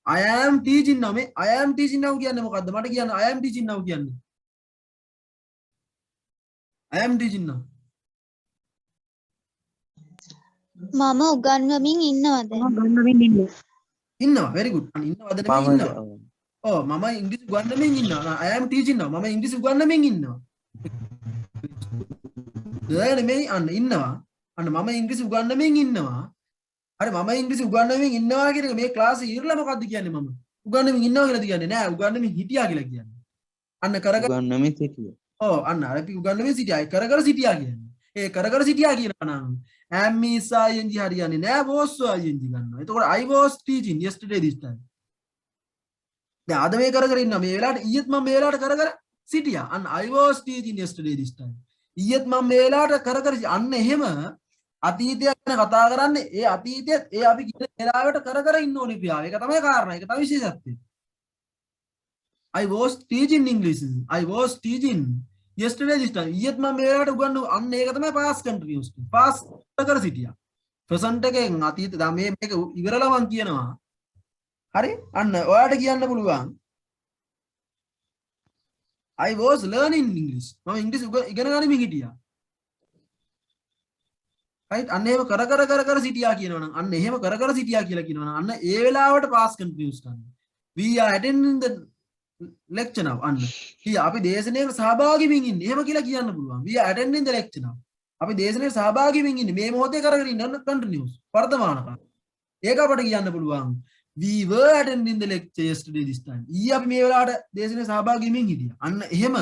I am teaching now මේ I am teaching now කියන්නේ මොකද්ද? මට කියන්න I am teaching now කියන්නේ. I am teaching now. මම උගන්වමින් ඉන්නවද? ගන්නමින් ඉන්නේ. ඉන්නවා very good. අන්න ඉන්නවද නෙමෙයි ඉන්නවා. ඔව් මම ඉංග්‍රීසි උගන්වමින් ඉන්නවා. I am teaching now. මම ඉංග්‍රීසි උගන්වමින් ඉන්නවා. ද නෙමෙයි අන්න ඉන්නවා. අන්න මම ඉංග්‍රීසි උගන්වමින් ඉන්නවා. හරි මම ඉංග්‍රීසි උගන්වමින් ඉන්නවා කියන එක මේ ක්ලාස් එක ඉවරලා මොකද්ද කියන්නේ මම? උගන්වමින් ඉන්නවා කියලා කියන්නේ නෑ උගන්වමින් හිටියා කියලා කියන්නේ. අන්න කර කර උගන්වමින් සිටිය. ඔව් අන්න අර අපි උගන්වමින් සිටියා. කර කර සිටියා කියන්නේ. ඒ කර කර සිටියා කියනවා නම් am is ing හරියන්නේ නෑ was ing ගන්නවා. එතකොට I was teaching yesterday this time. දැන් අද මේ කර කර ඉන්නවා මේ වෙලාවට ඊයේත් මම මේ වෙලාවට කර කර සිටියා. අන්න I was teaching yesterday this time. ඊයේත් මම මේ වෙලාවට කර කර අන්න එහෙම අතීතය ගැන කතා කරන්නේ ඒ අතීතයත් ඒ අපි කියන වෙලාවට කර කර ඉන්න ඕනේ ක්‍රියාව. ඒක තමයි කාරණා. ඒක තමයි විශේෂත්වය. I was teaching English. I was teaching yesterday this time. ඊයේත් මම මේ වෙලාවට උගන්වු අන්න ඒක තමයි past continuous. past කර සිටියා. present එකෙන් අතීත දැන් මේක ඉවරලා මම කියනවා. හරි? අන්න ඔයාලට කියන්න පුළුවන්. I was learning English. මම ඉංග්‍රීසි ඉගෙන ගනිමින් හිටියා. right අන්න එහෙම කර කර සිටියා කියනවනම් අන්න එහෙම කර කර සිටියා කියලා කියනවනම් අන්න ඒ වෙලාවට past continuous ගන්න. We are attending the lecture now. අන්න. අපි දේශනාවේ සහභාගී වෙමින් ඉන්නේ. එහෙම කියලා කියන්න පුළුවන්. We are attending the lecture now. අපි දේශනාවේ සහභාගී වෙමින් ඉන්නේ. මේ මොහොතේ කර කර ඉන්න continuous. වර්තමාන කාල. ඒක අපිට කියන්න පුළුවන්. We were attending the lecture yesterday this time. ඊ අපි මේ වෙලාවට දේශනාවේ සහභාගී වෙමින් හිටියා. අන්න එහෙම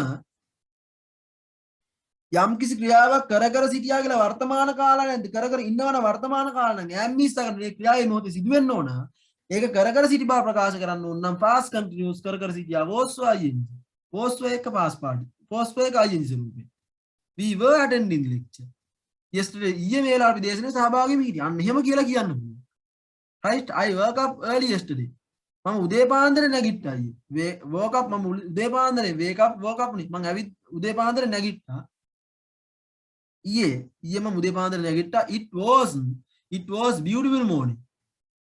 යම් කිසි ක්‍රියාවක් කර කර සිටියා කියලා වර්තමාන කාලය නැද්ද කර කර ඉන්නවන වර්තමාන කාලය නම් am is කරන මේ ක්‍රියාවේ මොහොතේ සිදු වෙන්න ඕන ඒක කර කර සිටි බව ප්‍රකාශ කරන්න ඕන නම් past continuous කර කර සිටියා was ing was එක past party was එක ing ස්වරූපේ we were attending the lecture yesterday ඊයේ මේ වෙලාවට අපි දේශනාවේ සහභාගී වෙමි හිටියා අන්න එහෙම කියලා කියන්න පුළුවන් right I woke up early yesterday මම උදේ පාන්දර නැගිට්ටා ඊයේ woke up මම උදේ පාන්දරේ wake up woke up නේ මම ඇවිත් උදේ පාන්දර නැගිට්ටා ඊයේ මම උදේ පාන්දර නැගිට්ටා it was beautiful morning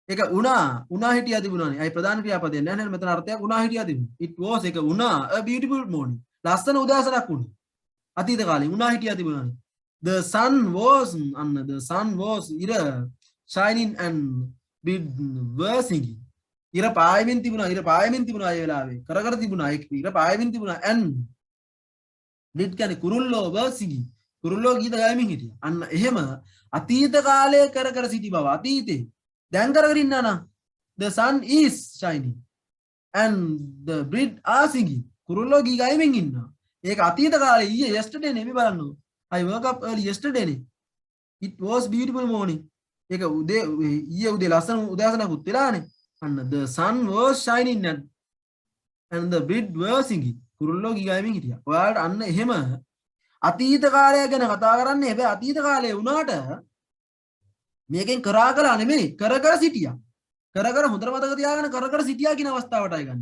ඒක උනා හිටියා තිබුණානේ අය ප්‍රධාන ක්‍රියාපදයක් නෑ නේද මෙතන අර්ථයක් උනා හිටියා තිබුණා it was ඒක උනා a beautiful morning ලස්සන උදෑසනක් වුණා අතීත කාලේ උනා හිටියා තිබුණානේ the sun was ඉර shining and bird were singing ඉර පායමින් තිබුණා ඒ වෙලාවේ කර කර තිබුණා ඒක ඉර පායමින් තිබුණා and bird කියන්නේ කුරුල්ලෝ were singing කුරුල්ලෝ ගීත ගායමින් හිටියා. අන්න එහෙම අතීත කාලයේ කර කර සිටි බව අතීතේ දැන් කර කර ඉන්නා නම් the sun is shining and the bird are singing කුරුල්ලෝ ගී ගායමින් ඉන්නවා. ඒක අතීත කාලේ ඊයේ yesterday නේ මේ බලන්න. I woke up early yesterday නේ. It was beautiful morning. ඒක උදේ ඊයේ උදේ ලස්සන උදෑසනකුත් වෙලානේ. අන්න the sun was shining and the bird were singing කුරුල්ලෝ ගී ගායමින් හිටියා. ඔයාලට අන්න එහෙම අතීත කාලය ගැන කතා කරන්නේ හැබැයි අතීත කාලේ වුණාට මේකෙන් කරා කළා නෙමෙයි කර කර සිටියා. කර කර හොඳට මතක තියාගන්න කර කර සිටියා කියන අවස්ථාවටයි ගන්න.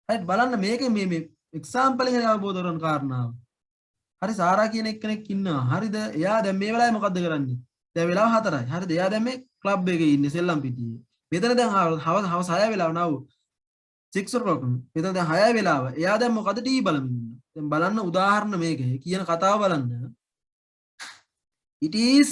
හරිද බලන්න මේකේ මේ එක්සැම්පල් එකෙන් අවබෝධ කරගන්න කාරණාව. හරි සාරා කියන එක්කෙනෙක් ඉන්නවා. හරිද? එයා දැන් මේ වෙලාවේ මොකද්ද කරන්නේ? දැන් වෙලාව 4යි. හරිද? එයා දැන් මේ ක්ලබ් එකේ ඉන්නේ සෙල්ලම් පිටියේ. මෙතන දැන් හවස 6 වෙලාව නව 6 o'clock. මෙතන දැන් 6 වෙලාව. එයා දැන් මොකද ටීවී බලමින් ඉන්නවා. දැන් බලන්න උදාහරණ මේකේ කියන කතාව බලන්න. It is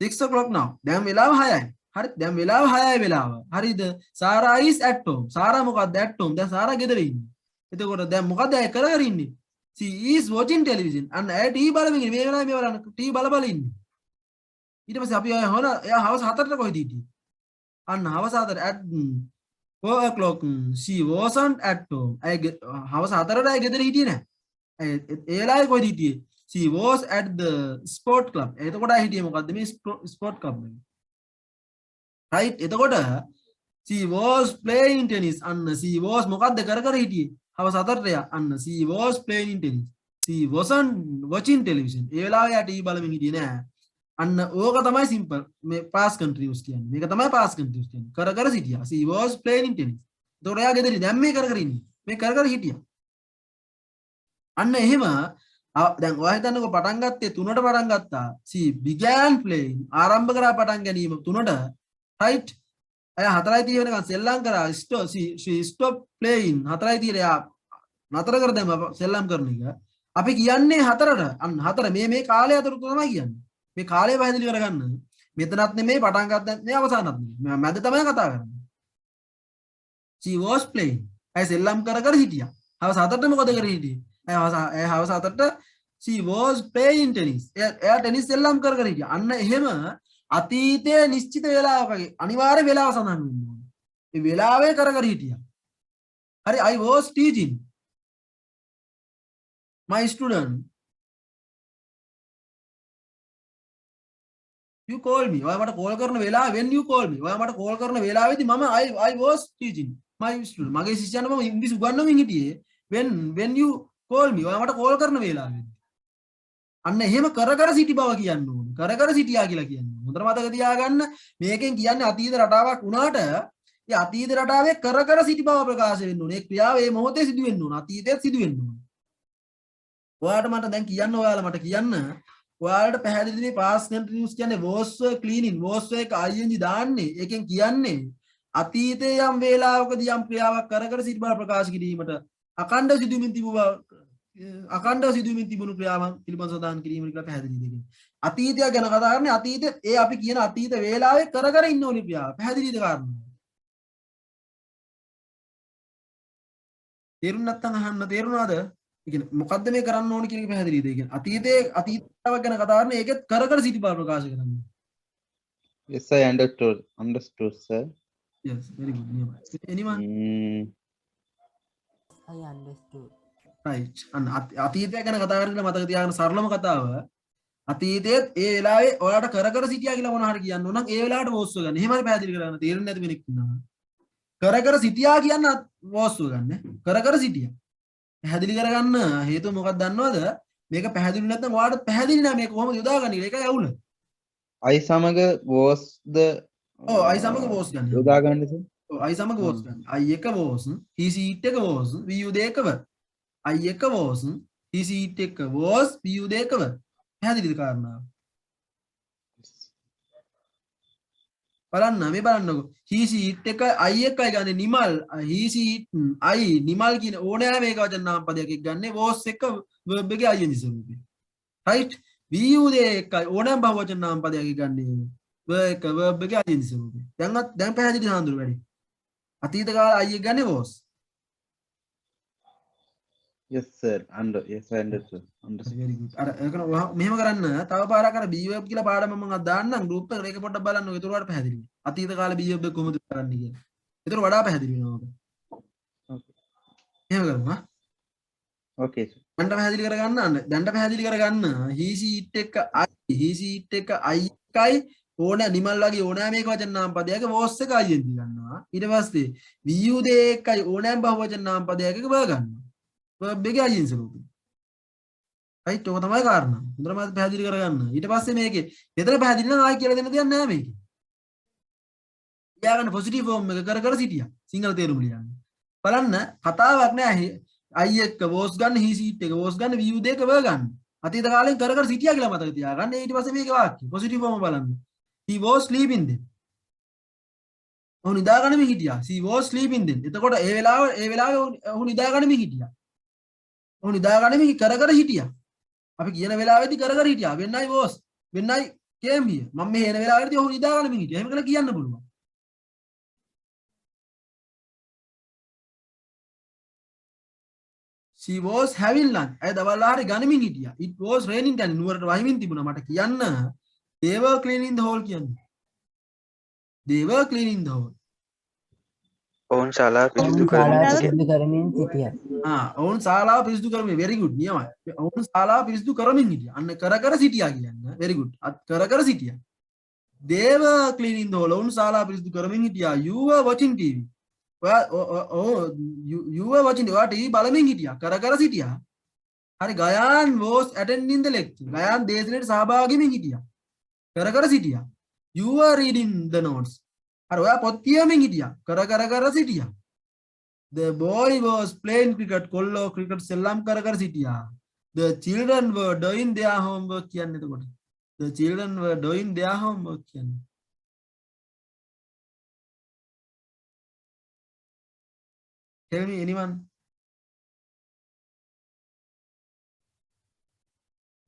6 o'clock now. දැන් වෙලාව 6යි. හරි දැන් වෙලාව 6යි වෙලාව. හරිද? සාරා is at home. සාරා මොකක්ද at home? දැන් සාරා ගෙදර ඉන්නේ. එතකොට දැන් මොකද ඇය කර කර ඉන්නේ? She is watching television. අන්න ඇය ටීවී බලමින් ඉන්නේ. මේ වෙලාවේ මේ බලන්න ටීවී බල ඉන්නේ. ඊට පස්සේ අපි එයා හවස 4ට කොහෙද හිටියේ? අන්න හවස 4 at 4 o'clock she wasn't at home. ඇය හවස 4ට ඇය ගෙදර හිටියේ නැහැ. ඒ වෙලාවේ කොහෙද හිටියේ? She was at the sport club. එතකොට ඇය හිටියේ මොකද්ද මේ sport club එකේ. right එතකොට she was playing tennis. අන්න she was මොකද්ද කර කර හිටියේ? හවස 4ට අන්න she was playing tennis. She wasn't watching television. ඒ වෙලාවේ යා ටීවී බලමින් හිටියේ නැහැ. අන්න ඕක තමයි සිම්පල් මේ past continuous කියන්නේ. මේක තමයි past continuous කියන්නේ. කර කර සිටියා. She was playing tennis. එතකොට එයා ගෙදර දැන් මේ කර කර ඉන්නේ. මේ කර කර හිටියා. අන්න එහෙම දැන් ඔයා හිතන්නකෝ පටන් ගත්තේ 3ට පටන් ගත්තා. She began playing. ආරම්භ කරා පටන් ගැනීම 3ට. right? එයා 4:30 වෙනකන් සෙල්ලම් කරා. she stopped playing. 4:30 එයා නතර කර දැම්ම සෙල්ලම් කරන එක. අපි කියන්නේ 4ට. අන්න 4 මේ කාලය අතරතුර තමයි කියන්නේ. මේ කාලය පැහැදිලි කරගන්න. මෙතනත් නෙමෙයි පටන් ගන්නත් නෙමෙයි අවසානත් නෙමෙයි. මැද තමයි කතා කරන්නේ. She was playing. ඇය සෙල්ලම් කර කර හිටියා. හවස 4ට මොකද කරේ හිටියේ? ඇය හවස 4ට she was playing tennis. එයා ටෙනිස් සෙල්ලම් කර කර හිටියා. අන්න එහෙම අතීතයේ නිශ්චිත වේලාවක අනිවාර්ය වේලාව සඳහන් වෙන්න ඕනේ. ඒ වේලාවේ කර කර හිටියා. හරි I was teaching my student. You call me. ඔයා මට කෝල් කරන වෙලාව when you call me. ඔයා මට කෝල් කරන වෙලාවේදී මම I was teaching my student. මගේ ශිෂ්‍යයන්ට මම ඉංග්‍රීසි උගන්වමින් හිටියේ when you call me. ඔයා මට කෝල් කරන වෙලාවේදී. අන්න එහෙම කර කර සිටි බව කියන්න ඕනේ. කර කර සිටියා කියලා කියන්නේ. හොඳට මතක තියාගන්න මේකෙන් කියන්නේ අතීත රටාවක් වුණාට ඒ අතීත රටාවේ කර කර සිටි බව ප්‍රකාශ වෙන්න ඕනේ. ඒ ක්‍රියාව මේ මොහොතේ සිදු වෙන්න ඕනේ. අතීතයේ සිදු වෙන්න ඕනේ. ඔයාලට මට දැන් කියන්න ඔයාලා මට කියන්න ඔයාලට පැහැදිලිද මේ past continuous කියන්නේ was were cleaning was were එක ing දාන්නේ. ඒකෙන් කියන්නේ අතීතයේ යම් වේලාවකදී යම් ක්‍රියාවක් කර කර සිටි බව ප්‍රකාශ කිරීමට අඛණ්ඩ සිදුවීමින් තිබුණු ක්‍රියාවන් පිළිබඳව සඳහන් කිරීමට කියලා පැහැදිලිද කියන්නේ. අතීතය ගැන කතා කරන්නේ අතීතයේ ඒ අපි කියන අතීත වේලාවේ කර කර ඉන්න ඕනි ක්‍රියාව. පැහැදිලිද කාරණා? තේරුම් නැත්නම් අහන්න තේරුණාද? ඒ කියන්නේ මොකද්ද මේ කරන්න ඕනි කියන එක පැහැදිලිද? ඒ කියන්නේ අතීතයේ අතීතාවක් ගැන කතා කරන්නේ ඒකෙත් කර කර සිටි බව ප්‍රකාශ කරන්නේ. Yes, I understood, sir. Yes, very good. Anyone? I understood. Right. අන්න අතීතය ගැන කතා කරලා මතක තියාගන්න සරලම කතාව අතීතයේ ඒ වෙලාවේ ඔයාලට කර කර සිටියා කියලා මොනවා හරි කියන්න ඕන නම් ඒ වෙලාවට වෝස්ව ගන්න. එහෙමයි පැහැදිලි කරගන්න. තේරෙන්නේ නැති කෙනෙක් ඉන්නවා. කර කර සිටියා කියන්න වෝස්ව ගන්න. කර කර සිටියා. පැහැදිලි කරගන්න හේතුව මොකක්ද දන්නවද? මේක පැහැදිලි නැත්නම් ඔයාලට පැහැදිලි නෑ මේක කොහොමද යොදාගන්නේ කියලා. ඒකයි අවුල. I සමග was the ඔව් I සමග වෝස් ගන්න. යොදා ගන්න සර්. ඔව් I සමග වෝස් ගන්න. I එක වෝස්, he she it එක වෝස්, we you දෙක වර්. I එක was he she it එක was we you දෙක වර්. පැහැදිලිද කාරණාව? බලන්න මේ බලන්නකො he she it එක I එකයි ගන්නේ Nimal he she it I Nimal කියන ඕනෑම මේක වචන නාම පදයක් ගන්නේ was එක verb එකේ ing ස්වරූපේ. right we you දෙකයි ඕනෑම බහුවචන නාම පදයක් ගන්නේ verb එක verb එකේ ing ස්වරූපේ. දැන් පැහැදිලි හඳුරු වැඩි. අතීත කාල I එක ගන්නේ was. Yes, sir. Yes, I understood. very good. අර ඒක මෙහෙම කරන්න තව පාරක් අර be verb කියලා පාඩම මම දාන්නම් group එකට ඒක පොඩ්ඩක් බලන්න. ඒක උඩට පැහැදිලි වෙනවා. අතීත කාලේ be verb එක කොහොමද කරන්නේ කියලා. ඒතර වඩා පැහැදිලි වෙනවා ඔබ. Okay. එහෙම කරමු ආ. Okay, sir. දැන්ට පැහැදිලි කරගන්න. දැන්ට පැහැදිලි කරගන්න. he she it එක I he she it එක I එකයි ඕන නිමල් වගේ ඕනෑම මේක වචන නාම පදයක was එක ing ගන්නවා. ඊට පස්සේ we you දෙකයි ඕනෑම බහුවචන නාම පදයක බ ගන්නවා. verb එකේ ing ස්වරූපේ. right ඔක තමයි කාරණා. හොඳටම පැහැදිලි කරගන්න. ඊට පස්සේ මේකේ මෙතන පැහැදිලි නම් ආයි කියලා දෙන්න දෙයක් නැහැ මේකේ. ලියාගන්න පොසිටිව් ෆෝම් එක කර කර සිටියා. සිංහල තේරුම ලියන්න. බලන්න කතාවක් නෑ. I එක was ගන්න he she it එක was ගන්න we you දෙක ව ගන්න. අතීත කාලෙන් කර කර සිටියා කියලා මතක තියාගන්න. ඊට පස්සේ මේකේ වාක්‍ය පොසිටිව් ෆෝම බලන්න. he was sleeping then. ඔහු නිදාගන්නම හිටියා. she was sleeping then. එතකොට ඒ වෙලාවේ ඔහු නිදාගන්නම හිටියා. ඔහු නිදාගන්නම කර කර හිටියා. අපි කියන වෙලාවෙදී කර කර හිටියා. when I was when I came here. මම මේ එන වෙලාවෙදී ඔහු නිදාගන්නම හිටියා. එහෙම කියලා කියන්න පුළුවන්. she was having lunch. අය දවල් ආහාරය ගනිමින් හිටියා. it was raining then. නුවරට වහිමින් තිබුණා. මට කියන්න they were cleaning the hall කියන්නේ. they were cleaning the hall. ඔවුන් ශාලාව පිරිසිදු ඔවුන් කරමින් ශාලාව පිරිසිදු කරමින් සිටියා. ඔවුන් ශාලාව පිරිසිදු කරමින් very good නියමයි. ඔවුන් ශාලාව පිරිසිදු කරමින් හිටියා. අන්න කර කර සිටියා කියන්න. very good. කර කර සිටියා. they were cleaning the hall. ඔවුන් ශාලාව පිරිසිදු කරමින් හිටියා. you were watching TV. you were watching TV බලමින් හිටියා. කර කර සිටියා. හරි Gayan was attending the lecture. Gayan දේශනෙට සහභාගී වෙමින් හිටියා. කර කර සිටියා. you were reading the notes. අර ඔයා පොත් කියවමින් හිටියා. කර කර සිටියා. the boy was playing cricket. කොල්ලෝ ක්‍රිකට් සෙල්ලම් කර කර සිටියා. the children were doing their homework කියන්නේ එතකොට. the children were doing their homework කියන්නේ. tell me anyone.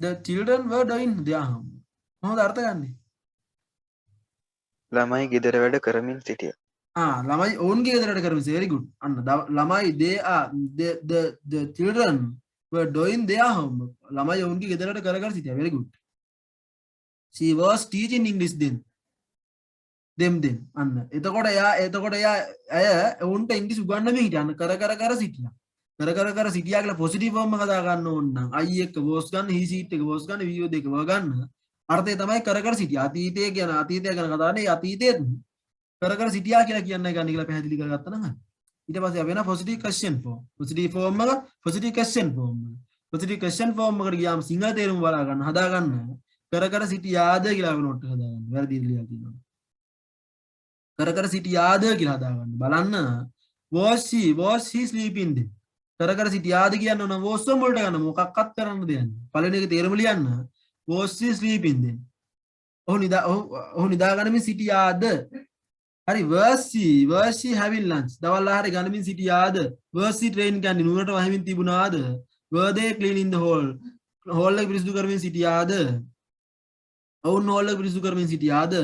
the children were doing their homework. මොකද අර්ථ ගන්නේ? ළමයි ගෙදර වැඩ කරමින් සිටියා. ළමයි ඔවුන්ගේ ගෙදර වැඩ කරමින් very good. අන්න ළමයි they are the children were doing their homework. ළමයි ඔවුන්ගේ ගෙදරට කර කර සිටියා. Very good. She was teaching English then. Them. අන්න. එතකොට එයා ඇය ඔවුන්ට ඉංග්‍රීසි උගන්වමින් හිටියා. අන්න කර සිටියා. කර සිටියා කියලා පොසිටිව් ෆෝම් එක දා ගන්න ඕන නම් I එක was ගන්න, he seat එක was ගන්න, we දෙක ව ගන්න. අර්ථය තමයි කර සිටියා. අතීතය ගැන කතා කරන්නේ අතීතයේ කර සිටියා කියලා කියන්නයි ගන්න කියලා පැහැදිලි කරගත්තා නම් හරි. ඊට පස්සේ අපි වෙන positive question form. Positive form එක positive question form. Positive question form එකට ගියාම සිංහල තේරුම බලා ගන්න හදා ගන්න. කර සිටියාද කියලා නෝට් එක හදා ගන්න. වැරදි ලියලා තියෙනවා. කර සිටියාද කියලා හදා ගන්න. බලන්න was she sleeping then? කර සිටියාද කියන්න ඕන was වලට ගන්න මොකක්වත් කරන්න දෙයක් නැහැ. පළවෙනි එක තේරුම ලියන්න. was she sleeping then? ඔහු නිදා ගනිමින් සිටියාද? හරි was she having lunch? දවල් ආහාරය ගනිමින් සිටියාද? was she training කියන්නේ නුවරට වහිමින් තිබුණාද? were they cleaning the hall? hall එක පිරිසිදු කරමින් සිටියාද? ඔවුන් hall එක පිරිසිදු කරමින් සිටියාද?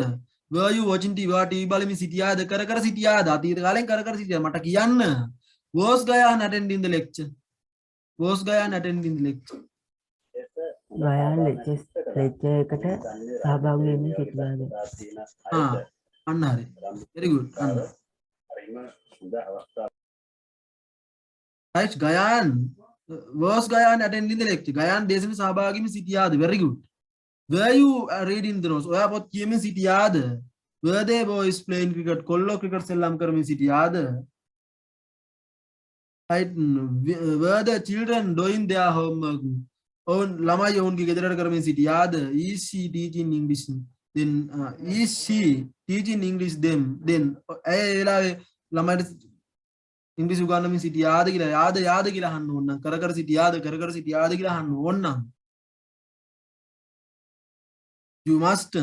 were you watching TV? TV බලමින් සිටියාද? කර සිටියාද? අතීත කාලෙන් කර සිටියා. මට කියන්න. was Gayan attending the lecture? was Gayan attending the lecture? Gayan lecture එකට සහභාගී වෙමින් සිටියාද? අන්න හරි. very good. අන්න. right, Gayan was Gayan attending the lecture? Gayan දේශනෙ සහභාගී වෙමින් සිටියාද? very good. were you reading the notes? ඔයා පොත් කියමින් සිටියාද? were they boys playing cricket? කොල්ලෝ ක්‍රිකට් සෙල්ලම් කරමින් සිටියාද? right, were the children doing their homework? ඔවුන් ළමයි ඔවුන්ගේ ගෙදරට කරමින් සිටියාද? is she teaching English then? Is she teaching English them then? ඇය ඒ වෙලාවේ ළමයිට ඉංග්‍රීසි උගන්වමින් සිටියාද කියලා යාද කියලා අහන්න ඕන නම් කර සිටියාද කියලා අහන්න ඕන නම් you must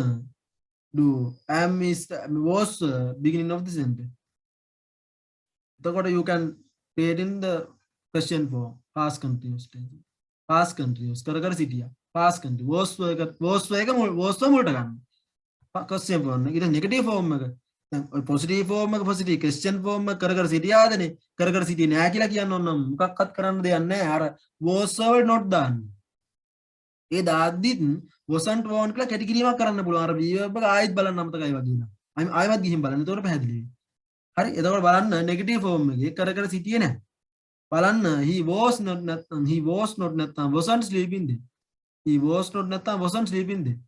do am is was beginning of the sentence. එතකොට you can create in the question form past continuous tense. past continuous කර සිටියා past continuous was එක මුලට ගන්න. question form එක. ඊට negative form එක දැන් ඔය positive form එක positive question form එක කර සිටියාදනේ. කර සිටියේ නෑ කියලා කියන්න ඕන නම් මොකක්වත් කරන්න දෙයක් නෑ. අර was වල not දාන්න. ඒ දාද්දිත් wasn't won't කියලා කැටි කිරීමක් කරන්න පුළුවන්. අර verb එක ආයෙත් බලන්න අමතකයි වගේ නේද? ආයෙත් ගිහින් බලන්න. එතකොට පැහැදිලි වෙයි. හරි. එතකොට බලන්න negative form එකේ කර සිටියේ නෑ. බලන්න he was not නැත්නම් wasn't sleeping then. he was not නැත්නම් wasn't sleeping then.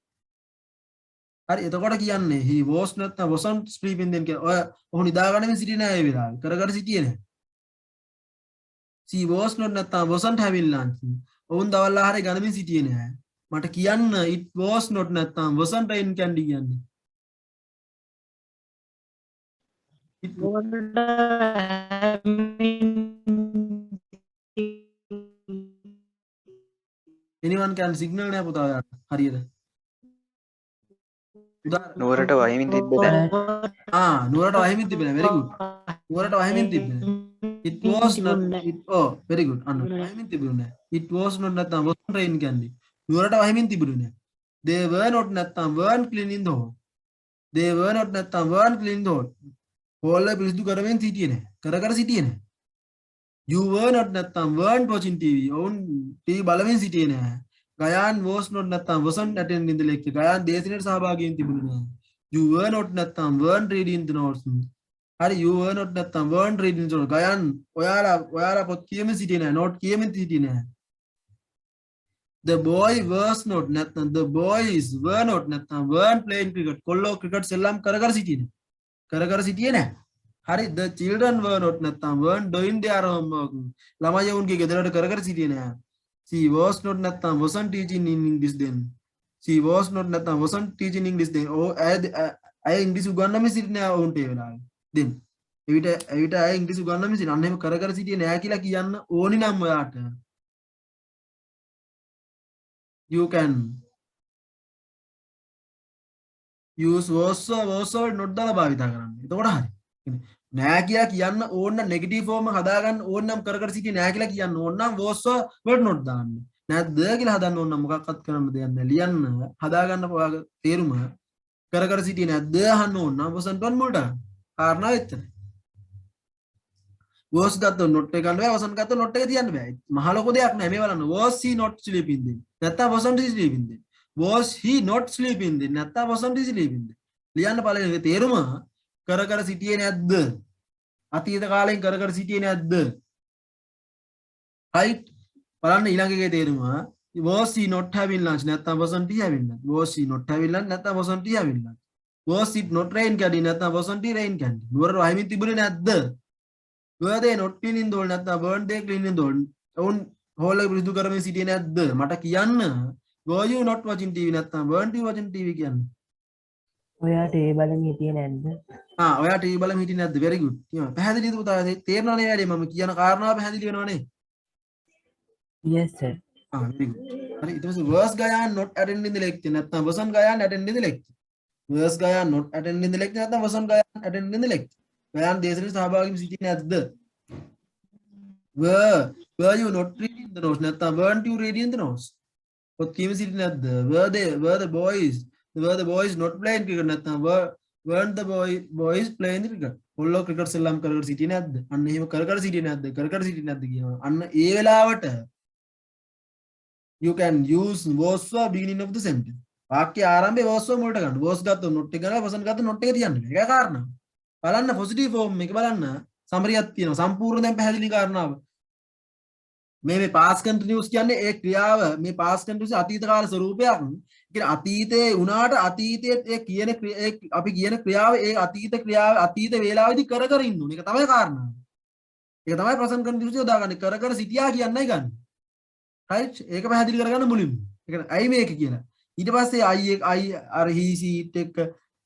හරි. එතකොට කියන්නේ he was නැත්නම් wasn't sleeping then කියලා. ඔය ඔහු නිදාගන්නමින් සිටියේ නෑ ඒ වෙලාවේ. කර සිටියේ නෑ. she was not නැත්නම් wasn't having lunch. ඔවුන් දවල් ආහාරය ගන්නමින් සිටියේ නෑ. මට කියන්න it was not නැත්නම් wasn't in candy කියන්නේ. it anyone can signal නෑ පුතා ඔයාට. හරියද? නුවරට වහිමින් තිබ්බ දැන් නුවරට වහිමින් තිබෙන. very good. නුවරට වහිමින් තිබෙන. it was not very good. අන්න වහිමින් තිබුණේ. it was not නැත්නම් wasn't rain candy. නුවරට වහිමින් තිබුණේ. they were not නැත්නම් weren't cleaning the hall. they were not නැත්නම් weren't cleaning the hall. hall එක පිරිසිදු කරමින් සිටියේ නෑ. කර සිටියේ නෑ. you were not නැත්නම් weren't watching TV. ඔවුන් TV බලමින් සිටියේ නෑ. Gayan was not නැත්නම් wasn't attending the lecture. Gayan දේශනෙට සහභාගී වෙන්න තිබුණේ නෑ. you were not නැත්නම් weren't reading the notes. හරි, you were not නැත්නම් weren't reading the notes. Gayan ඔයාලා පොත් කියමින් සිටියේ නෑ. note කියමින් සිටියේ නෑ. the boy was not නැත්නම් the boys were not නැත්නම් weren't playing cricket. කොල්ලෝ ක්‍රිකට් සෙල්ලම් කර සිටියේ නෑ. කර සිටියේ නෑ. හරි, the children were not නැත්නම් weren't doing their homework. ළමයි වුන්ගේ ගෙදරට කර සිටියේ නෑ. she was not නැත්නම් wasn't teaching in English then. she was not නැත්නම් wasn't teaching English then. අය ඉංග්‍රීසි උගන්වමින් සිටින්නේ නෑ ඔවුන්ට ඒ වෙලාවේ. then එවිට අය ඉංග්‍රීසි උගන්වමින් සිටින. අන්න එහෙම කර සිටියේ නෑ කියලා කියන්න ඕනි නම් ඔයාට you can use was not දාලා භාවිතා කරන්න. එතකොට හරි. නෑ කියලා කියන්න ඕන නම් නෙගටිව් ෆෝම් එක හදාගන්න ඕන නම් කර සිටියේ නෑ කියලා කියන්න ඕන නම් was word not දාන්න. නැද්ද කියලා හදන්න ඕන නම් මොකක්වත් කරන්න දෙයක් නෑ. ලියන්න හදාගන්න ඔයාගේ තේරුම කර සිටියේ නැද්ද අහන්න ඕන නම් wasn't one මුලට. කාරණාව එච්චරයි. was ගත්තොත් not එක ගන්න බෑ wasn't ගත්තොත් not එක තියන්න බෑ මහ ලොකු දෙයක් නෑ මේ බලන්න was he not sleeping then නැත්තම් wasn't he sleeping then was he not sleeping then නැත්තම් wasn't he sleeping then ලියන්න පළවෙනි තේරුම කර සිටියේ නැද්ද අතීත කාලෙන් කර සිටියේ නැද්ද right බලන්න ඊළඟ එකේ තේරුම was he not having lunch නැත්තම් wasn't he having lunch was he not having lunch නැත්තම් wasn't he having lunch was it not rain candy නැත්තම් wasn't he rain candy නුවර වහිමින් තිබුණේ නැද්ද were they not cleaning the hall නැත්තම් weren't they cleaning the hall ඔවුන් hall එක පිරිසිදු කරමින් සිටියේ නැද්ද මට කියන්න were you not watching TV නැත්තම් weren't you watching TV කියන්න ඔයා ටේ බලන් හිටියේ නැද්ද? ඔයා ටීවී බලමින් හිටියේ නැද්ද very good කියනවා පැහැදිලිද පුතා තේරෙනවනේ වැඩි මම කියන කාරණාව පැහැදිලි වෙනවනේ Yes sir. very good හරි ඊට පස්සේ was Gayan not attending the lecture නැත්තම් wasn't Gayan attending the lecture was Gayan not attending the lecture නැත්තම් wasn't Gayan attending the lecture Gayan දේශනේ සහභාගීව සිටියේ නැද්ද were you not reading the notes නැත්තම් weren't you reading the notes පොත් කියමින් සිටියේ නැද්ද were the boys not playing cricket නැත්තම් weren't the boys playing the cricket ඔල්ලෝ ක්‍රිකට් සෙල්ලම් කර සිටියේ නැද්ද අන්න එහෙම කර සිටියේ නැද්ද කර සිටියේ නැද්ද කියනවා අන්න ඒ වෙලාවට you can use was for beginning of the sentence වාක්‍ය ආරම්භයේ was for මුලට ගන්න was ගත්තොත් not එක ගන්නවා wasn't ගත්තොත් not එක තියන්න ඒකයි කාරණා බලන්න positive form එක බලන්න සමරියක් තියෙනවා සම්පූර්ණ දැන් පැහැදිලි කාරණාව මේ past continuous කියන්නේ ඒ ක්‍රියාව මේ past continuous අතීත කාල ස්වරූපයක් කියන්නේ අතීතේ වුණාට අතීතයේ ඒ කියන අපි කියන ක්‍රියාව ඒ අතීත ක්‍රියාව අතීත වේලාවෙදී කර ඉන්න ඕනේ ඒක තමයි කාරණාව ඒක තමයි present continuous යොදාගන්නේ කර සිටියා කියන්නයි ගන්න right ඒක පැහැදිලි කරගන්න මුලින්ම ඒ කියන්නේ අයි මේක කියලා ඊට පස්සේ I අර he seat එක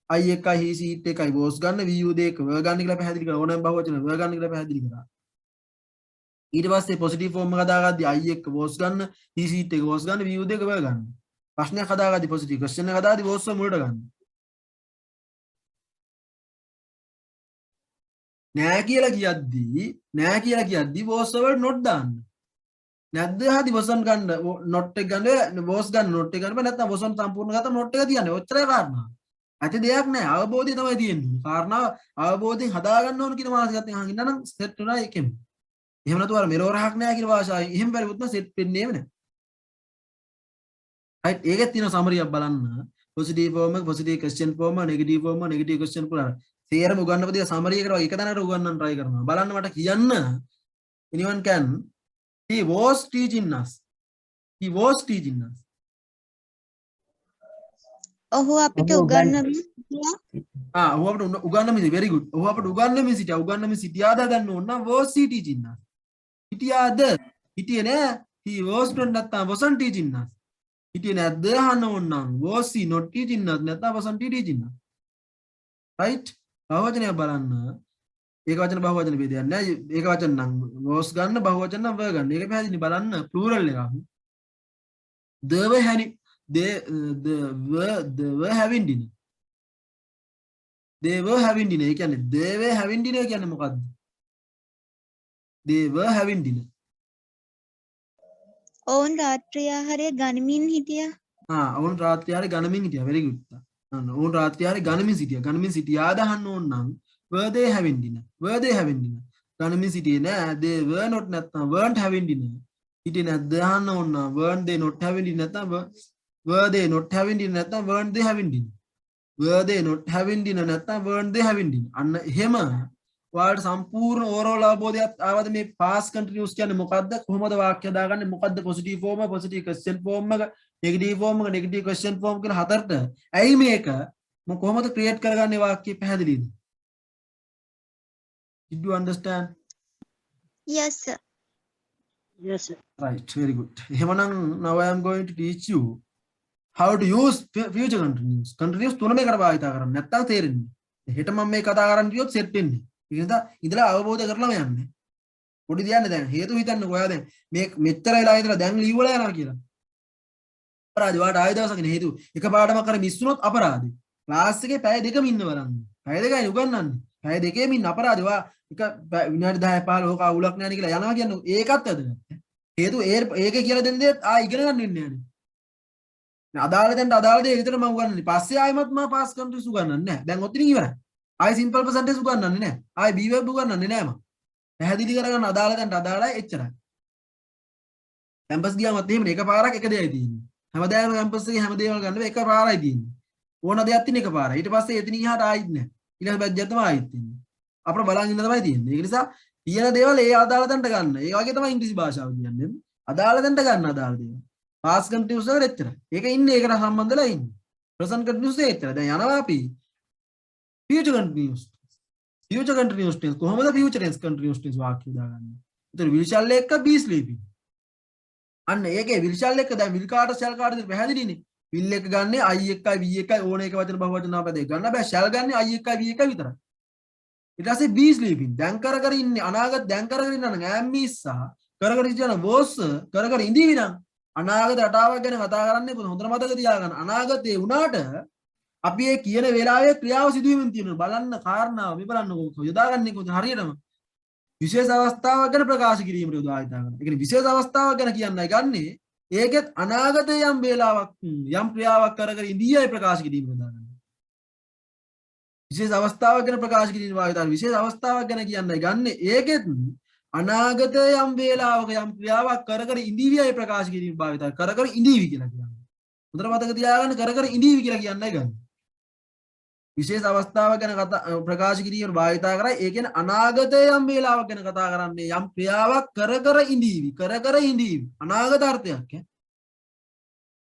I එකයි he seat එකයි was ගන්න view දෙක වර්ග ගන්න කියලා පැහැදිලි කරා ඕනෑම බහුවචන වර්ග ගන්න කියලා පැහැදිලි කරා ඊට පස්සේ positive form එක හදාගද්දි I එක was ගන්න he seat එක was ගන්න view දෙක වර්ග ගන්න ප්‍රශ්නයක් හදාගද්දි positive question එක හදාද්දි was මුලට ගන්න නෑ කියලා කියද්දි was වලට not දාන්න නැද්ද හදි wasn't ගන්න not එක ගන්න was ගන්න not එක ගන්න බෑ නැත්නම් wasn't සම්පූර්ණ ගත්තා not එක තියන්නේ ඔච්චරයි කාරණා ඇති දෙයක් නෑ අවබෝධය තමයි තියෙන්නේ කාරණාව අවබෝධයෙන් හදා ගන්න ඕන කියන මානසිකත්වයෙන් අහන් ඉන්නනම් සෙට් වෙනවා ඒකෙම එහෙම නැතුව අර මෙලොරහක් නෑ කියන භාෂාවෙන් එහෙම බැරිවුත් නම් සෙට් වෙන්නේ නෑ right ඒකෙත් තියෙන සමරියක් බලන්න positive form එක positive question form එක negative form එක negative question form තේරම උගන්නපදිය සමරියකට වගේ එක තැනකට උගන්නන්න try කරනවා බලන්න මට කියන්න anyone can he was teaching us ඔහු අපිට උගන්වමින් ඔහු අපිට උගන්වමින් very good ඔහු අපිට උගන්වමින් සිටියාද ගන්න ඕන නම් was he teaching us හිටියාද හිටියේ නෑ he was not නැත්නම් wasn't teaching us හිටියේ නැද්ද අහන්න ඕන නම් was he not teaching us නැත්නම් wasn't he teaching us right බහුවචනය බලන්න ඒක වචන බහුවචන ભેදයක් නෑ ඒක වචන නම් was ගන්න බහුවචන නම් were ගන්න ඒක පැහැදිලි බලන්න plural එකක් they were having dinner they were having dinner කියන්නේ they were having dinner කියන්නේ මොකද්ද they were having dinner ඔවුන් රාත්‍රී ආහාරය ගනිමින් හිටියා ඔවුන් රාත්‍රී ආහාරය ගනිමින් හිටියා very good ඔවුන් රාත්‍රී ආහාරය ගනිමින් සිටියා දාන්න ඕන නම් were they having dinner ගනිමින් සිටියේ නෑ they were not නැත්නම් weren't having dinner හිටියේ නැද්ද දාන්න ඕන නම් weren't they not having dinner නැත්නම් were they not having dinner නැත්නම් weren't they having dinner were they not having dinner නැත්නම් weren't they having dinner අන්න එහෙම ඔයාලට සම්පූර්ණ ඕවරෝල් අවබෝධයක් ආවද මේ past continuous කියන්නේ මොකද්ද කොහොමද වාක්‍ය දාගන්නේ මොකද්ද positive form positive question form එක negative form එක negative question form කියලා හතරට ඇයි මේක මම කොහොමද create කරගන්නේ වාක්‍ය පැහැදිලිද did you understand yes sir right very good එහෙමනම් now I am going to teach you how to use future continuous තුනම එකට භාවිත කරන්න නැත්නම් තේරෙන්නේ හෙට මම මේ කතා කරන්න ගියොත් සෙට් වෙන්නේ ඒක නිසා ඉඳලා අවබෝධ කරලාම යන්නේ පොඩි දෙයක් දැන් හේතු හිතන්නකෝ ඔයා දැන් මේ මෙච්චර වෙලා ඉඳලා දැන් ලීව් වල යනවා කියලා අපරාධි වාට ආයෙ දවසක නේ හේතු එක පාඩමක් කර මිස් වුණොත් අපරාධි ක්ලාස් එකේ පැය දෙකම ඉන්න බලන්න පැය දෙකයි උගන්වන්නේ පැය දෙකේම ඉන්න අපරාධි වා එක විනාඩි 10 15 ඕක අවුලක් නැහැ නේ කියලා යනවා කියන්නේ ඒකත් වැදගත් හේතු ඒකේ කියලා දෙන දේ ආ ඉගෙන ගන්න ඉන්නේ නැහැ අදාළ දේ විතර මම උගන්වන්නේ පස්සේ ආයෙමත් මම පාස් කන්ට්‍රීස් උගන්වන්නේ නැහැ දැන් ඔතනින් ඉවරයි ආයෙ සිම්පල් පර්සන්ටේජ් උගන්වන්නේ නැහැ ආයෙ බී වෙබ් උගන්වන්නේ නැහැ මම පැහැදිලි කරගන්න අදාළ තැනට අදාළයි එච්චරයි. කැම්පස් ගියාමත් එහෙමනේ එකපාරක් එක දෙයයි තියෙන්නේ. හැමදාම කැම්පස් එකේ හැම දේවල් ගන්න බෑ එකපාරයි තියෙන්නේ. ඕන දෙයක් තියෙන එකපාරයි. ඊට පස්සේ එතන ඉහාට ආයිත් නැහැ. ඊළඟ බැජ් එක තමයි ආයිත් තියෙන්නේ. අපර බලන් ඉන්න තමයි තියෙන්නේ. ඒක නිසා තියෙන දේවල් ඒ අදාළ තැනට ගන්න. ඒ වගේ තමයි ඉංග්‍රීසි භාෂාව කියන්නේ. අදාළ තැනට ගන්න අදාළ දේවල්. past continuous වල එච්චරයි. ඒක ඉන්නේ ඒකට සම්බන්ධලා ඉන්නේ. present continuous එච්චරයි. දැන් යනවා අපි future continuous. future continuous tense කොහොමද future tense continuous tense වාක්‍ය දාගන්නේ? ඒතර will shall එක be sleeping. අන්න ඒකේ will shall එක දැන් will කාට shall කාටද පැහැදිලිනේ. will එක ගන්න I එකයි V එකයි ඕන එක වචන බහුවචන නාම පදේ ගන්න බෑ. shall ගන්න I එකයි V එකයි විතරයි. ඊට පස්සේ be sleeping. දැන් කර ඉන්නේ අනාගත දැන් කර ඉන්නා නම් am is කර ඉන්න was කර ඉඳීවි නම් අනාගත රටාවක් ගැන කතා කරන්නේ කොහොමද? හොඳට මතක තියාගන්න. අනාගතේ වුණාට අපි ඒ කියන වෙලාවේ ක්‍රියාව සිදුවීමෙන් තියෙනවා. බලන්න කාරණාව මේ බලන්නකෝ යොදාගන්නේ කොහොමද හරියටම. විශේෂ අවස්ථාවක් ගැන ප්‍රකාශ කිරීමට යොදා ගන්න. ඒ කියන්නේ විශේෂ අවස්ථාවක් ගැන කියන්නයි ගන්නෙ. ඒකෙත් අනාගතයේ යම් වේලාවක් යම් ක්‍රියාවක් කර ඉඳීයි ප්‍රකාශ කිරීමට යොදා ගන්න. විශේෂ අවස්ථාවක් ගැන ප්‍රකාශ කිරීම වාවිතර විශේෂ අවස්ථාවක් ගැන කියන්නයි ගන්නෙ. ඒකෙත් අනාගතයේ යම් වේලාවක යම් ක්‍රියාවක් කර ඉඳීවියි ප්‍රකාශ කිරීම භාවිතයි කර ඉඳීවි කියලා කියන්නේ. හොඳට මතක තියාගන්න කර ඉඳීවි කියලා කියන්නයි ගන්න. විශේෂ අවස්ථාවක් ගැන ප්‍රකාශ කිරීම භාවිතා කරයි. ඒ කියන්නේ අනාගතයේ යම් වේලාවක් ගැන කතා කරන්නේ යම් ක්‍රියාවක් කර ඉඳීවි කර ඉඳීවි අනාගත අර්ථයක්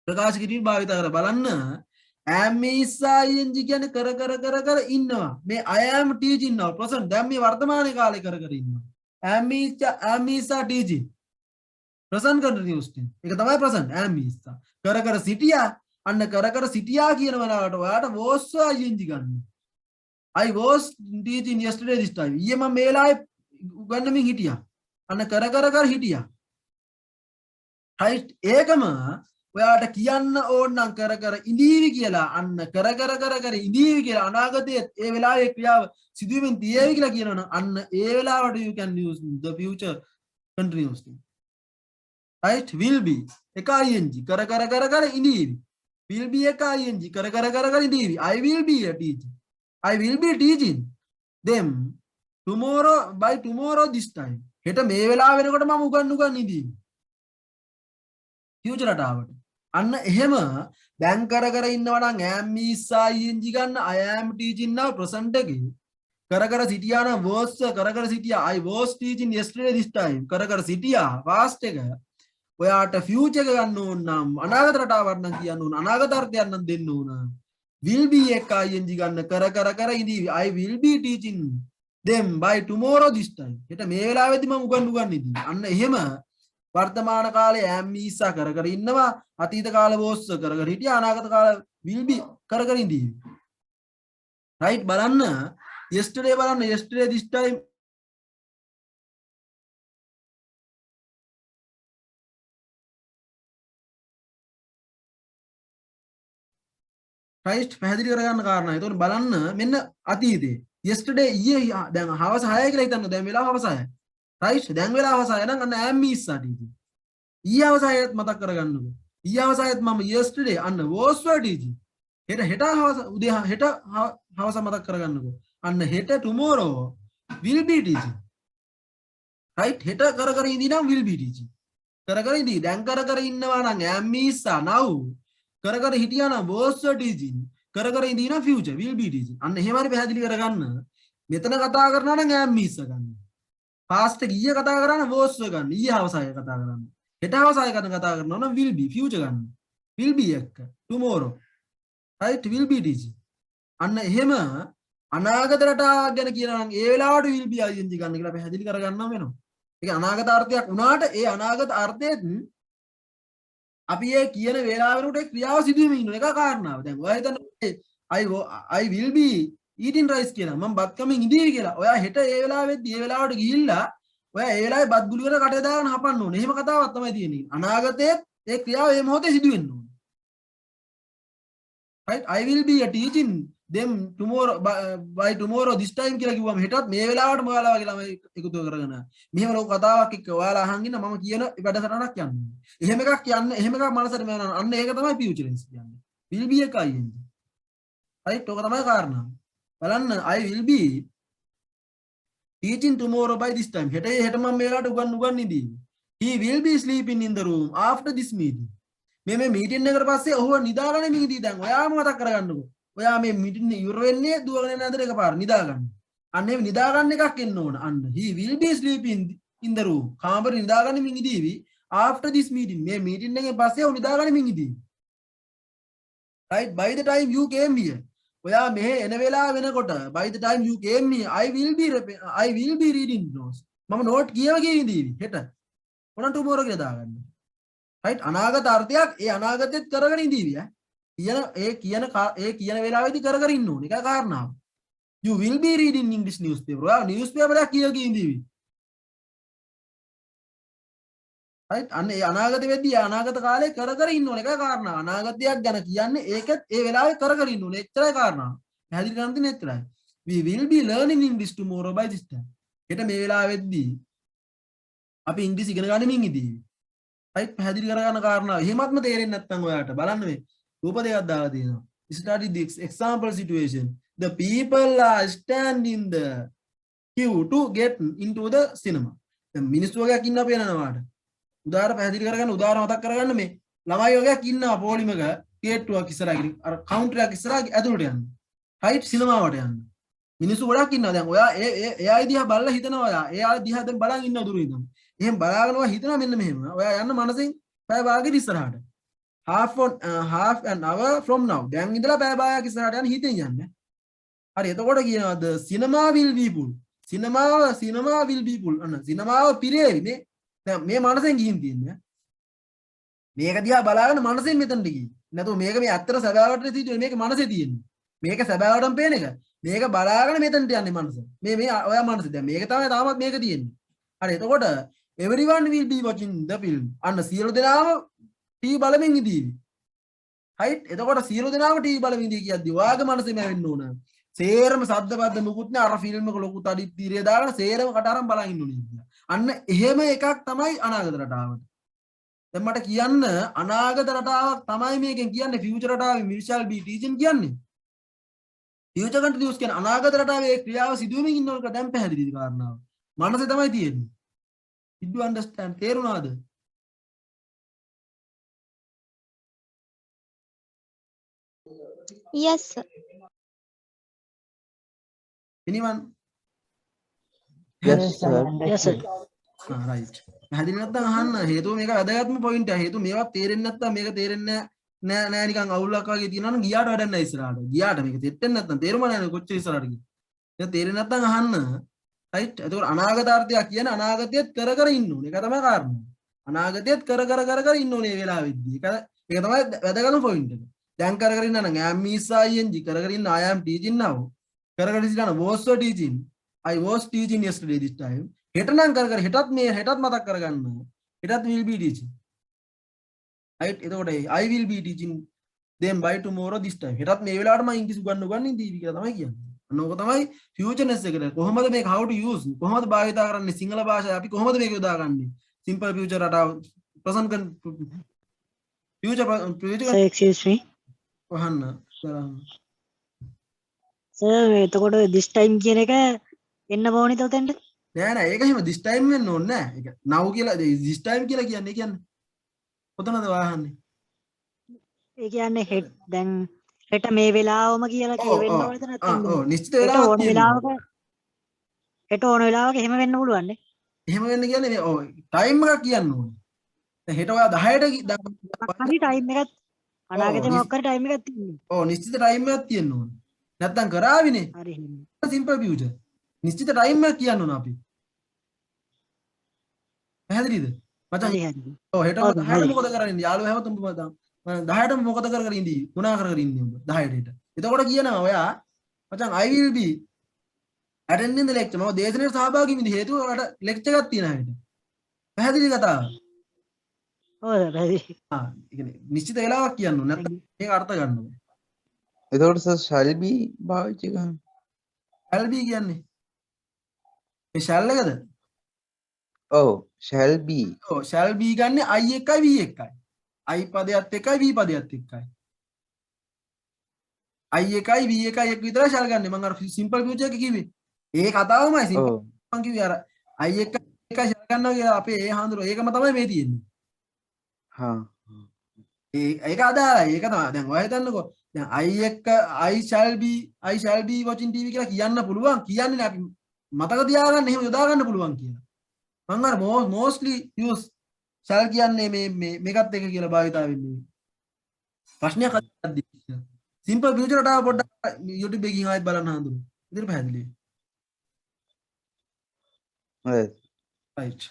ප්‍රකාශ කිරීම භාවිතා කර බලන්න. am is ing කියන්නේ කර ඉන්නවා. මේ I am teaching now present දැන් මේ වර්තමාන කාලේ කර ඉන්නවා. am is teaching present continuous tense. ඒක තමයි present am is කර සිටියා. අන්න කර සිටියා කියන වෙලාවට ඔයාට was ing ගන්න. I was teaching yesterday this time. ඊයේ මම මේ වෙලාවේ උගන්වමින් හිටියා. අන්න කර හිටියා. right ඒකම ඔයාට කියන්න ඕන නම් කර ඉඳීවි කියලා. අන්න කර ඉඳීවි කියලා අනාගතයේ ඒ වෙලාවේ ක්‍රියාව සිදුවීමෙන් තියේවි කියලා කියනවනම් අන්න ඒ වෙලාවට you can use the future continuous tense. right will be එක ing කර ඉඳීවි. will be එක ing කර ඉඳීවි. I will be a teacher. I will be teaching them tomorrow by tomorrow this time. හෙට මේ වෙලාව වෙනකොට මම උගන්වන්න ඉඳීවි. future රටාවට. අන්න එහෙම දැන් කර ඉන්නවා නම් am is ing ගන්න I am teaching now present එකේ කර සිටියා නම් was කර සිටියා I was teaching yesterday this time කර සිටියා past එක. ඔයාට future එක ගන්න ඕන නම් අනාගත රටාවක් නම් කියන්න ඕන අනාගත අර්ථයක් නම් දෙන්න ඕන. will be එක ing ගන්න කර ඉඳීවි. I will be teaching them by tomorrow this time. හෙට මේ වෙලාවෙදි මම උගන්වන්න ඉදී. අන්න එහෙම වර්තමාන කාලේ am is කර ඉන්නවා. අතීත කාලේ was කර හිටියා. අනාගත කාලේ will be කර ඉඳීවි. right බලන්න yesterday බලන්න yesterday this time right පැහැදිලි කරගන්න කාරණා. ඒතකොට බලන්න මෙන්න අතීතේ yesterday ඊයේ දැන් හවස 6 කියලා හිතන්න. දැන් වෙලාව හවස 6. right දැන් වෙලාව හවස 6 නම් අන්න am is teaching. ඊයේ හවස 6ත් මතක් කරගන්නකො. ඊයේ හවස 6ත් මම yesterday අන්න was teaching. හෙට හවස උදේ හෙට හවස මතක් කරගන්නකො. අන්න හෙට tomorrow will be teaching. right හෙට කර ඉඳී නම් will be teaching. කර ඉඳී දැන් කර ඉන්නවා නම් am is now කර හිටියා නම් was teaching කර ඉඳී නම් future will be teaching. අන්න එහෙම හරි පැහැදිලි කරගන්න. මෙතන කතා කරනවා නම් am is ගන්න. past එක ඊයේ කතා කරා නම් was ගන්න. ඊයේ හවසයි කතා කරන්නේ. හෙට හවසයි කතා කරනවා නම් will be future ගන්න. will be එක tomorrow right will be teaching. අන්න එහෙම අනාගත රටාවක් ගැන කියනවා නම් ඒ වෙලාවට will be ing ගන්න කියලා පැහැදිලි කරගන්න වෙනවා. ඒක අනාගත අර්ථයක් වුණාට ඒ අනාගත අර්ථයෙන් අපි ඒ කියන වේලාව වෙනකොට ඒ ක්‍රියාව සිදුවෙමින් ඉන්න එක කාරණාව. දැන් ඔයා හිතන්න I will be eating rice කියලා. මම බත් කමින් ඉඳීවි කියලා. ඔයා හෙට ඒ වෙලාවෙද්දි ඒ වෙලාවට ගිහිල්ලා ඔයා ඒ වෙලාවේ බත් ගුලි වල කටේ දාගෙන හපන්න ඕනේ. එහෙම කතාවක් තමයි තියෙන්නේ. අනාගතයේ ඒ ක්‍රියාව මේ මොහොතේ සිදුවෙන්න ඕනේ. right I will be a teaching them tomorrow by tomorrow this time කියලා කිව්වම හෙටත් මේ වෙලාවට ඔයාලා වගේ ළමයි එකතු කරගෙන මෙහෙම ලොකු කතාවක් එක්ක ඔයාලා අහන් ඉන්න මම කියන වැඩසටහනක් යන්නේ. එහෙම එකක් කියන්න එහෙම එකක් මනසට මෙවනවා. අන්න ඒක තමයි future tense කියන්නේ. will be එකයි එන්නේ. right ඔක තමයි කාරණා. බලන්න I will be teaching tomorrow by this time. හෙට මම මේලාට උගන්වන්නේ. He will be sleeping in the room after this meeting. මේ මීටින් එකට පස්සේ ඔහුව නිදාගන්න මිනිදී දැන් ඔයාම මතක් කරගන්නකෝ. ඔයා මේ මීටින් ඉවර වෙන්නේ දුවගෙන යන අතර එකපාර නිදාගන්න. අන්න ඒ නිදාගන්න එකක් එන්න ඕන. අන්න he will be sleeping in the room. කාමරේ නිදාගන්න මිනිදීවි after this meeting. මේ මීටින් එකෙන් පස්සේ ඔහු නිදාගන්න මිනිදී. Right, by the time you came here. ඔයා මෙහෙ එන වෙලාව වෙනකොට by the time you came here I will be reading notes. මම නෝට් කියවගේ ඉඳීවි හෙට. මොන tomorrow කියලා දාගන්න. right, අනාගත අර්ථයක් ඒ අනාගතෙත් කරගෙන ඉඳීවි කියන වෙලාවෙදි කර ඉන්න ඕනේ. ඒකයි කාරණාව. You will be reading English newspaper. ඔයා newspaper එකක් කියවගේ ඉඳීවි. right, අන්න ඒ අනාගත වෙද්දී අනාගත කාලේ කර ඉන්න ඕනේ. ඒකයි කාරණාව. අනාගතයක් ගැන කියන්නේ ඒකත් ඒ වෙලාවේ කර ඉන්න ඕනේ. එච්චරයි කාරණාව. පැහැදිලි කරන් තියෙන්නේ එච්චරයි. We will be learning English tomorrow by this time. හෙට මේ වෙලාවෙද්දී අපි ඉංග්‍රීසි ඉගෙන ගනිමින් ඉඳීවි. right, පැහැදිලි කරගන්න කාරණාව. එහෙමත්ම තේරෙන්නේ නැත්නම් ඔයාට බලන්න මේ රූප දෙකක් දාලා තියෙනවා. Study the example situation. The people are standing in the queue to get into the cinema. දැන් මිනිස්සු වගේක් ඉන්න අපි යනවාට. උදාහරණ පැහැදිලි කරගන්න උදාහරණ මතක් කරගන්න මේ ළමයි වගේක් ඉන්නවා පොලිමක ගේට්ටුවක් ඉස්සරහා ගිහින් අර කවුන්ටර් එකක් ඉස්සරහා ඇතුළට යන්න. right, සිනමාවට යන්න. මිනිස්සු ගොඩක් ඉන්නවා. දැන් ඔයා එයා දිහා බලලා හිතනවා එයා දිහා දැන් බලන් ඉන්න දුරු ඉඳන්. එහෙම බලාගෙන ඔයා හිතනවා මෙන්න මෙහෙම. ඔයා යන්න මනසෙන් පැය භාගයක් ඉස්සරහට. half an hour from now. දැන් ඉඳලා පැය භාගයක් ඉස්සරහට යන්න හිතෙන් යන්න. හරි, එතකොට කියනවාද cinema will be full. cinema will be full. අන්න සිනමාව පිරේවි. දැන් මේ මනසෙන් ගිහින් තියන්නේ. මේක දිහා බලාගෙන මනසෙන් මෙතනට ගිහින්. නැතුව මේක මේ ඇත්තට සබාවට සිදුවේ මේක මනසේ තියෙන්නේ. මේක සබාවටම පේන එක. මේක බලාගෙන මෙතනට යන්නේ මනස. මේ ඔයා මනස. දැන් මේක තමයි තාමත් මේක තියෙන්නේ. හරි, එතකොට everyone will be watching the film. අන්න සියලු දෙනාම ටීවී බලමින් ඉඳීවි. right, එතකොට සියලු දෙනාම ටීවී බලමින් ඉඳී කියද්දි ඔයාගේ මනසෙම ඇවෙන්න ඕන. සේරම සද්ද බද්ද මුකුත් නෑ. අර ෆිල්ම් එක ලොකු තඩි තීරය දාගෙන සේරම කට අරන් බලන් ඉන්න ඕනේ කියලා. අන්න එහෙම එකක් තමයි අනාගත රටාවට. දැන් මට කියන්න අනාගත රටාවක් තමයි මේකෙන් කියන්නේ ෆියුචර් රටාවේ මිෂල් බී ටීචින් කියන්නේ. ෆියුචර් කන්ටිනියස් කියන්නේ අනාගත රටාවේ ක්‍රියාව සිදුවෙමින් ඉන්නවක දැන් පැහැදිලිද කාරණාව. මනසේ තමයි තියෙන්නේ. Did you understand? තේරුණාද? Yes, sir. anyone? Yes, sir. yes sir. right. පැහැදිලි නැත්නම් අහන්න. හේතුව මේක වැදගත්ම පොයින්ට් එක. හේතුව මේවා තේරෙන්නේ නැත්නම් මේක තේරෙන්නේ නෑ නිකන් අවුලක් වගේ තියෙනවා නම් ගියාට වැඩක් නෑ ඉස්සරහට. ගියාට මේක තෙට්ටෙන්නේ නැත්නම් තේරුම නෑ කොච්චර ඉස්සරහට ගිහින්. ඒක තේරෙන්නේ නැත්නම් අහන්න. right, එතකොට අනාගත අර්ථයක් කියන අනාගතයේත් කර ඉන්න ඕනේ. ඒක තමයි කාරණා. අනාගතයේත් කර ඉන්න ඕනේ මේ වෙලාවෙදී. ඒක තමයි වැදගත්ම පොයින්ට් එක. දැන් කර ඉන්න නම් am is ing කර ඉන්න I am teaching now. කර ඉන්න was teaching. I was teaching yesterday this time. හෙට නම් හෙටත් මතක් කරගන්න. හෙටත් will be teaching. right, එතකොට I will be teaching them by tomorrow this time. හෙටත් මේ වෙලාවට මම ඉංග්‍රීසි උගන්වන්නේ දීවි කියලා තමයි කියන්නේ. අනෝක තමයි ෆියුචර්නස් එකට කොහොමද මේක how to use කොහොමද භාවිත කරන්නේ සිංහල භාෂාව අපි කොහොමද මේක යොදාගන්නේ simple future රටාව present future sir excuse me වහන්න sir එතකොට this time කියන එක එන්න ඕනිද උතෙන්ට නෑ ඒක එහෙම this time වෙන්න ඕනේ නෑ ඒක now කියලා this time කියලා කියන්නේ කොතනද වහන්නේ ඒ කියන්නේ දැන් හෙට මේ වෙලාවම කියලා කියවෙන්න ඕනද නැත්නම් ඔව් නිශ්චිත වෙලාවක් තියෙනවා හෙට ඕන වෙලාවක එහෙම වෙන්න පුළුවන් නේ එහෙම වෙන්න කියන්නේ මේ ඔව් ටයිම් එකක් කියන්න ඕනේ දැන් හෙට ඔයා 10ට හරි ටයිම් එකක් අනාගතේ මොකක් හරි ටයිම් එකක් තියෙනවා ඔව් නිශ්චිත ටයිම් එකක් තියෙන්න ඕනේ නැත්නම් කරාවිනේ හරි සිම්පල් ෆියුචර් නිශ්චිත ටයිම් එකක් කියන්න ඕන අපි පැහැදිලිද මචං ඔව් හෙට 10ට මොකද කරන්නේ යාළුවා හැමතුම මම 10ට මොකද කර ඉඳී මොනා කර ඉන්නේ ඔබ 10ට එතකොට කියනවා ඔයා මචං I will be attending the lecture මම දේශනෙට සහභාගී වෙන්න හේතුව ඔයාලට ලෙක්චර් එකක් තියෙනවා හෙට පැහැදිලි කතාව ඔව් පැහැදිලි ඒ කියන්නේ නිශ්චිත වෙලාවක් කියන්න ඕනේ නැත්නම් මේක අර්ථ ගන්න ඕනේ එතකොට සර් shall be පාවිච්චි කරන්න shall be කියන්නේ ඒ shall එකද ඔව් shall be ඔව් shall be ගන්නේ I එකයි V එකයි I පදයත් එකයි V පදයත් එකයි I එකයි V එකයි එක විතරයි shall ගන්න මම අර simple future එක කිව්වේ ඒ කතාවමයි simple මං කිව්වේ අර I එක ෂෙල් ගන්නවා කියලා අපේ ඒ හාඳුර ඒකම තමයි මේ තියෙන්නේ. හා ඒක අදාළයි. ඒක තමයි. දැන් ඔය හිතන්නකෝ. දැන් I shall be watching TV කියලා කියන්න පුළුවන්. කියන්නේ නේ අපි මතක තියාගන්න එහෙම යොදා ගන්න පුළුවන් කියලා. මම අර mostly use shall කියන්නේ මේකත් එක කියලා භාවිතා වෙන්නේ. ප්‍රශ්නයක් අහද්දි. simple future රටාව පොඩ්ඩක් YouTube එකකින් ආයෙත් බලන්න හඳුනන. ඉතින් පැහැදිලි. හරි right.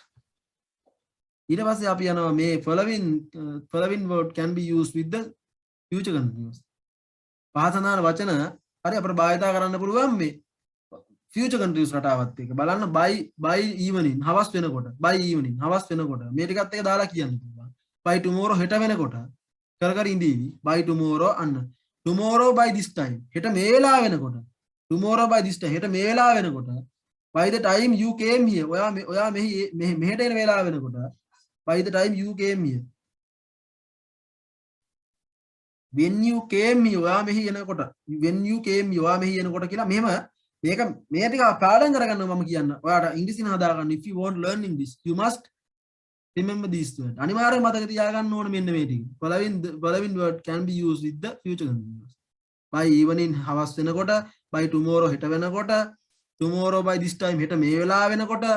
ඊට පස්සේ අපි යනවා මේ following word can be used with the future continuous. පහසනාන වචන හරි අපිට භාවිතා කරන්න පුළුවන් මේ future continuous රටාවත් එක්ක. බලන්න by evening හවස් වෙනකොට by evening හවස් වෙනකොට මේ ටිකත් එක දාලා කියන්න පුළුවන්. by tomorrow හෙට වෙනකොට කර ඉඳීවි. by tomorrow අන්න tomorrow by this time හෙට මේ වෙලාව වෙනකොට tomorrow by this time හෙට මේ වෙලාව වෙනකොට by the time you came here ඔයා මෙහෙට එන වෙලාව වෙනකොට by the time you came here when you came here ඔයා මෙහි එනකොට when you came here ඔයා මෙහි එනකොට කියලා මෙහෙම මේ ටික පාඩම් කරගන්න මම කියන්න ඔයාට ඉංග්‍රීසියෙන් හදාගන්න if you want learn English you must remember these words අනිවාර්යයෙන් මතක තියාගන්න ඕන මෙන්න මේ ටික following word can be used with the future continuous by evening හවස් වෙනකොට by tomorrow හෙට වෙනකොට tomorrow by this time හෙට මේ වෙලාව වෙනකොට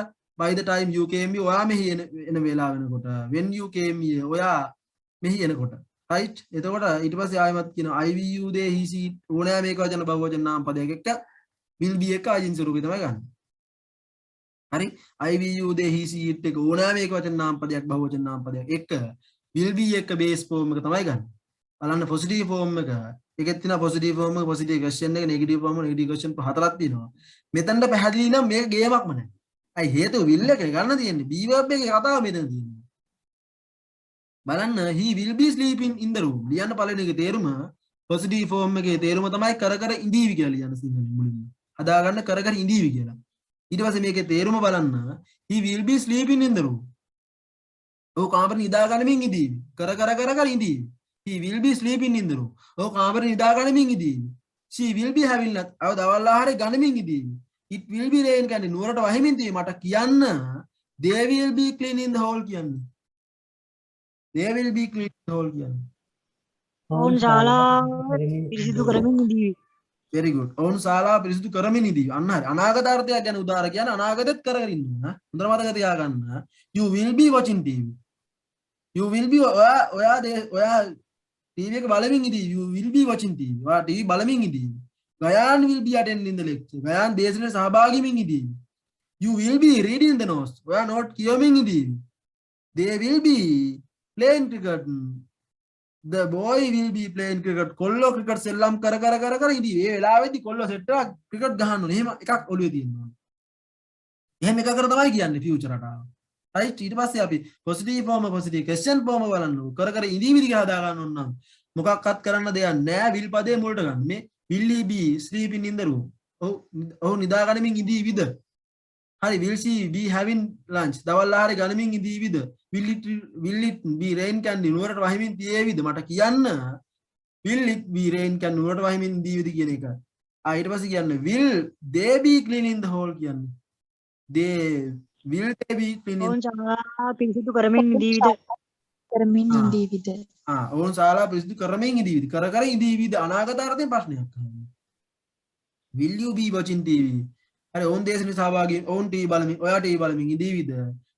by the time you came here ඔයා මෙහි එන වෙලාව වෙනකොට when you came here ඔයා මෙහි එනකොට right එතකොට ඊට පස්සේ ආයෙමත් කියනවා I will you they he she ඕනෑ මේක වචන බහුවචන නාම පදයක් එක්ක will be එක ආජින්ස රූපේ තමයි ගන්න. හරි I will you they he she it එක ඕනෑ මේක වචන නාම පදයක් බහුවචන නාම පදයක් එක්ක will be එක base form එක තමයි ගන්න. බලන්න positive form එක ඒකෙත් තියෙනවා positive form එක positive question එක negative form එක negative question හතරක් තියෙනවා. මෙතනට පැහැදිලි නම් මේක ගේමක්ම නෑ. අයි හේතුව will එක ගන්න තියෙන්නේ be verb එකේ කතාව මෙතන තියෙන්නේ. බලන්න he will be sleeping in the room ලියන්න පළවෙනි එකේ තේරුම positive form එකේ තේරුම තමයි කර ඉඳීවි කියලා ලියන්න සිංහලෙන් මුලින්ම. හදාගන්න කර ඉඳීවි කියලා. ඊට පස්සේ මේකේ තේරුම බලන්න he will be sleeping in the room. ඔව් කාමරේ නිදා ගනිමින් ඉඳීවි. කර ඉඳීවි. he will be sleeping in the room. ඔව් කාමරේ නිදා ගනිමින් ඉඳීවි. she will be having lunch. අව දවල් ආහාරය ගනිමින් ඉඳීවි. it will be rain කියන්නේ නුවරට වහිමින් තියෙයි මට කියන්න they will be cleaning the hall කියන්නේ. they will be cleaning the hall කියන්නේ. ඔවුන් ශාලාව පිරිසිදු කරමින් ඉඳීවි. very good. ඔවුන් ශාලාව පිරිසිදු කරමින් ඉඳීවි. අන්න හරි. අනාගත අර්ථයක් ගැන උදාහර කියන්නේ අනාගතෙත් කරගෙන ඉන්න ඕන. හොඳට මතක තියාගන්න. you will be watching TV. you will be ඔයා TV එක බලමින් ඉඳීවි. you will be watching TV. ඔයා TV බලමින් ඉඳීවි. Gayan will be attending the lecture. Gayan දේශනයේ සහභාගී වෙමින් ඉඳීවි. you will be reading the notes. ඔයා note කියවමින් ඉඳීවි. they will be playing cricket. the boy will be playing cricket. කොල්ලෝ cricket සෙල්ලම් කර ඉඳීවි. ඒ වෙලාවේදී කොල්ලෝ සෙට් එකක් ක්‍රිකට් ගහන්න ඕනේ. එහෙම එකක් ඔළුවේ තියෙන්න ඕනේ. එහෙම එකකට තමයි කියන්නේ ෆියුචර් රටාව. right ඊට පස්සේ අපි positive form positive question form බලන්න කර ඉඳීවි දිග හදා ගන්න ඕන නම් මොකක්වත් කරන්න දෙයක් නැහැ. will පදේ මුලට ගන්න. මේ will he be sleeping in the room? ඔව් නිදා ගනිමින් ඉඳීවිද? හරි will she be having lunch? දවල් ආහාරය ගනිමින් ඉඳීවිද? will it be rain කියන්නේ නුවරට වහිමින් තියේවිද? මට කියන්න will it be rain කියන්නේ නුවරට වහිමින් ඉඳීවිද කියන එක. ඊට පස්සේ කියන්න will they be cleaning the hall කියන්නේ. will they be cleaning ඔවුන් ශාලාව පිරිසිදු කරමින් ඉඳීවිද? ඔවුන් ශාලාව පිරිසිදු කරමින් ඉඳීවිද? කර ඉඳීවිද? අනාගත අර්ථයෙන් ප්‍රශ්නයක් අහන්නේ. will you be watching TV? හරි ඔවුන් දේශනේ සහභාගී ඔවුන් TV බලමින් ඔයා TV බලමින් ඉඳීවිද?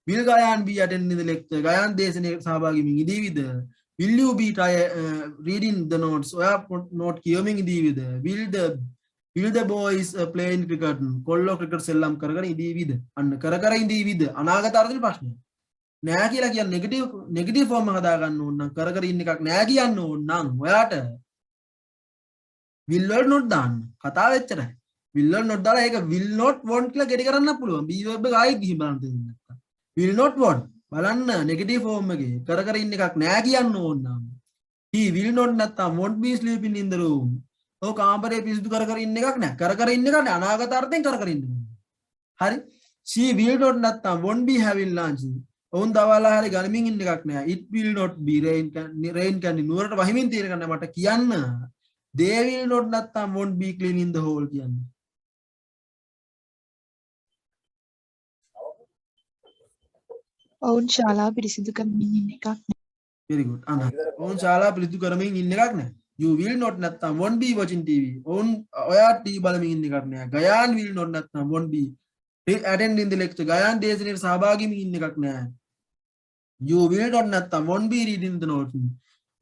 will Gayan be attending the lecture? Gayan දේශනේ සහභාගී වෙමින් ඉඳීවිද? will you be reading the notes? ඔයා note කියවමින් ඉඳීවිද? will the boys playing cricket? කොල්ලෝ ක්‍රිකට් සෙල්ලම් කර ඉඳීවිද? අන්න කර ඉඳීවිද? අනාගත අර්ථයෙන් ප්‍රශ්නයක්. නෑ කියලා කියන්නේ නෙගටිව් ෆෝම් එක හදා ගන්න ඕන නම් කර ඉන්න එකක් නෑ කියන්න ඕන නම් ඔයාට will වල not දාන්න. කතාව එච්චරයි. will වල not දාලා ඒක will not want කියලා ගෙඩි කරන්න පුළුවන්. be verb එක ආයෙත් ගිහින් බලන්න තියෙන්නේ නැත්තම්. will not want බලන්න නෙගටිව් ෆෝම් එකේ කර ඉන්න එකක් නෑ කියන්න ඕන නම් he will not නැත්තම් won't be sleeping in the room. ඔව් කාමරේ පිරිසිදු කර ඉන්න එකක් නෑ. කර ඉන්න එකක් නෑ අනාගත අර්ථයෙන් කර ඉන්න ඕන. හරි. she will not නැත්තම් won't be having lunch. ඔවුන් දවල් ආහාරය ගනිමින් ඉන්න එකක් නෑ. it will not be rain කියන්නේ නුවරට වහිමින් තියෙන එක නෑ මට කියන්න. they will not නැත්තම් won't be cleaning the hall කියන්නේ. ඔවුන් ශාලාව පිරිසිදු කරමින් ඉන්න එකක් නෑ. very good අන්න ඔවුන් ශාලාව පිරිසිදු කරමින් ඉන්න එකක් නෑ you will not නැත්තම් won't be watching TV ඔවුන් ඔයා TV බලමින් ඉන්න එකක් නෑ ගයාන් will not නැත්තම් won't be attending the lecture Gayan දේශනෙට සහභාගී වෙමින් ඉන්න එකක් නෑ you will not නැත්තම් won't be reading the notes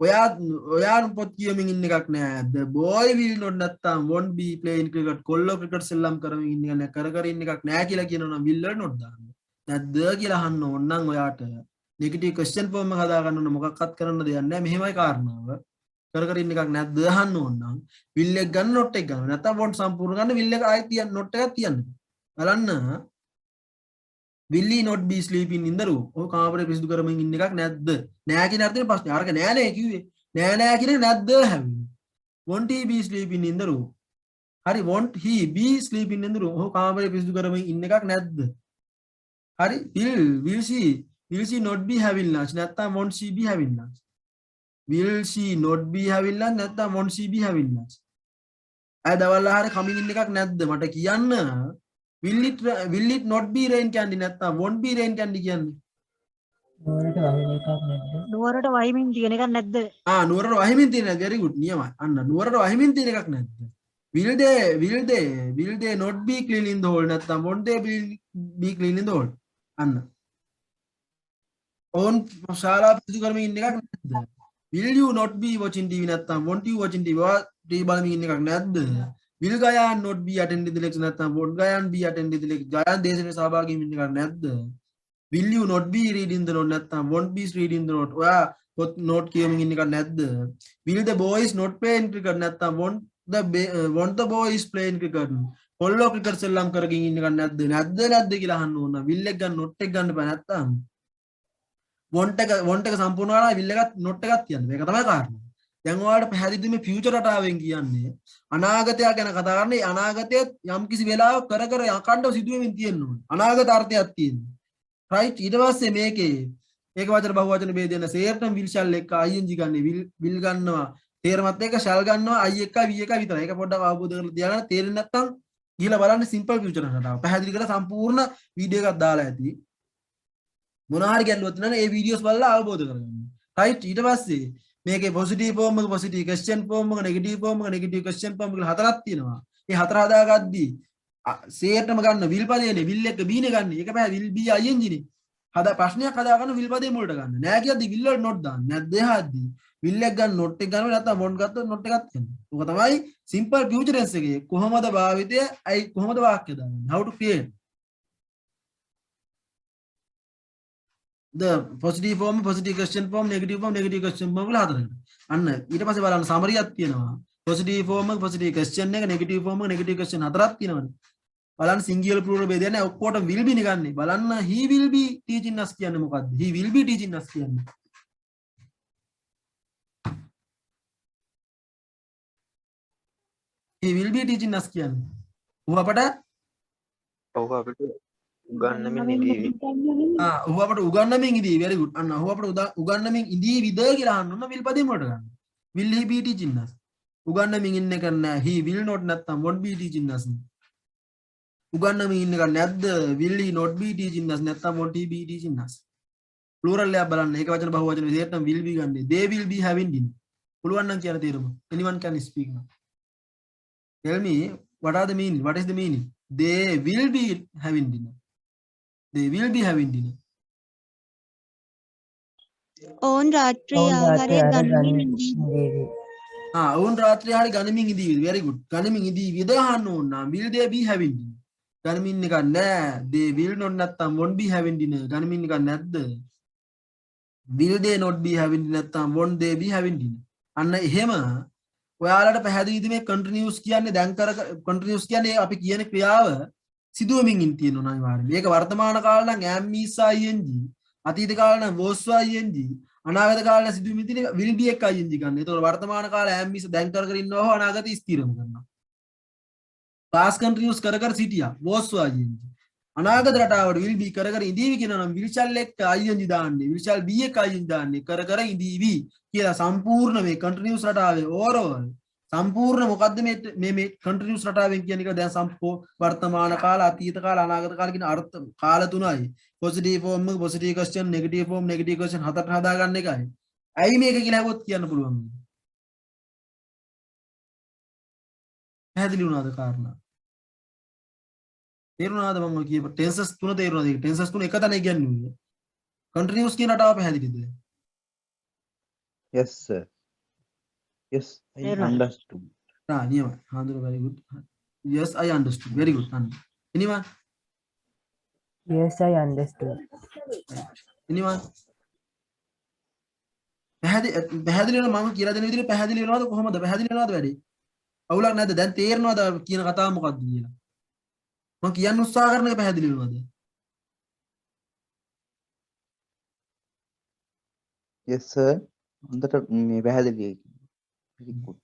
ඔයා පොත් කියමින් ඉන්න එකක් නෑ the boy will not නැත්තම් won't be playing cricket කොල්ලෝ ක්‍රිකට් සෙල්ලම් කරමින් ඉන්න එක නෑ කර ඉන්න එකක් නෑ කියලා කියනවා නම් will not දාන්න නැද්ද කියලා අහන්න ඕන නම් ඔයාට negative question form එක හදා ගන්න ඕන මොකක්වත් කරන්න දෙයක් නෑ මෙහෙමයි කාරණාව කර ඉන්න එකක් නැද්ද අහන්න ඕන නම් will එක ගන්න not එක ගන්න නැත්තම් won't සම්පූර්ණ ගන්න will එක ආයෙත් තියන්න not එකක් තියන්න බලන්න will he not be sleeping in the room ඔය කාමරේ පිරිසිදු කරමින් ඉන්න එකක් නැද්ද නෑ කියන අර්ථයෙන් ප්‍රශ්නේ අරක නෑ නේ කිව්වේ නෑ කියන එක නැද්ද හැවෙන්නේ won't he be sleeping in the room හරි won't he be sleeping in the room ඔය කාමරේ පිරිසිදු කරමින් ඉන්න එකක් නැද්ද හරි will she not be having lunch නැත්නම් won't she be having lunch will she not be having lunch නැත්නම් won't she be having lunch අය දවල් ආහාර කමින් ඉන්න එකක් නැද්ද මට කියන්න will it not be rain candy නැත්නම් won't be rain candy කියන්නේ නුවරට වහින එකක් නැද්ද? නුවරට වහිමින් තියෙන එකක් නැද්ද? නුවරට වහිමින් තියෙන very good නියමයි අන්න නුවරට වහිමින් තියෙන එකක් නැද්ද will they not be cleaning the hall නැත්නම් won't they be cleaning the hall අන්න ඔවුන් ශාලාව පිරිසිදු කරමින් ඉන්න එකක් නැද්ද will you not be watching TV නැත්නම් won't you watching TV TV බලමින් ඉන්න එකක් නැද්ද will Gayan not be attending the lecture නැත්නම් won't Gayan be attending the lecture Gayan දේශනෙට සහභාගී වෙන්න එකක් නැද්ද will you not be reading the note නැත්නම් won't be reading the note ඔයා පොත් note කියමින් ඉන්න එකක් නැද්ද will the boys not playing cricket නැත්නම් won't the boys playing cricket කොල්ලෝ ක්‍රිකට් සෙල්ලම් කරගෙන ඉන්න එකක් නැද්ද කියලා අහන්න ඕන will එක ගන්න not එක ගන්න බෑ නැත්නම් want එක සම්පූර්ණ කරලා will එකත් not එකක් තියන්න මේක තමයි කාරණා දැන් ඔයාලට පැහැදිලිව මේ ෆියුචර් රටාවෙන් කියන්නේ අනාගතය ගැන කතා කරන්නේ අනාගතයේ යම් කිසි වෙලාවක කර අකණ්ඩව සිදුවෙමින් තියෙන්න ඕන අනාගත අර්ථයක් තියෙනවා right ඊට පස්සේ මේකේ ඒක වචන බහුවචන ભેදෙන සේර්ටම් will shall එක ing ගන්න will ගන්නවා තේරමත් එක shall ගන්නවා i එක v එක විතරයි ඒක පොඩ්ඩක් අවබෝධ කරලා තියාගන්න තේරෙන්නේ නැත්නම් ගිහලා බලන්න සිම්පල් ෆියුචර් රටාව පැහැදිලි කරලා සම්පූර්ණ වීඩියෝ එකක් දාලා ඇති මොනවා හරි ගැටලුවක් තියෙනවා නම් ඒ වීඩියෝස් බලලා අවබෝධ කරගන්න right ඊට පස්සේ මේකේ පොසිටිව් ෆෝම් එක පොසිටිව් ක්වෙස්චන් ෆෝම් එක නෙගටිව් ෆෝම් එක නෙගටිව් ක්වෙස්චන් ෆෝම් කියලා හතරක් තියෙනවා. මේ හතර හදාගද්දී සේටම ගන්න විල් පදේනේ විල් එක b නේ ගන්න. ඒක බෑ විල් b ing නේ. හදා ප්‍රශ්නයක් හදාගන්න විල් පදේ මුලට ගන්න. නෑ කියද්දි විල් වල not දාන්න. නැත්ද එහාද්දි විල් එක ගන්න not එක ගන්නවා නැත්නම් won't ගත්තොත් not එකක් තියෙනවා. ඕක තමයි simple future tense එකේ කොහොමද භාවිතය කොහොමද වාක්‍ය දාන්නේ. how to create the positive form positive question form negative question form වල හතරකට. අන්න ඊට පස්සේ බලන්න summary එකක් තියෙනවා. positive form එක positive question එක negative form එක negative question හතරක් තියෙනවානේ. බලන්න singular plural ભેදයක් නැහැ ඔක්කොටම will be නේ ගන්නෙ. බලන්න he will be teaching us කියන්නේ මොකද්ද? he will be teaching us කියන්නේ. he will be teaching us කියන්නේ. ඌ අපට ඔව් අපිට උගන්වමින් ඉදීවි. ඌ අපට උගන්වමින් ඉදීවි. very good. අන්න ඌ අපට උගන්වමින් ඉදීවිද කියලා අහන්න ඕන will පදෙම වලට ගන්න. will he be teaching us? උගන්වමින් ඉන්න එක නෑ. he will not නැත්තම් won't be teaching us. උගන්වමින් ඉන්න එක නැද්ද? will he not be teaching us නැත්තම් won't he be teaching us? plural එකක් බලන්න. ඒක වචන බහුව වචන විදිහට නම් will be ගන්නේ. they will be having dinner. පුළුවන් නම් කියන තේරුම. anyone can speak now. Tell me what are the meaning? What is the meaning? They will be having dinner. They will be having dinner. ඔවුන් රාත්‍රී ආහාරය ගනිමින් ඉඳීවි. ඔවුන් රාත්‍රී ආහාරය ගනිමින් ඉඳීවි. very good. ගනිමින් ඉඳීවිද අහන්න ඕන නම් will they be having dinner? ගනිමින් එකක් නෑ. they will not නැත්තම් won't be having dinner. ගනිමින් එකක් නැද්ද? will they not be having dinner නැත්තම් won't they be having dinner? අන්න එහෙම ඔයාලට පැහැදිලිද මේ continuous කියන්නේ දැන් කර continuous කියන්නේ අපි කියන ක්‍රියාව සිදුවමින් ඉන්න තියෙනවා අනිවාර්යයෙන්. මේක වර්තමාන කාලේ නම් am is ing, අතීත කාලේ නම් was ing, අනාගත කාලේ සිදුවමින් තියෙන will be එක ing ගන්න. ඒතකොට වර්තමාන කාලේ am is දැන් කර ඉන්නවා හෝ අනාගතය ස්ථිරම කරනවා. past continuous කර සිටියා was ing. අනාගත රටාවට will be කර ඉඳීවි කියනවා නම් will shall එක ing දාන්නේ. will shall be එක ing දාන්නේ. කර ඉඳීවි කියලා සම්පූර්ණ මේ continuous රටාවේ overall සම්පූර්ණ මොකද්ද මේ කන්ටිනියස් රටාවෙන් කියන එක දැන් වර්තමාන කාල අතීත කාල අනාගත කාල කියන අර්ථ කාල තුනයි පොසිටිව් ෆෝම් එක positive question negative form negative question හතරට හදාගන්න එකයි ඇයි මේක කියලා හවොත් කියන්න පුළුවන් පැහැදිලි වුණාද කාරණා තේරුණාද මම කියපු ටෙන්සස් තුන තේරුණාද ඒක ටෙන්සස් තුන එක තැන කියන්නේ කන්ටිනියස් කියන රටාව පැහැදිලිද Yes, sir. Yes, I Fair enough. understood. නියම හාඳුන very good yes I understood very good අන්න anyone Yes, I understood. anyone පැහැදිලි වෙනවා මම කියලා දෙන විදිහට පැහැදිලි වෙනවද කොහොමද පැහැදිලි වෙනවද වැඩි අවුලක් නැද්ද දැන් තේරෙනවද කියන කතාව මොකක්ද කියලා මම කියන්න උත්සාහ කරන එක පැහැදිලි වෙනවද Yes, sir. හොඳට මේ පැහැදිලියි. Very good.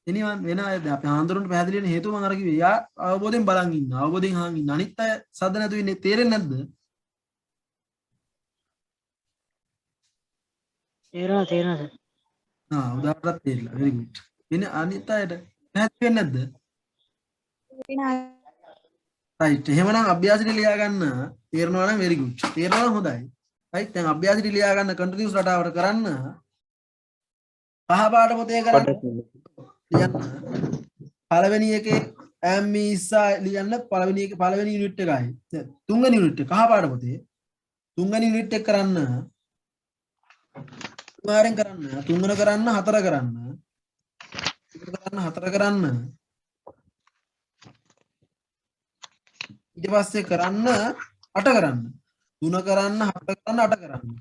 anyone වෙන අය අපි හාඳුනට පැහැදිලි වෙන හේතුව මම අර කිව්වේ යා අවබෝධයෙන් බලන් ඉන්න අවබෝධයෙන් අහන් ඉන්න අනිත් අය සද්ද නැතුව ඉන්නේ තේරෙන්නේ නැද්ද තේරෙනවා සර් උදාහරණයක් තේරිලා very good වෙන අනිත් අයට පැහැදිලි වෙන්නේ නැද්ද right එහෙමනම් අභ්‍යාසෙට ලියා ගන්න තේරෙනවා නම් very good තේරෙනවා නම් හොඳයි right දැන් අභ්‍යාසෙට ලියා ගන්න කන්ටිනියස් රටාවට කරන්න පහ පාට පොතේ කරන්න ලියන්න පළවෙනි එකේ ඇම්මීසා ලියන්න පළවෙනි යුනිට් එකයි තුන්වෙනි යුනිට් එක කහ පාට පොතේ තුන්වෙනි යුනිට් එක කරන්න තුමාරෙන් කරන්න තුන්වෙනි කරන්න හතර කරන්න හතර කරන්න ඊට පස්සේ කරන්න 8 කරන්න 3 කරන්න 4 කරන්න 8 කරන්න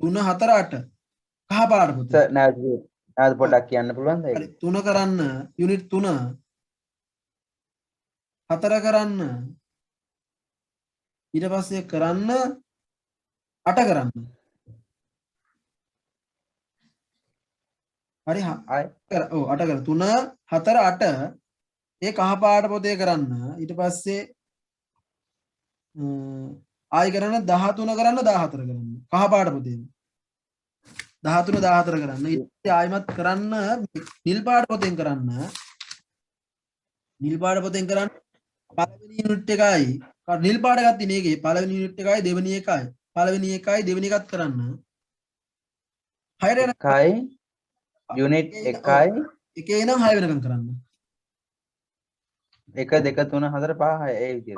3 4 8 කහ පාට පොතේ Sir, නැවත පොඩ්ඩක් කියන්න පුළුවන්ද ඒක? 3 කරන්න යුනිට් 3 4 කරන්න ඊට පස්සේ කරන්න 8 කරන්න හරි ආයි 8 කර 3 4 8 ඒ කහ පාට පොතේ කරන්න ඊට පස්සේ ආයි කරන්න 13 කරන්න 14 කරන්න කහ පාට පොතේ 13 14 කරන්න ඊට පස්සේ ආයිමත් කරන්න නිල් පාට පොතෙන් කරන්න පළවෙනි යුනිට් එකයි නිල් පාට ගත්තේ මේකේ පළවෙනි යුනිට් එකයි දෙවෙනි එකත් කරන්න හයට යන එකයි යුනිට් එකයි එකේ ඉඳන් 6 වෙනකම් කරන්න 1 2 3 4 5 6 ඒ විදිහට.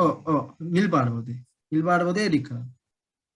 නිල් පාට පොතේ ටික කරන්න